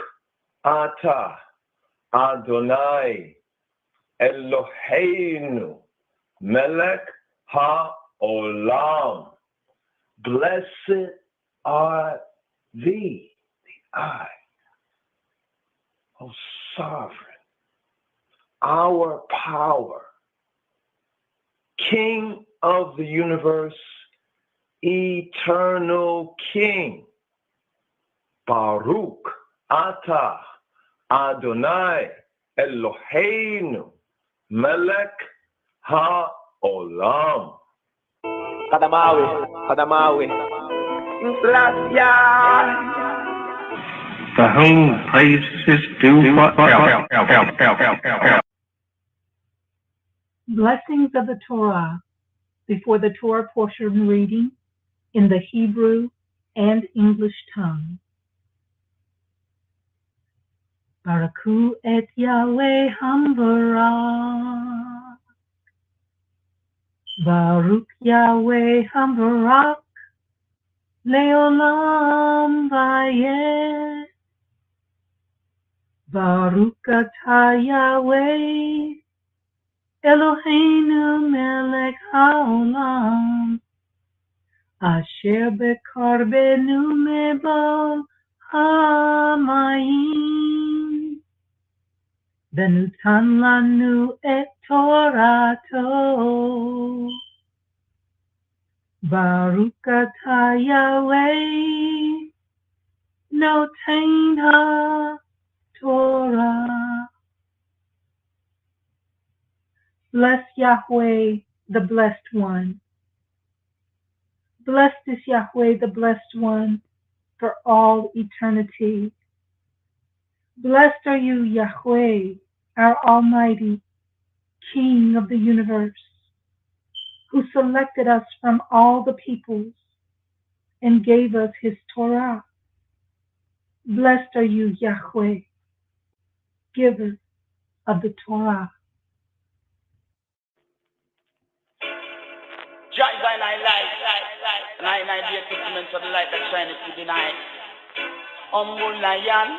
Ata Adonai Eloheinu Melech HaOlam. Blessed art thee, the I, O sovereign, our power, King of the universe, eternal King. Baruch Ata Adonai Eloheinu Melech HaOlam. Kadamawi. The whole place is due for Blessings of the Torah before the Torah portion reading in the Hebrew and English tongue. Baraku et Yahweh Hambarak. Baruch Yahweh Hambarak Leolam Vayed. Baruch Atah Yahweh Eloheinu Melech HaOlam Asher Bekarbenu Mebal HaMayim Benutan Lanu Et Torato. Baruch Atah Yahweh Noten HaTorah. Bless Yahweh, the Blessed One. Blessed is Yahweh, the Blessed One, for all eternity. Blessed are you, Yahweh, our Almighty, King of the universe, who selected us from all the peoples and gave us his Torah. Blessed are you, Yahweh, giver of the Torah. Jah is I light, and I be a testament of the light that shineth through the night. Humble lion,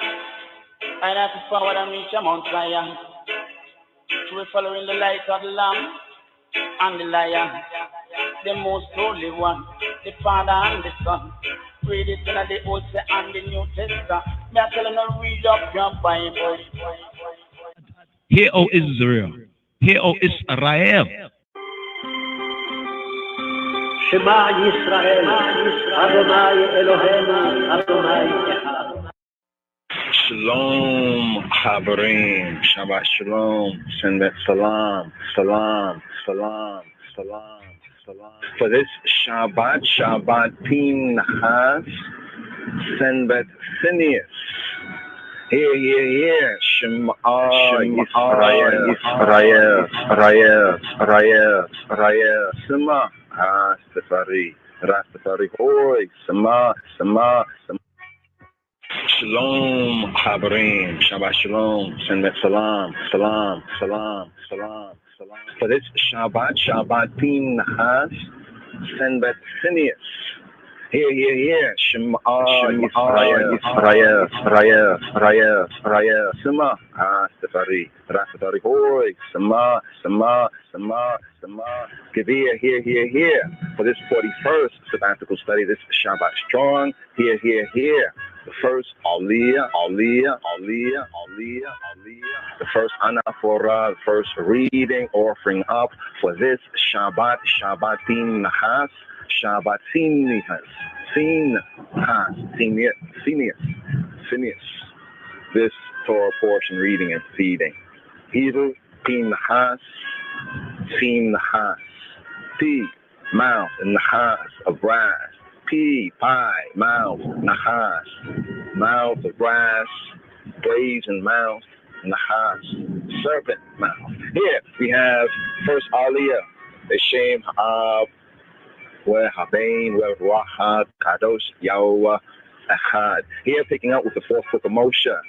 I have to forward and reach a Mount Zion. Through following the light of the Lamb and the Lion, the most holy one, the Father and the Son. Read it in the Old and the New Testament. Me I tell you to read up your Bible. Hear, O Israel. Hear, O Israel. Shema Yisrael, Adonai Eloheinu, Adonai Echad. Shalom, Habarim, Shabbat Shalom, Senbet Salam, Salam, Salam, Salam, Salam. For this Shabbat, Shabbat Piנחas, Senbet Phineas. Here, Shema Yisrael, Israel, Shema, Rastafari, Hoy, Shema. Shalom, Habarim, Shabbat Shalom, Senbet Salam, Salam, Salam, Salam, Salam. For this Shabbat, Shabbat Piנחas, Senbet Phineas. Here, Shema Yisrael, Shema, Rastafari, Hoy, Shema. Give here. For this 41st sabbatical study, this Shabbat strong, here. The first Aliyah. The first anaphora, the first reading, offering up for this Shabbat Piנחas, Shabbat Phineas. This Torah portion reading and feeding. Hebrew, Piנחas, P, mouth, and Nahas of brass. P, pie, mouth, Nahas, mouth of brass, brazen mouth, Nahas, serpent mouth. Here we have first Aliyah, Hashem Ha'ab, where Habain, where Ruach Kadosh Yahweh Echad. Here picking up with the fourth book of Moshe,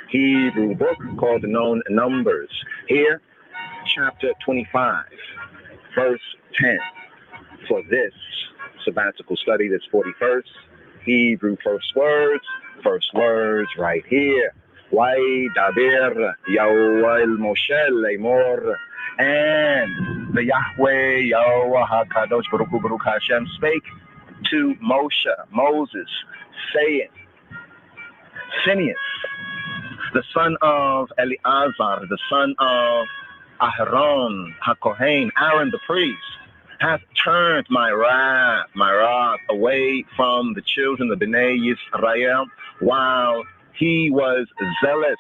Hebrew book called the Known Numbers. Here, chapter 25, verse 10. For this sabbatical study, this 41st, Hebrew first words right here. Why Daber Yahweh Moshe Lemor, and the Yahweh Yahweh HaKadosh Baruch Hashem spake to Moses, saying, Phineas, the son of Eleazar, the son of Aharon HaKohen, Aaron the priest, hath turned my wrath away from the children of Bnei Yisrael, while he was zealous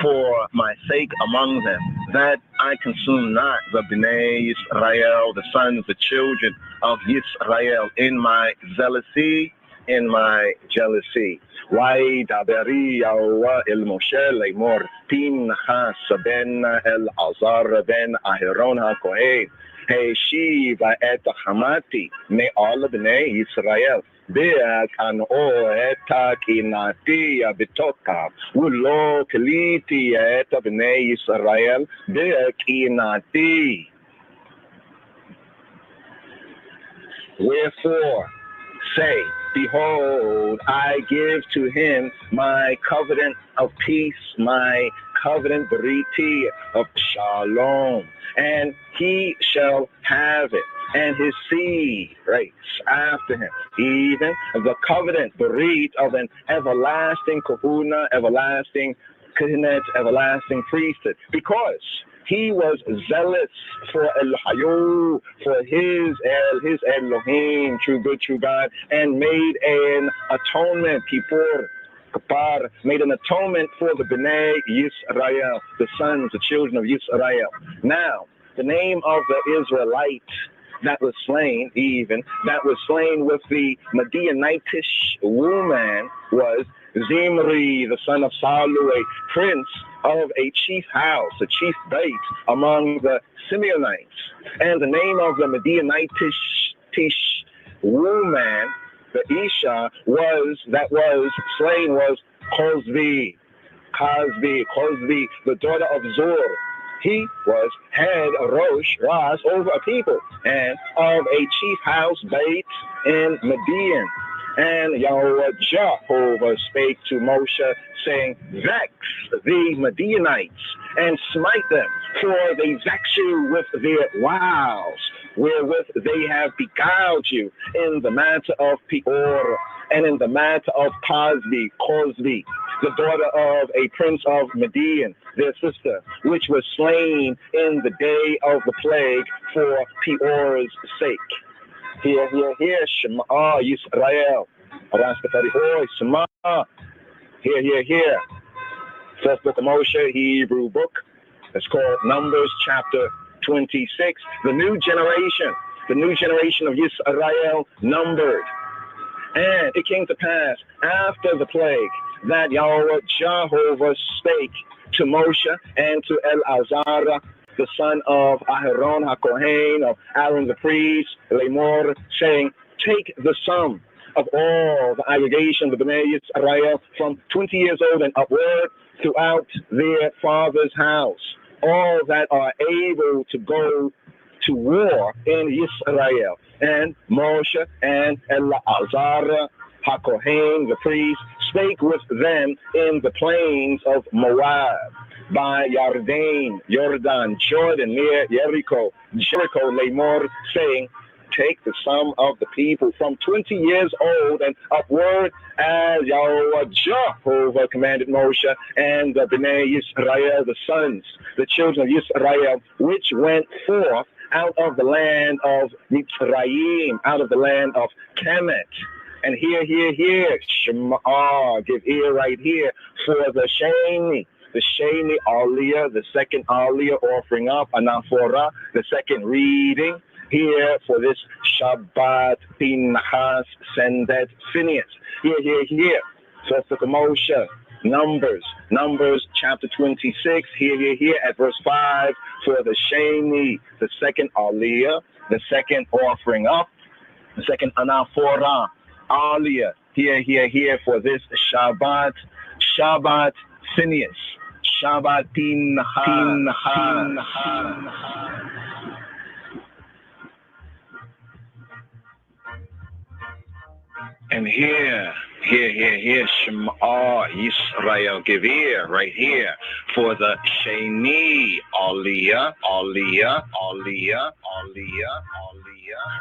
for my sake among them, that I consume not the Bnei Yisrael, the sons, the children of Yisrael, in my zealousy, in my jealousy. Why daberi Yahweh el Moshe lemor, Pinchas ben El-Azar ben Aharon HaKohen, Heshiva et Hamati me'al bnei Yisrael. Be'ak an eta kinati betoka ulo keliti et bnei Yisrael be'ak inati. Wherefore say, behold, I give to him my covenant of peace, my covenant beriti of shalom, and he shall have it, and his seed race after him, even the covenant berit of an everlasting kahuna, everlasting kahanet, everlasting priesthood, because he was zealous for El-Hayu, for his Elohim, true good, true God, and made an atonement, Kapar, made an atonement for the Bnei Yisrael, the sons, the children of Yisrael. Now, the name of the Israelite that was slain, with the Midianitish woman was Zimri, the son of Salu, a prince of a chief house, a chief bait among the Simeonites. And the name of the Midianitish woman, the Isha, that was slain was Cosbi, the daughter of Zur. He was head Ras over a people, and of a chief house bait in Midian. And Yahweh Jehovah spake to Moshe, saying, Vex the Midianites, and smite them, for they vex you with their wiles, wherewith they have beguiled you in the matter of Peor, and in the matter of Cosbi, the daughter of a prince of Midian, their sister, which was slain in the day of the plague for Peor's sake. Hear, hear, hear, Shema Yisrael. Rastafari, hoy, Shema. Hear, hear, hear. First book of Moshe, Hebrew book. It's called Numbers chapter 26. The new generation of Yisrael numbered. And it came to pass after the plague that Yahweh Jehovah spake to Moshe and to Eleazar, the son of Aharon HaKohen, of Aaron the priest, Lemor, saying, take the sum of all the aggregation of the Bnei Yisrael from 20 years old and upward throughout their father's house, all that are able to go to war in Israel. And Moshe and Eleazar HaKohen, the priest, spake with them in the plains of Moab, by Jordan, Jordan, near Jericho, Lemor, saying, take the sum of the people from 20 years old and upward, as Yahweh Jehovah commanded Moshe and the Bnei Yisrael, the sons, the children of Yisrael, which went forth out of the land of Mitzrayim, out of the land of Kemet. And here, Shema, give ear right here for the Sheni Aliyah, the second Aliyah offering up, Anaphora, the second reading. Here for this Shabbat, Piנחas, Sendet, Phineas. Here. First book of Moshe, Numbers chapter 26. Here at verse 5 for the Sheni, the second Aliyah, the second offering up, the second Anaphora, Aliyah. Here for this Shabbat, Phineas, Shabbat, Piנחas. And here, Shema Yisrael, give ear right here for the Sheni Aliyah,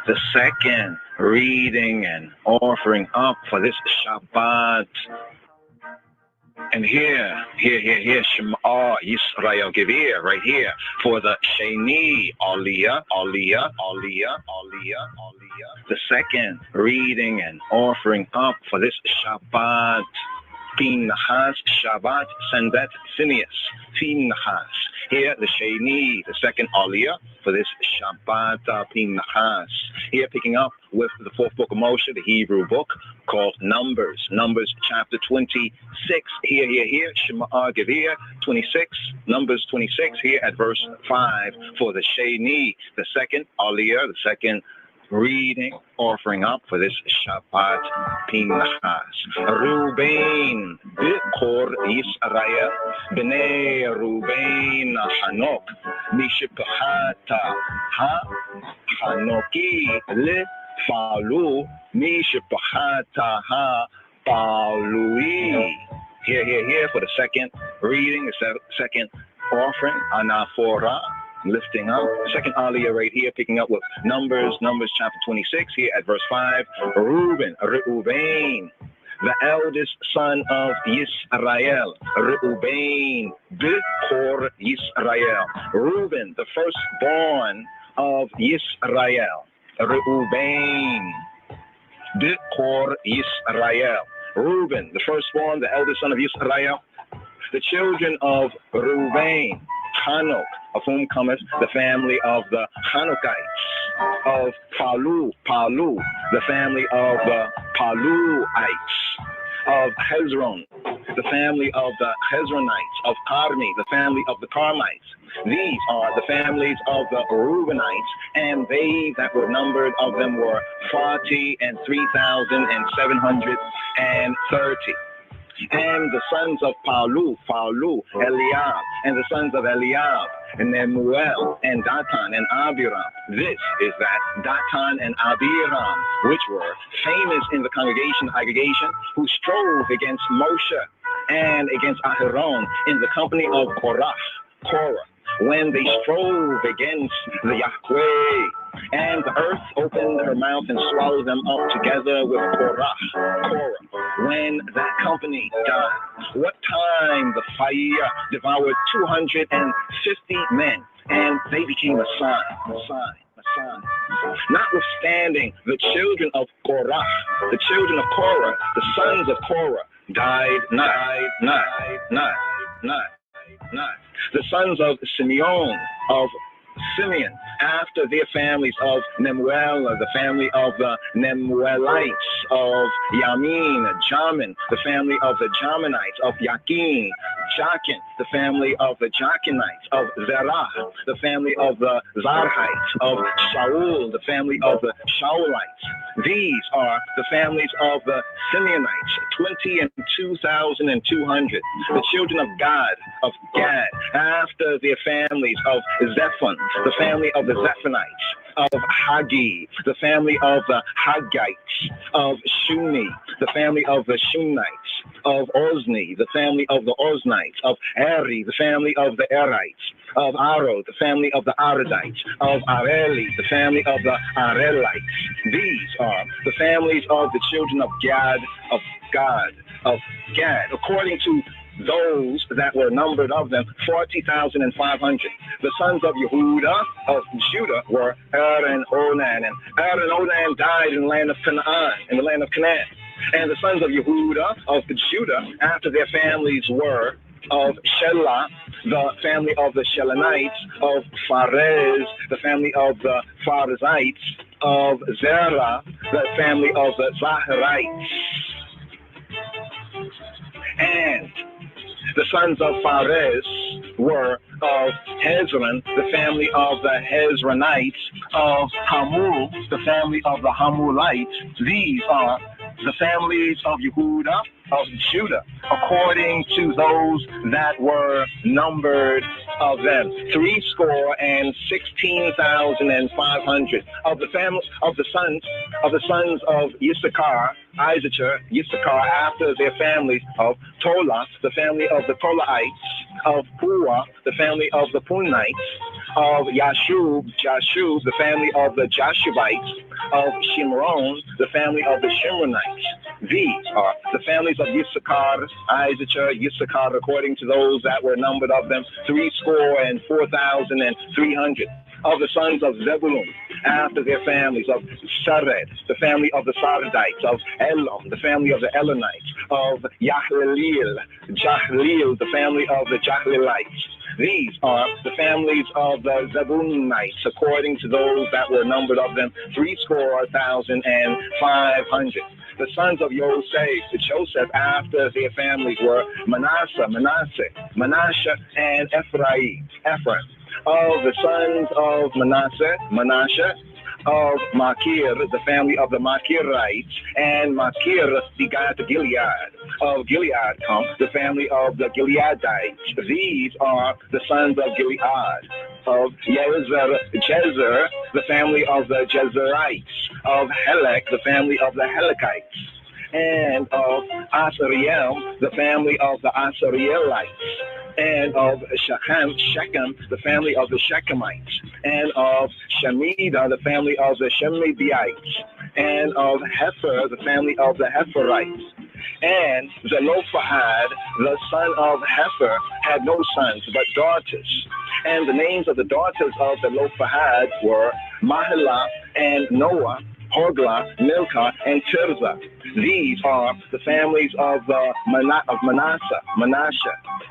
the second reading and offering up for this Shabbat. And here, Shema Yisrael, give ear right here for the Sheni Aliyah, the second reading and offering up for this Shabbat, Piנחas, Shabbat, Sendet, Phineas, Piנחas. Here, the Sheni, the second Aliyah for this Shabbat, Piנחas. Here, picking up with the fourth book of Moshe, the Hebrew book called Numbers chapter 26. Here, Shema Gevir 26, Numbers 26, here at verse 5 for the Sheni, the second Aliyah, the second reading, offering up for this Shabbat, Piנחas. Ruben, Bikor Yisrael, Bnei Ruben Hanok, Mishpachata Ha-Hanoki Le-Falu, Mishpachata Ha-Palui. Here for the second reading, the second offering, Anaphora, lifting up. Second Aliyah right here, picking up with Numbers chapter 26, here at verse 5. Reuben, the eldest son of Yisrael. Reuben, Bechor Yisrael. Reuben, the firstborn of Yisrael. Reuben, Bechor Yisrael. Reuben, the firstborn, the eldest son of Yisrael. The children of Reuben, Hanok, of whom cometh the family of the Hanokites, of Palu, the family of the Paluites, of Hezron, the family of the Hezronites, of Carmi, the family of the Carmites. These are the families of the Reubenites, and they that were numbered of them were 40,730. And the sons of Palu, Eliab, and the sons of Eliab, and Nemuel, and Datan, and Abiram. This is that Datan and Abiram, which were famous in the aggregation, who strove against Moshe and against Aharon in the company of Korah, when they strove against the Yahweh. And the earth opened her mouth and swallowed them up together with Korah, when that company died. What time the fire devoured 250 men, and they became a sign. Notwithstanding, the children of Korah, the sons of Korah, died not. The sons of Simeon, after their families of Nemuel, the family of the Nemuelites, of Yamin, Jamin, the family of the Jaminites, of Yakin, the family of the Jakinites, of Zerah, the family of the Zarhites, of Shaul, the family of the Shaulites. These are the families of the Simeonites, 22,200. The children of Gad, after their families of Zephon, the family of the Zephonites, of Hagi, the family of the Haggites, of Shuni, the family of the Shunites, of Ozni, the family of the Oznites, of Eri, the family of the Erites, of Aro, the family of the Aradites, of Areli, the family of the Arelites. These are the families of the children of Gad, according to those that were numbered of them, 40,500. The sons of Yehuda, of Judah, were and Onan. And and Onan died in the land of Canaan, And the sons of Yehuda, of Judah, after their families were of Shelah, the family of the Shelanites, of Pharez, the family of the Pharezites, of Zerah, the family of the Zaharites. And the sons of Pharez were of Hezron, the family of the Hezronites, of Hamul, the family of the Hamulites. These are the families of Yehuda, of Judah, according to those that were numbered of them, 16,500 of the family of the sons of Issachar, Issachar after their families of Tola, the family of the Tolaites, of Pua, the family of the Punites, of Yashub, the family of the Jashubites, of Shimron, the family of the Shimronites. These are the families of Issachar, Issachar, according to those that were numbered of them, 304,300. Of the sons of Zebulun, after their families, of Sared, the family of the Saredites, of Elam, the family of the Elonites, of Jahleel, the family of the Jahlelites. These are the families of the Zebulunites, according to those that were numbered of them, 304,500. The sons of Joseph, after their families were Manasseh, and Ephraim. Of the sons of Manasseh, of Machir, the family of the Machirites, and Machir begat Gilead. Of Gilead come the family of the Gileadites. These are the sons of Gilead. Of Jezer, the family of the Jezerites. Of Helek, the family of the Helekites. And of Asariel, the family of the Asarielites. And of Shechem, the family of the Shechemites, and of Shemida, the family of the Shemidites, and of Hefer, the family of the Heferites. And Zelophehad, the son of Hefer, had no sons but daughters. And the names of the daughters of Zelophehad were Mahlah and Noah, Hoglah, Milcah, and Tirzah. These are the families of Manasseh,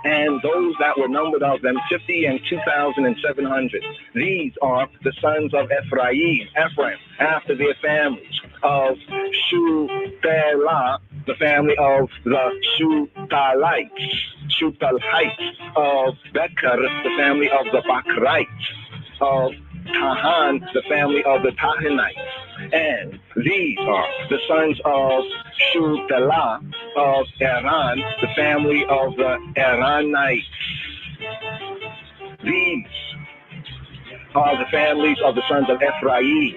and those that were numbered of them, 52,700. These are the sons of Ephraim, after their families, of Shuthelah, the family of the Shutalites, of Becher, the family of the Bakrites, of Tahan, the family of the Tahanites. And these are the sons of Shuthelah, of Eran, the family of the Eranites. These are the families of the sons of Ephraim,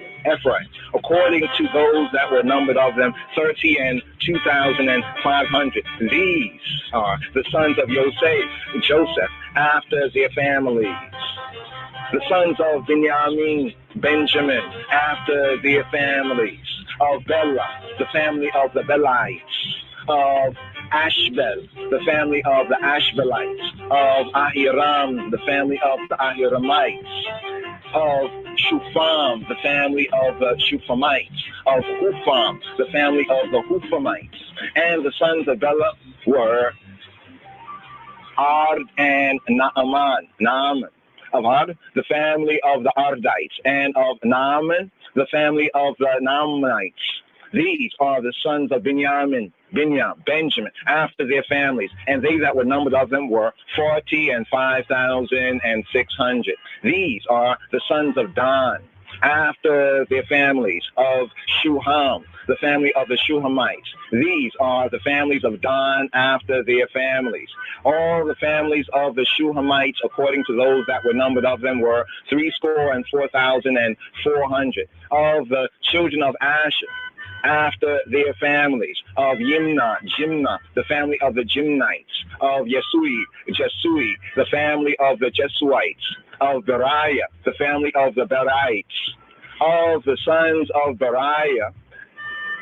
according to those that were numbered of them, 32,500. These are the sons of Joseph, after their families. The sons of Benjamin, after their families. Of Bela, the family of the Belites. Of Ashbel, the family of the Ashbelites. Of Ahiram, the family of the Ahiramites. Of Shufam, the family of the Shufamites. Of Hufam, the family of the Hufamites. And the sons of Bela were Ard and Naaman. Naaman. Of Ard, the family of the Ardites. And of Naaman, the family of the Naamanites. These are the sons of Benjamin, after their families. And they that were numbered of them were 40 and 5,600. These are the sons of Dan, after their families, of Shuham, the family of the Shuhamites. These are the families of Dan after their families. All the families of the Shuhamites, according to those that were numbered of them, were 64,400. Of the children of Asher, after their families, of Jimnah, the family of the Jimnites, of Jesui, the family of the Jesuites, of Beriah, the family of the Berites, of the sons of Beriah,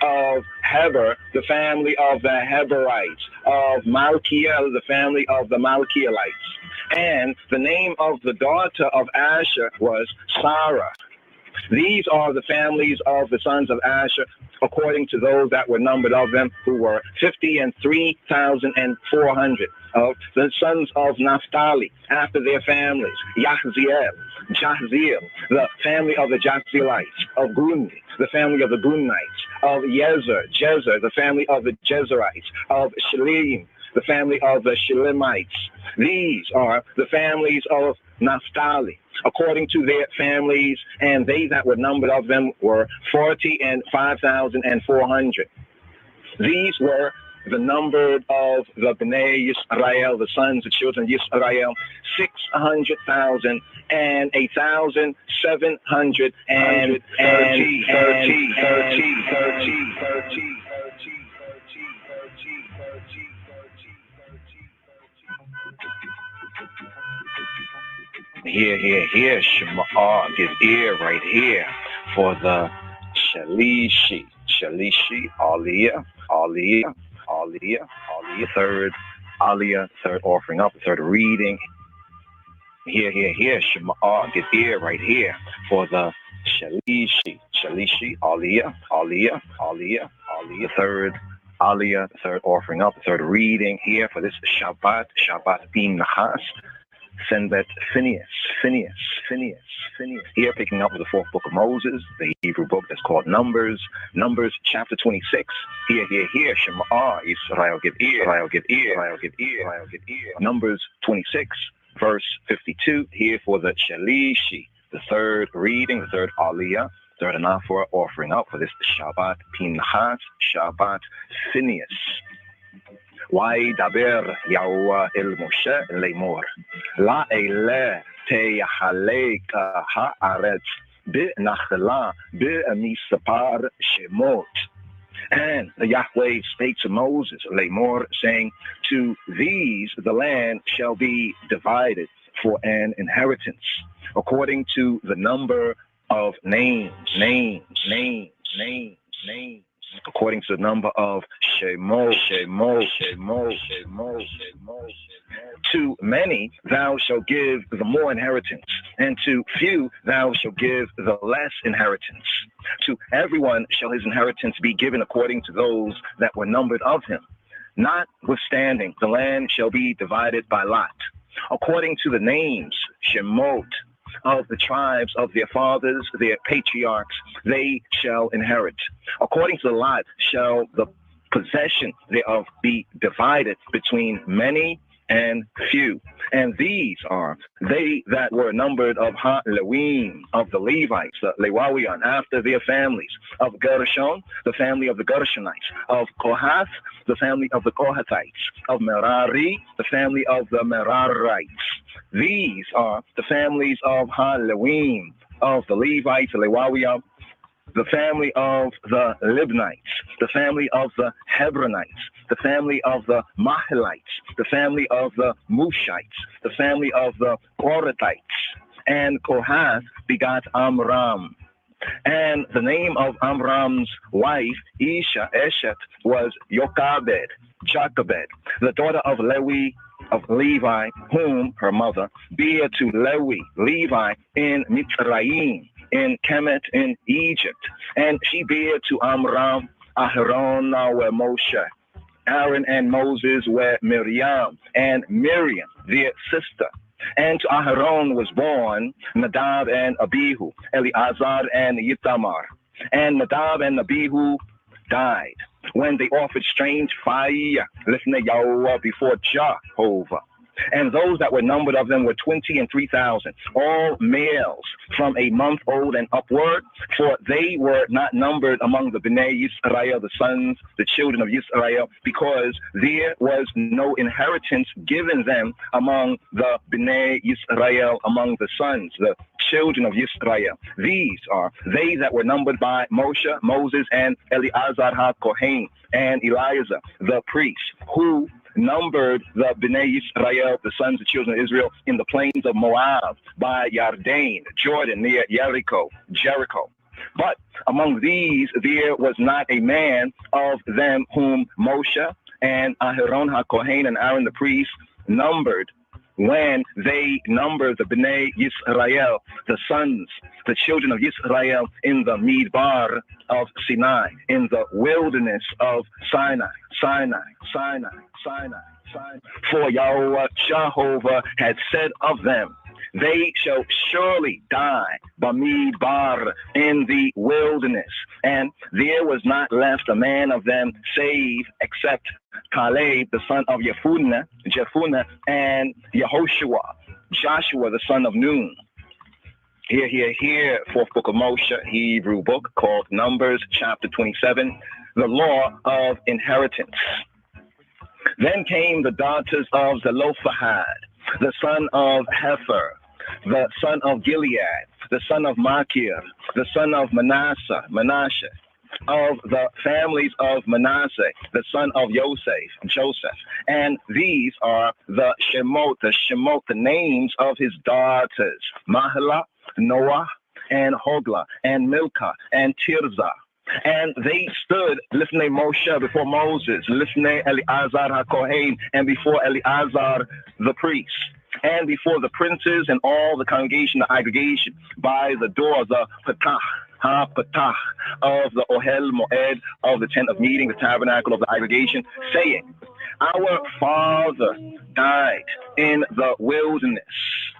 of Heber, the family of the Heberites, of Malkiel, the family of the Malkielites. And the name of the daughter of Asher was Sarah. These are the families of the sons of Asher, according to those that were numbered of them, who were 50 and 3,400. Of the sons of Naphtali, after their families, Jahziel, the family of the Jahzielites, of Gun, the family of the Gunites, of Jezer, the family of the Jezerites, of Shalim, the family of the Shalemites. These are the families of Naphtali, according to their families, and they that were numbered of them were 40 and 5,400. These were the number of the Bnei Yisrael, the sons and children of Yisrael, 600,000 and 1,730. Here, Shema, give ear right here for the Shalishi, Aliyah, third Aliyah, third offering up, third reading. Here, Shema, give ear right here for the Shalishi, Aliyah, third Aliyah, third offering up, third reading here for this Shabbat Piנחas. Senbet Phineas. Here, picking up with the fourth book of Moses, the Hebrew book that's called Numbers chapter 26. Here, Shema, Israel, give ear. Numbers 26, verse 52. Here for the Shalishi, the third reading, the third Aliyah, third anaphora offering up for this Shabbat Pinchas, Shabbat Phineas. וידבר יהוה אל משה לאמור, לאלה תחלק הארץ בנחלה במספר שמות. And the Yahweh spake to Moses, Lamor, saying, to these the land shall be divided for an inheritance, according to the number of names. According to the number of Shemot. To many thou shalt give the more inheritance, and to few thou shalt give the less inheritance. To everyone shall his inheritance be given according to those that were numbered of him. Notwithstanding, the land shall be divided by lot, according to the names, Shemot, of the tribes of their fathers, their patriarchs, they shall inherit. According to the lot shall the possession thereof be divided between many and few. And these are they that were numbered of Ha-Lewim, of the Levites, the Lewawian, after their families, of Gershon, the family of the Gershonites, of Kohath, the family of the Kohathites, of Merari, the family of the Merarites. These are the families of Ha-Lewim, of the Levites, the Lewawian, the family of the Libnites, the family of the Hebronites, the family of the Mahalites, the family of the Mushites, the family of the Korathites. And Kohath begot Amram. And the name of Amram's wife, Isha, Eshet, was Jochebed, the daughter of Levi, whom her mother bare to Levi in Mitzrayim. in Kemet in Egypt. And she bare to Amram, Aharon were Moshe, Aaron and Moses were Miriam, and Miriam, their sister. And to Aharon was born Nadab and Abihu, Eleazar and Ithamar. And Nadab and Abihu died when they offered strange fire, listening to Yahweh before Jehovah. And those that were numbered of them were 20 and 3,000, all males from a month old and upward, for they were not numbered among the Bnei Yisrael, the sons, the children of Yisrael, because there was no inheritance given them among the Bnei Yisrael, among the sons, the children of Yisrael. These are they that were numbered by Moshe, Moses, and Eleazar HaKohen, and Eleazar, the priest, who numbered the Bnei Yisrael, the sons and children of Israel, in the plains of Moab, by Yarden, Jordan, near Jericho. But among these there was not a man of them whom Moshe and Aharon HaKohen and Aaron the priest numbered, when they numbered the Bnei Yisrael, the sons, the children of Yisrael, in the Midbar of Sinai, in the wilderness of Sinai. For Yahweh Jehovah had said of them, they shall surely die Bamidbar, in the wilderness. And there was not left a man of them save except Caleb, the son of Jephunneh, and Yehoshua, Joshua, the son of Nun. Here, fourth book of Moshe, Hebrew book called Numbers, chapter 27, the law of inheritance. Then came the daughters of Zelophehad, the son of Hefer, the son of Gilead, the son of Machir, the son of Manasseh, of the families of Manasseh, the son of Joseph. And these are the Shemot, the names of his daughters, Mahlah, Noah, and Hoglah, and Milcah, and Tirzah. And they stood, listening Moshe before Moses, listening Eleazar HaKohen, and before Eleazar the priest, and before the princes and all the congregation, the aggregation, by the door, the Patah of the Ohel Moed, of the tent of meeting, the tabernacle of the aggregation, saying, our father died in the wilderness.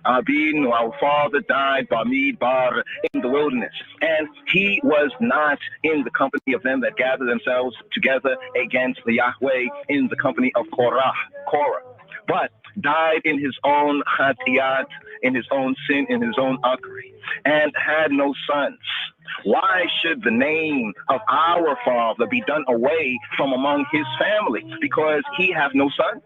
Abinu, our father died Bamidbar, in the wilderness. And he was not in the company of them that gather themselves together against the Yahweh, in the company of Korah, but died in his own Chatiyat, in his own sin, in his own Akri, and had no sons. Why should the name of our father be done away from among his family? Because he have no son.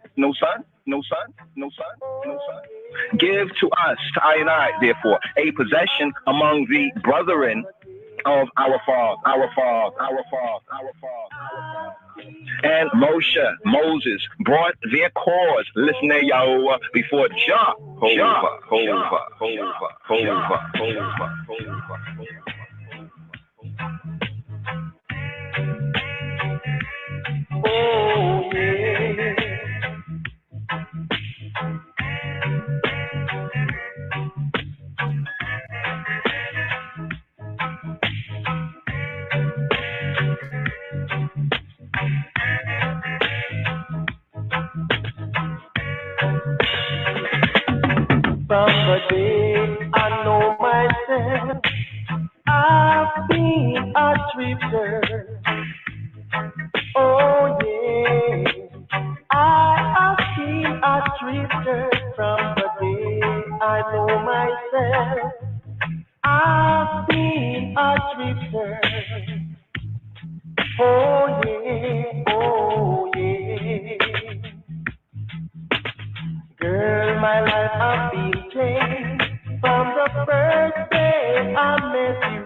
Give to us, to I and I, therefore, a possession among the brethren of our father. And Moses brought their cause, listen to Yahweh, before Jehovah. Oh, yeah. From the day I know myself, I've been a drifter. Oh yeah, I have been a drifter. From the day I know myself, I've been a drifter. Oh yeah. Girl, my life has been changed from the first day I met you.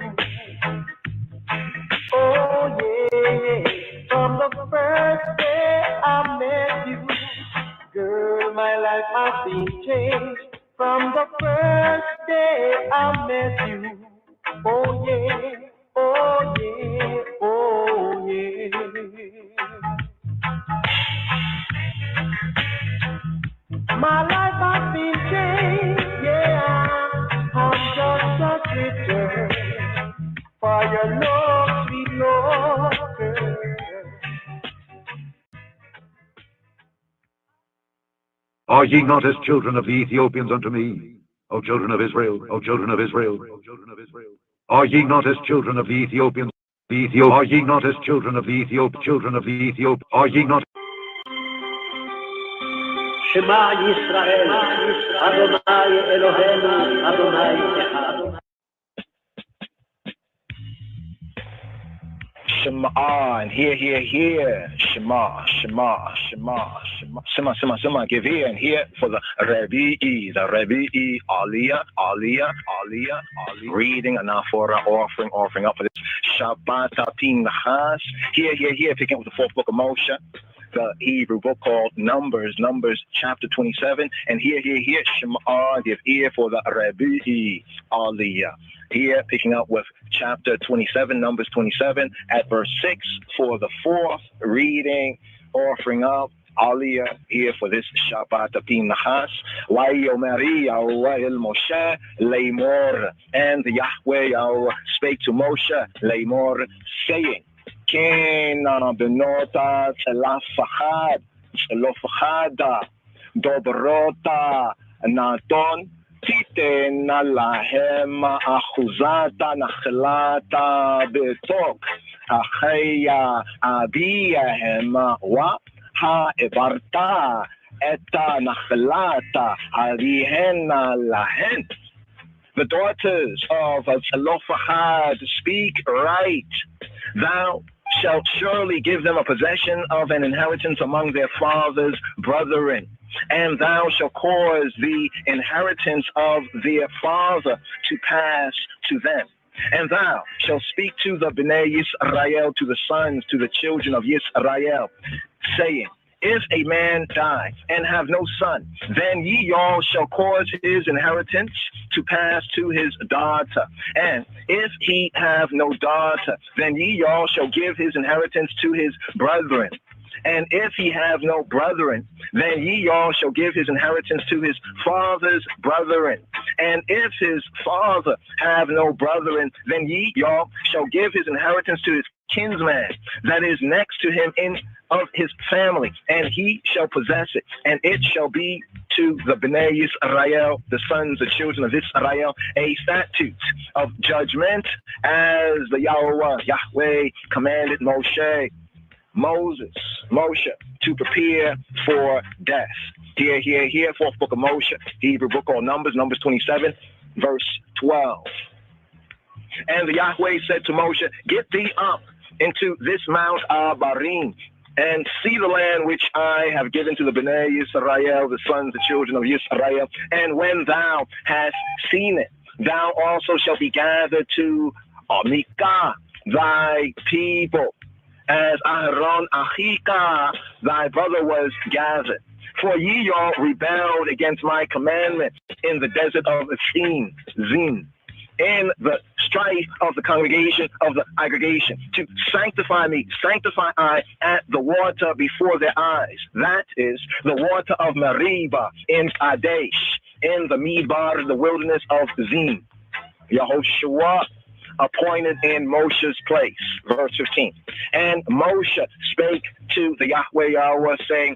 Oh yeah, from the first day I met you. Girl, my life has been changed from the first day I met you. Oh yeah, oh yeah, oh yeah. My life has been changed, yeah. I'm just a drifter. no, sweet Lord. Are ye not as children of the Ethiopians unto me, O children of Israel, O children of Israel, O children of Israel? Are ye not as children of the Ethiopians? Are ye not as children of the children of the Ethiopians? Are ye not? Shema Yisrael, Adonai Eloheinu, Adonai Echad. Shema, and hear, Shema, Shema, Shema, Shema, Shema, Shema, Shema, give ear and hear for the Revi'i, Aliyah, Aliyah, Aliyah, Aliyah, reading and now for an offering up for this Shabbat Piנחas. Hear, picking up with the fourth book of Moshe, the Hebrew book called Numbers chapter 27, and hear, Shema, give ear for the Revi'i, Aliyah. Here, picking up with chapter 27, Numbers 27, at verse 6 for the fourth reading, offering up Aliyah here for this Shabbat Piנחas. Wayomeri El Moshe Leimor, and Yahweh spake to Moshe Leimor, saying, Kena benota Elofachada Dobrota Naton תיתן להם אחוזת נחלת בתוק החיה אביהם והעברת את הנחלת עליהן להן. The daughters of Zelophehad speak right. Thou shalt surely give them a possession of an inheritance among their father's brethren, and thou shalt cause the inheritance of their father to pass to them. And thou shalt speak to the Bnei Yisrael, to the sons, to the children of Yisrael, saying, if a man die and have no son, then ye all shall cause his inheritance to pass to his daughter. And if he have no daughter, then ye all shall give his inheritance to his brethren. And if he have no brethren, then ye all shall give his inheritance to his father's brethren. And if his father have no brethren, then ye all shall give his inheritance to his kinsman that is next to him in of his family, and he shall possess it. And it shall be to the Bnei Yisrael, the sons, the children of Israel, a statute of judgment, as the Yahweh commanded Moshe, to prepare for death. Here, fourth book of Moshe, Hebrew book called Numbers 27, verse 12. And the Yahweh said to Moshe, get thee up into this Mount Abarim, and see the land which I have given to the Bnei Yisrael, the sons, the children of Yisrael. And when thou hast seen it, thou also shalt be gathered to Amika, thy people, as Aharon Achika, thy brother, was gathered. For ye all rebelled against my commandments in the desert of Zin, in the strife of the congregation of the aggregation, to sanctify me, sanctify I at the water before their eyes. That is the water of Meribah in Kadesh, in the Midbar, the wilderness of Zin. Yehoshua appointed in Moshe's place. Verse 15. And Moshe spake to the Yahweh, saying,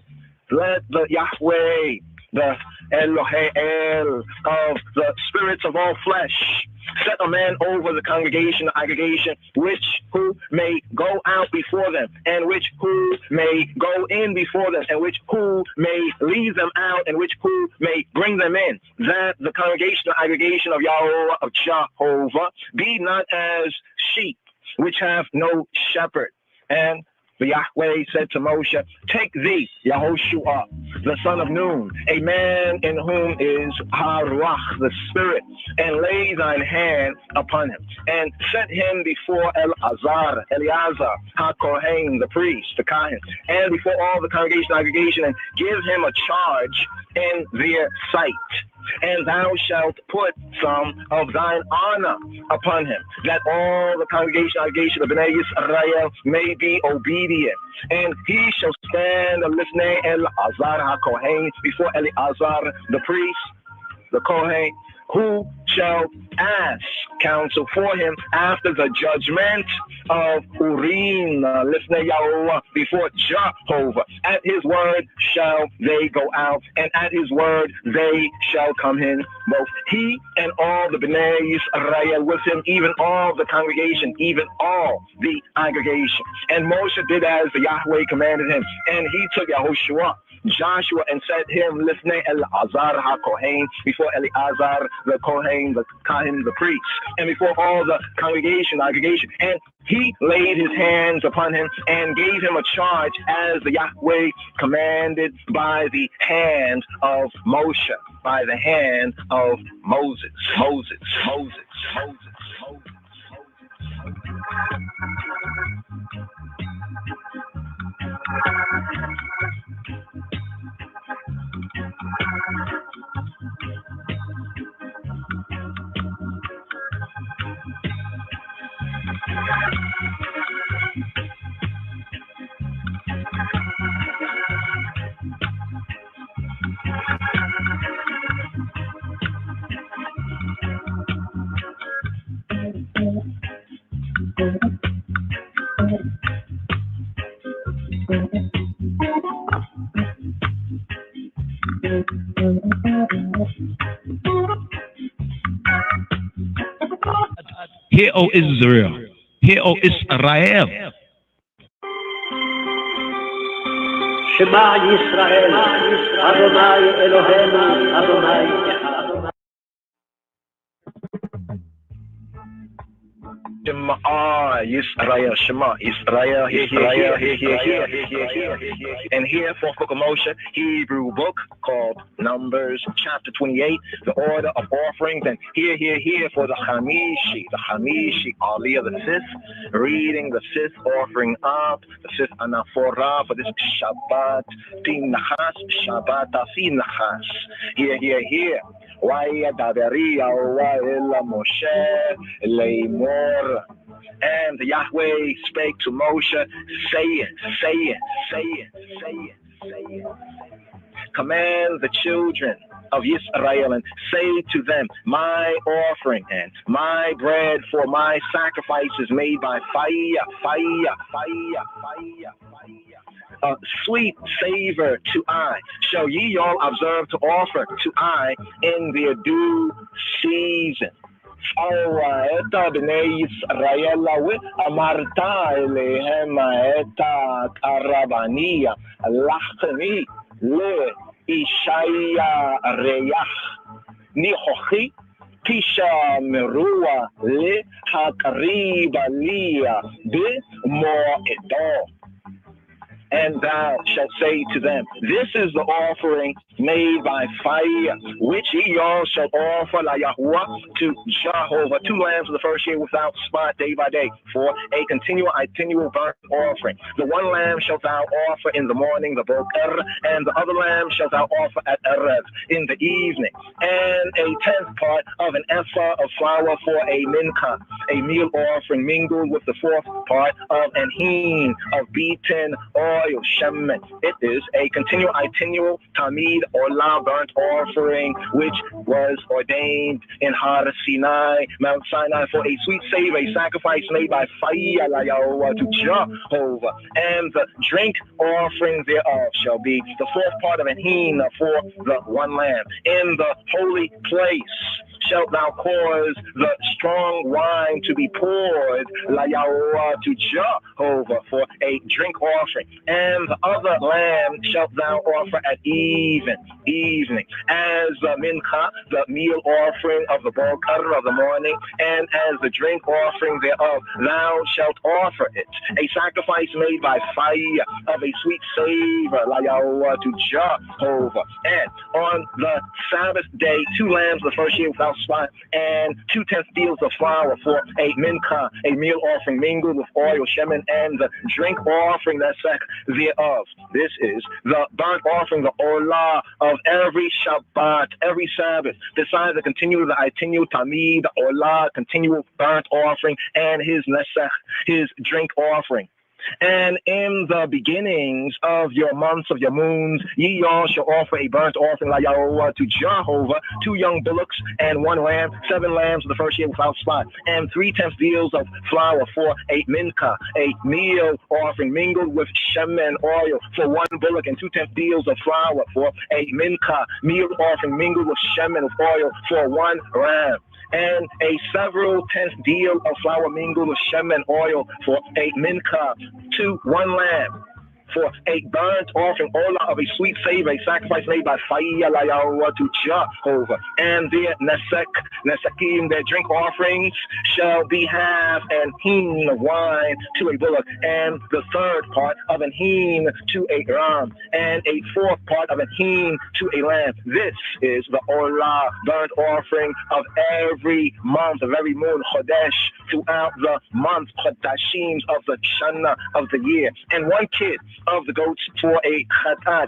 let the Yahweh, the Elohel of the spirits of all flesh, set a man over the congregation, the aggregation, who may go out before them, and who may go in before them, and who may lead them out, and who may bring them in, that the congregation, the aggregation of Yahweh, of Jehovah, be not as sheep which have no shepherd. And the Yahweh said to Moshe, take thee, Yehoshua, the son of Nun, a man in whom is Haruach, the spirit, and lay thine hand upon him, and set him before Eleazar, HaKohen, the priest, the Kohen, and before all the congregation, aggregation, and give him a charge in their sight. And thou shalt put some of thine honor upon him, that all the congregation, aggregation of Bnei Yisrael may be obedient. And he shall stand lifnei Eleazar HaKohen, before Eleazar the priest, the Kohen, who shall ask counsel for him after the judgment of Urim, listening Yahweh, before Jehovah. At his word shall they go out, and at his word they shall come in, both he and all the Bnei Israel with him, even all the congregation, even all the aggregation. And Moshe did as the Yahweh commanded him, and he took Yahushua, Joshua, and set him listening Eleazar HaKohen before Eleazar the Kohen, the Kahin, the priest, and before all the congregation, aggregation. And he laid his hands upon him and gave him a charge as the Yahweh commanded by the hand of Moshe, by the hand of Moses. Hear, O Israel. Hear, O Israel. Shema Yisrael, Adonai Eloheinu, Adonai Echad. Shema Yisrael, Shema Yisrael, hear. And here for Book of Moshe, Hebrew book called Numbers, chapter 28, the order of offerings. And here for the Hamishi, Aliyah, the fifth, reading the fifth offering up, the fifth anaphora for this Shabbat, פינחס, Shabbat פינחס. Here. Wayadaberia Waela Moshe Leimor. And Yahweh spake to Moshe, say it. Command the children of Israel and say to them, my offering and my bread for my sacrifices made by fire. A sweet savor to I shall ye all observe to offer to I in their due season. את בני ישראל ואמרת אליהם את הקרבניה לחמי לישעיה ריח ניחוחי כשמרוע להקריב לי במועדו. And thou shalt say to them, this is the offering made by fire, which ye all shall offer la Yahuwah to Jehovah, 2 lambs of the first year without spot day by day, for a continual burnt offering. The 1 lamb shalt thou offer in the morning, the boker, and the other lamb shalt thou offer at Erev in the evening, and a 10th part of an ephah of flour for a mincha, a meal offering mingled with the 4th part of an hin of beaten oil. Shemen. It is a continual tamid olah burnt offering, which was ordained in Har Sinai, Mount Sinai, for a sweet savor, a sacrifice made by fire to Jehovah. And the drink offering thereof shall be the 4th part of an hin for the 1 lamb. In the holy place shalt thou cause the strong wine to be poured to Jehovah for a drink offering. And the other lamb shalt thou offer at evening, as the mincha, the meal offering of the boker of the morning, and as the drink offering thereof, thou shalt offer it, a sacrifice made by fire of a sweet savor to Jehovah. And on the Sabbath day, 2 lambs the first year without spot, and 2/10 deals of flour for a mincha, a meal offering mingled with oil, shemen, and the drink offering thereof. This is the burnt offering, the olah of every Shabbat, every Sabbath, besides the continual tamid, the olah, continual burnt offering, and his nesech, his drink offering. And in the beginnings of your months, of your moons, ye all shall offer a burnt offering like Yahweh to Jehovah, 2 young bullocks and 1 ram, 7 lambs of the first year without spot, and 3/10 deals of flour for a mincha, a meal offering mingled with shemen oil for 1 bullock, and 2/10 deals of flour for a mincha, meal offering mingled with shemen with oil for 1 ram. And a several tenth deal of flour mingled with shemen oil for a mincha, 1 lamb, for a burnt offering, olah of a sweet savor, a sacrifice made by fire to Jehovah. And their nesekim, their drink offerings, shall be half an hin of wine to a bullock, and the 3rd part of an hin to a ram, and a 4th part of an hin to a lamb. This is the olah, burnt offering of every month, of every moon, chodesh, throughout the month, chodashim of the shana of the year, and 1 kid of the goats for a chatat,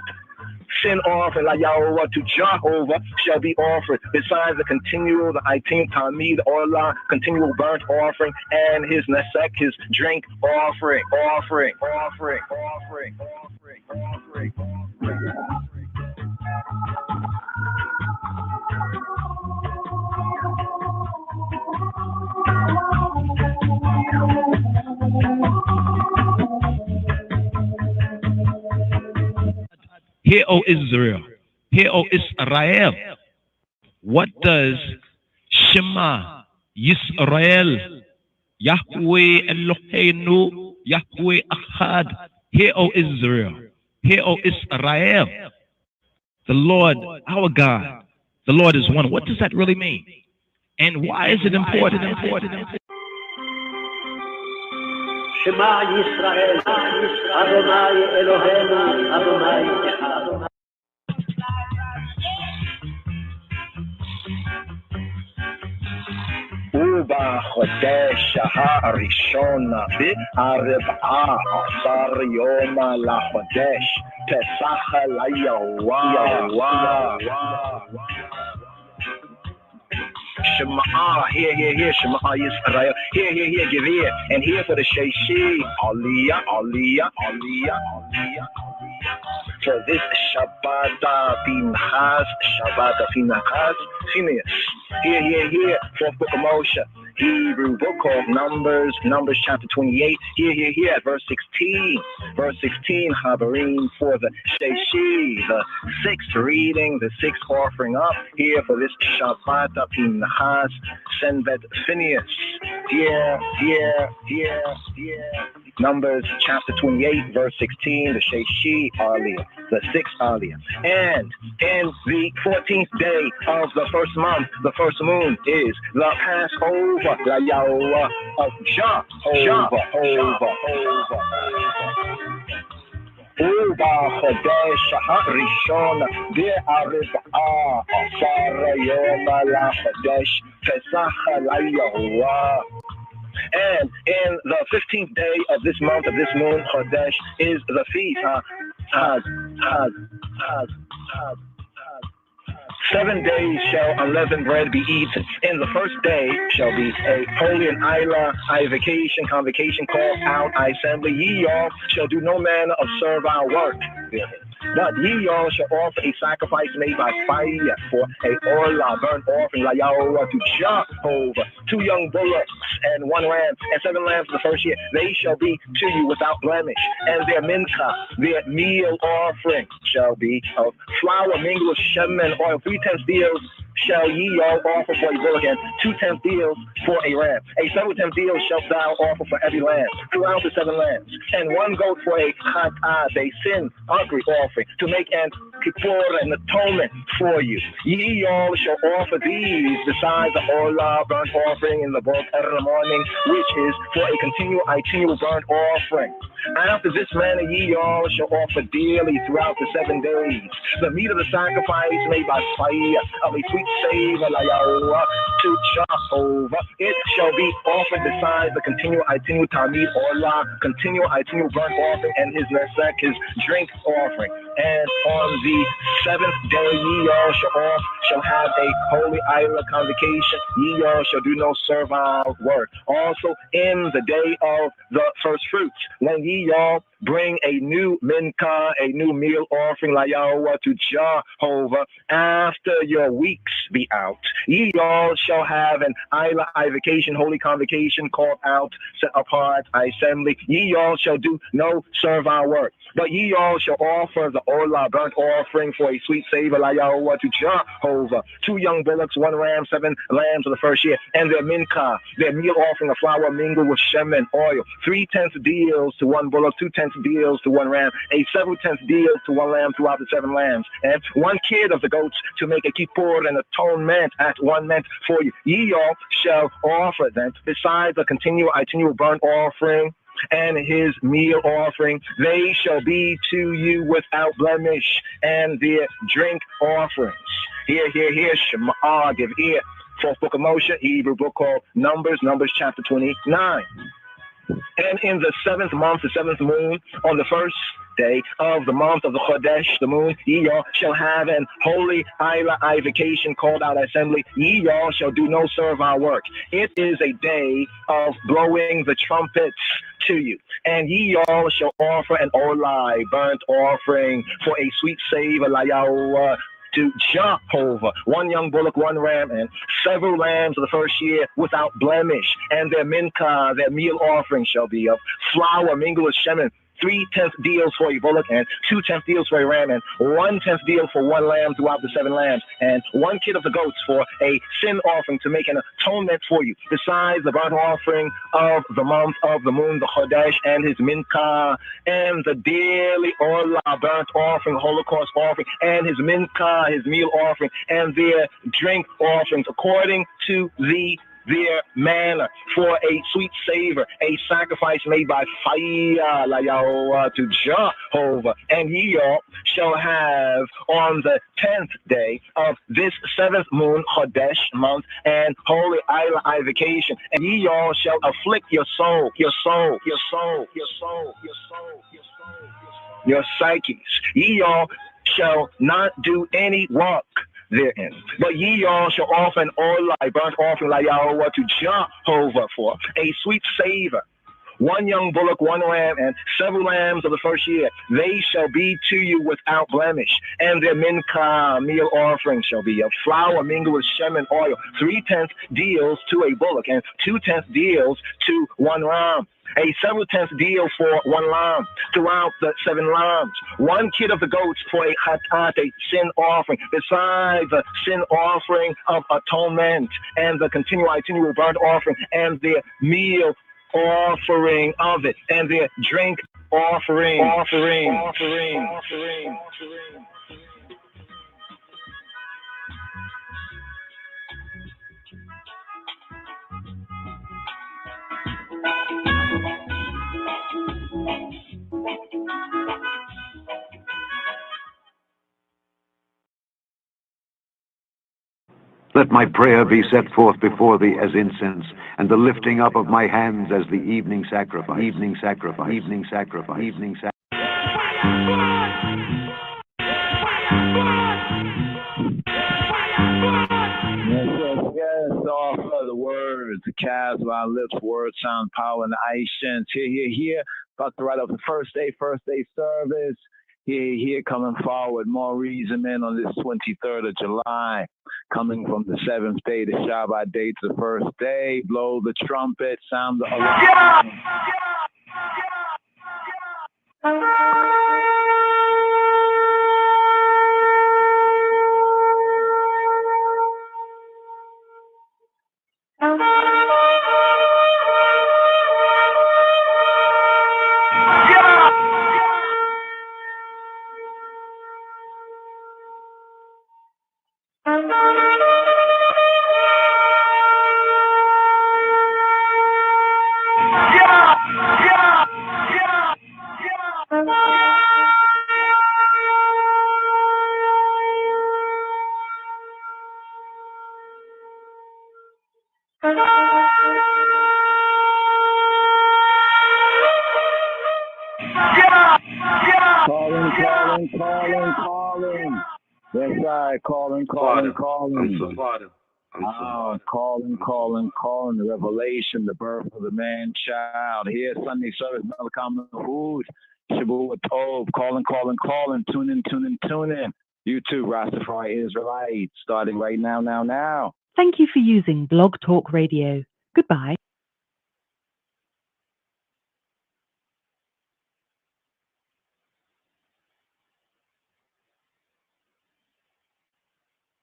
sin offering like Yahweh to Jehovah shall be offered, besides the continual, the itim tamid olah, continual burnt offering, and his nesek, his drink offering. Hear, O Israel. Hear, O Israel. What does Shema Yisrael, Yahweh Eloheinu, Yahweh Echad? Hear, O Israel. Hear, O Israel. The Lord, our God, the Lord is one. What does that really mean? And why is it important? Shema Yisrael, Adonai Eloheinu, Adonai Echad. ובחודש הראשון ב-14 יום לחודש פסח ליהוה. Shema, here, Shema Yisrael, here, give ear, and here for the Sheishi, Aliyah. For this Shabbat פינחס, Phineas. Here, 4th book of Moshe, Hebrew book of Numbers chapter 28. Here, at verse 16. Verse 16, Habarim for the Sheishi, the 6th reading, the 6th offering up. Here for this Shabbat פינחס, Senvet Phineas. Here. Numbers chapter 28, verse 16, the Sheishi Aliyah, the 6th Aliyah. And in the 14th day of the first month, the first moon, is the Passover, la Yahweh of Jehovah. ובחודש הראשון ב-14 יום לחודש פסח ליהוה. And in the 15th day of this month, of this moon, Chodesh, is the feast. 7 days shall unleavened bread be eaten. In the first day shall be a holy and convocation, called out, assembly. Ye all shall do no manner of servile work. But ye all shall offer a sacrifice made by fire for a olah, burnt offering, like Yahweh to Jehovah, 2 young bullocks and 1 ram, and 7 lambs the first year. They shall be to you without blemish. And their mincha, their meal offering, shall be of flour mingled with shemen oil. 3/10 deals shall ye all offer for a bullock, and 2/10 deals for a ram. A 7/10 deal shalt thou offer for every lamb, throughout the 7 lambs, and 1 goat for a chatad, a sin hungry offering, to make an kippur, an atonement for you. Ye all shall offer these besides the olah, burnt offering in the book in the morning, which is for a continual burnt offering. After this manner ye all shall offer daily throughout the 7 days the meat of the sacrifice made by fire of a sweet savor like Yahweh to Jehovah. It shall be offered besides the continual tamid olah, continual burnt offering, and his nesek, his drink offering. And on the 7th day ye all shall have a holy island convocation. Ye all shall do no servile work. Also in the day of the first fruits, when ye all bring a new mincha, a new meal offering, la Yahweh to Jehovah, after your weeks be out, ye all shall have an isla vacation, holy convocation, called out, set apart, assembly. Ye all shall do no servile work, but ye all shall offer the olah, burnt offering, for a sweet savor, la Yahweh to Jehovah. 2 young bullocks, 1 ram, 7 lambs of the first year, and their mincha, their meal offering of flour mingled with shem and oil. 3/10 deals to 1 bullock, 2/10 deals to 1 ram, a 7/10 deals to 1 lamb throughout the 7 lambs, and 1 kid of the goats to make a kippur and atonement at 1 ment for you. Ye all shall offer them, besides a continual burnt offering and his meal offering. They shall be to you without blemish, and their drink offerings. Hear, Shema, give ear. 4th book of Moshe, Hebrew book called Numbers chapter 29. And in the 7th month, the 7th moon, on the first day of the month of the Chodesh, the moon, ye all shall have an holy Isla vacation, called out assembly. Ye all shall do no servile work. It is a day of blowing the trumpets to you. And ye all shall offer an olai, burnt offering, for a sweet savor, la Yahweh, to Jehovah, 1 young bullock, 1 ram, and several lambs of the first year without blemish. And their mincha, their meal offering, shall be of flour mingled with shemen, 3/10 deals for a bullock, and 2/10 deals for a ram, and 1/10 deal for 1 lamb throughout the 7 lambs, and 1 kid of the goats for a sin offering to make an atonement for you, besides the burnt offering of the month of the moon, the Chodesh, and his mincha, and the daily olah, burnt offering, holocaust offering, and his mincha, his meal offering, and their drink offerings, according to their manner, for a sweet savor, a sacrifice made by fire, la Yahweh, to Jehovah. And ye all shall have on the 10th day of this 7th moon, Chodesh month, and holy Isla vacation. And ye all shall afflict your soul, your psyches. Ye all shall not do any work therein, but ye all shall offer an olah, burnt offering, la Yahweh, to Jehovah, for a sweet savor. 1 young bullock, 1 ram, and several lambs of the first year. They shall be to you without blemish, and their mincha, meal offering, shall be of flour mingled with shem and oil. 3/10 deals to a bullock, and 2/10 deals to 1 ram. A 7/10 deal for 1 lamb throughout the 7 lambs. 1 kid of the goats for a hatat, a sin offering, besides the sin offering of atonement, and the continual burnt offering, and their meal offering of it, and their drink offering. Let my prayer be set forth before thee as incense, and the lifting up of my hands as the evening sacrifice. Yes, offer the words, cast my lips, words sound power and ancient. Here, about to write up the first day service. Here, coming forward, more reason, man, on this 23rd of July, coming from the 7th day, the Shabbat day to the first day, blow the trumpet, sound the alarm. Calling. Yes, I calling. Father, Calling, the revelation, the birth of the man child. Here, Sunday service, Malcolm Food, Shabu Tov, calling, tune in. YouTube, Rastafari Israelite, starting right now. Thank you for using Blog Talk Radio. Goodbye.